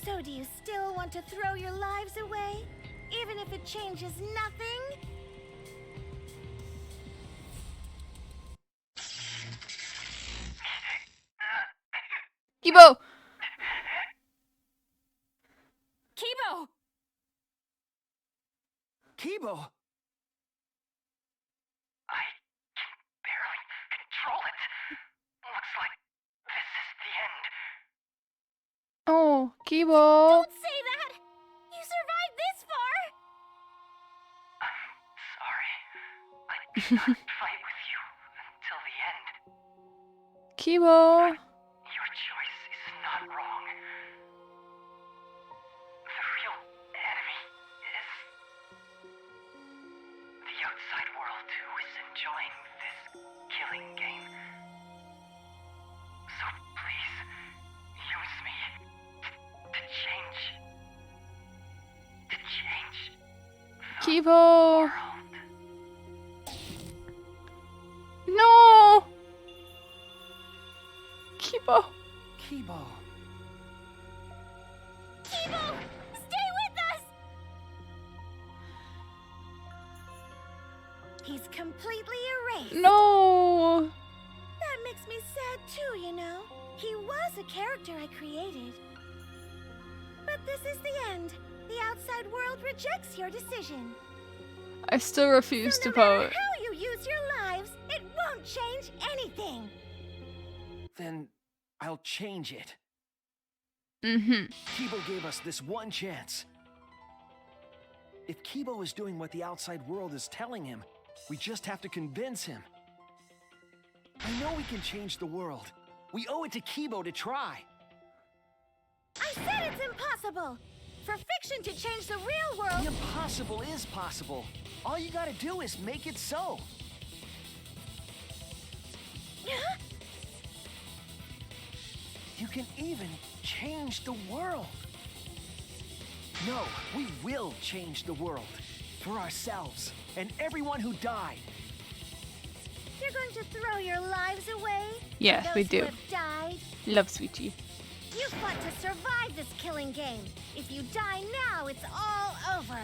So do you still want to throw your lives away? Even if it changes nothing? Kibo! Kibo! Kibo! I can barely control it. Looks like this is the end. Oh, Kibo! Don't say that! You survived this far! I'm sorry. I did not fight with you until the end. Kibo! Your choice is not wrong. The real enemy is the outside world who is enjoying this killing game. So please, use me to change Kibo! No! Kibo! Kibo! Kibo! Stay with us! He's completely erased. No! That makes me sad too, you know. He was a character I created. But this is the end. The outside world rejects your decision. I still refuse to No matter vote. how you use your lives, it won't change anything. Then I'll change it. Mm-hmm. Kibo gave us this one chance. If Kibo is doing what the outside world is telling him, we just have to convince him. I know we can change the world. We owe it to Kibo to try. I said it's impossible. For fiction to change the real world... The impossible is possible. All you gotta do is make it so. You can even change the world. No, we will change the world. For ourselves and everyone who died. You're going to throw your lives away? Yes, we Those do. who have died? Love Sweetie. You fought to survive this killing game. If you die now, it's all over.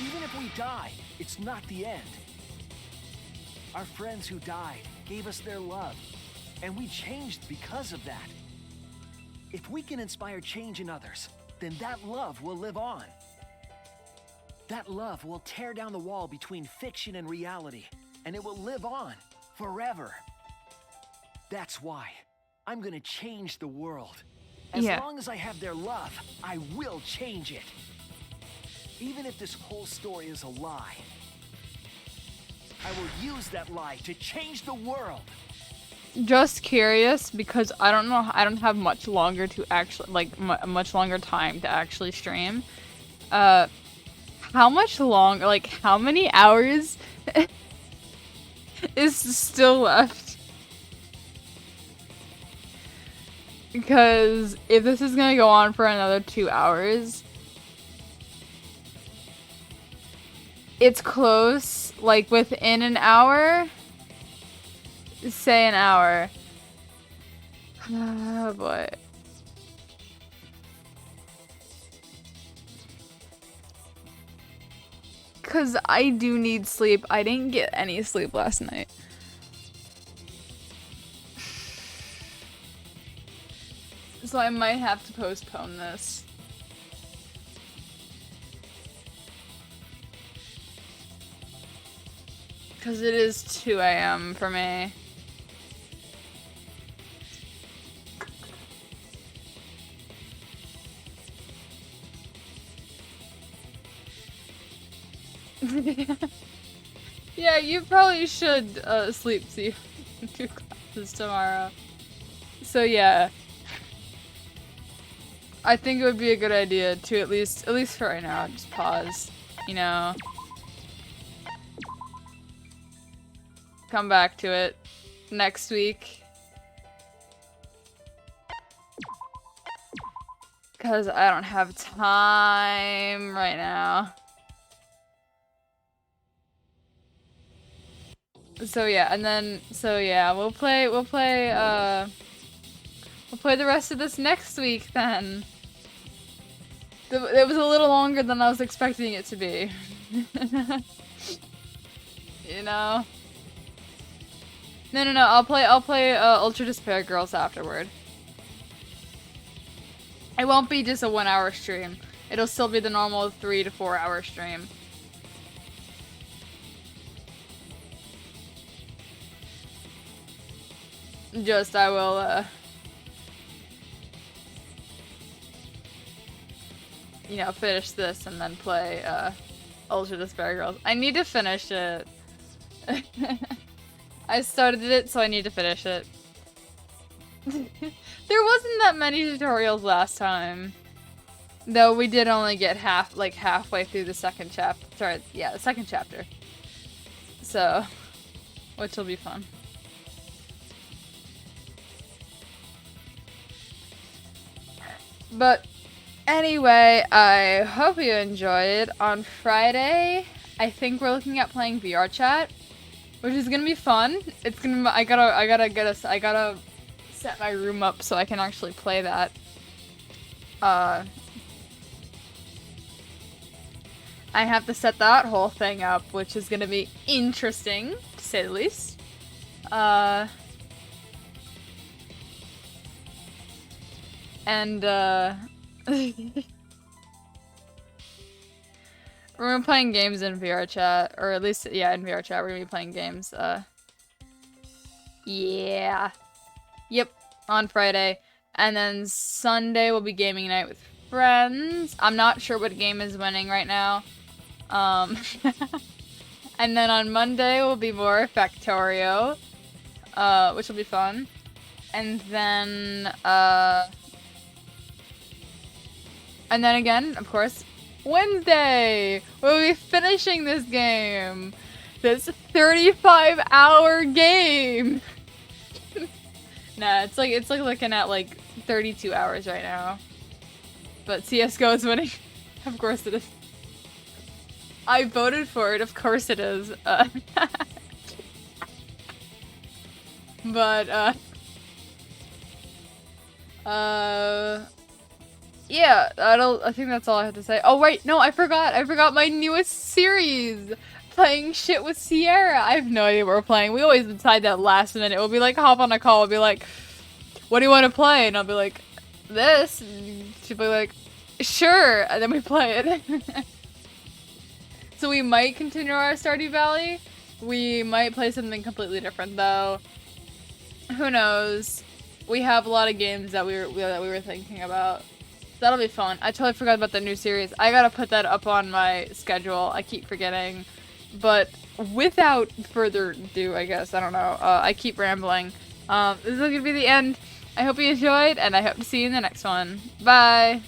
Even if we die, it's not the end. Our friends who died gave us their love, and we changed because of that. If we can inspire change in others, then that love will live on. That love will tear down the wall between fiction and reality, and it will live on forever. That's why I'm gonna change the world. As long as I have their love, I will change it. Even if this whole story is a lie, I will use that lie to change the world. Just curious because I don't know. I don't have much longer to actually much longer time to actually stream. How much longer? Like how many hours is still left? Because if this is gonna go on for another 2 hours, it's close. Like within an hour. Say an hour. Oh boy. Cause I do need sleep. I didn't get any sleep last night. So I might have to postpone this. Because it is 2 a.m. for me. Yeah, you probably should sleep so you do classes tomorrow. So yeah. I think it would be a good idea to at least for right now, just pause, you know. Come back to it next week. Cause I don't have time right now. So yeah, and then we'll play the rest of this next week then. It was a little longer than I was expecting it to be. You know? No, I'll play Ultra Despair Girls afterward. It won't be just a 1-hour stream. It'll still be the normal 3 to 4 hour stream. Just I will you know, finish this and then play Ultra Despair Girls. I need to finish it. I started it, so I need to finish it. There wasn't that many tutorials last time. Though we did only get halfway through the second chapter. Sorry, yeah, the second chapter. So, which will be fun. But anyway, I hope you enjoyed. On Friday, I think we're looking at playing VR chat, which is gonna be fun. It's gonna. I gotta set my room up so I can actually play that. I have to set that whole thing up, which is gonna be interesting, to say the least. And we're gonna be playing games in VR chat, or at least, yeah, in VR chat, we're gonna be playing games, yeah. Yep, on Friday. And then Sunday will be gaming night with friends. I'm not sure what game is winning right now. And then on Monday will be more Factorio, which will be fun. And then again, of course, Wednesday, we'll be finishing this game. This 35-hour game. Nah, it's like looking at like 32 hours right now. But CSGO is winning. Of course it is. I voted for it, of course it is. But yeah, I think that's all I have to say. Oh wait, no, I forgot my newest series! Playing shit with Sierra. I have no idea what we're playing. We always decide that last minute. We'll be like, hop on a call, we'll be like, what do you want to play? And I'll be like, this. And she'll be like, sure. And then we play it. So we might continue our Stardew Valley. We might play something completely different though. Who knows? We have a lot of games that we were thinking about. That'll be fun. I totally forgot about the new series. I gotta put that up on my schedule. I keep forgetting. But without further ado, I guess, I don't know. I keep rambling. This is gonna be the end. I hope you enjoyed, and I hope to see you in the next one. Bye!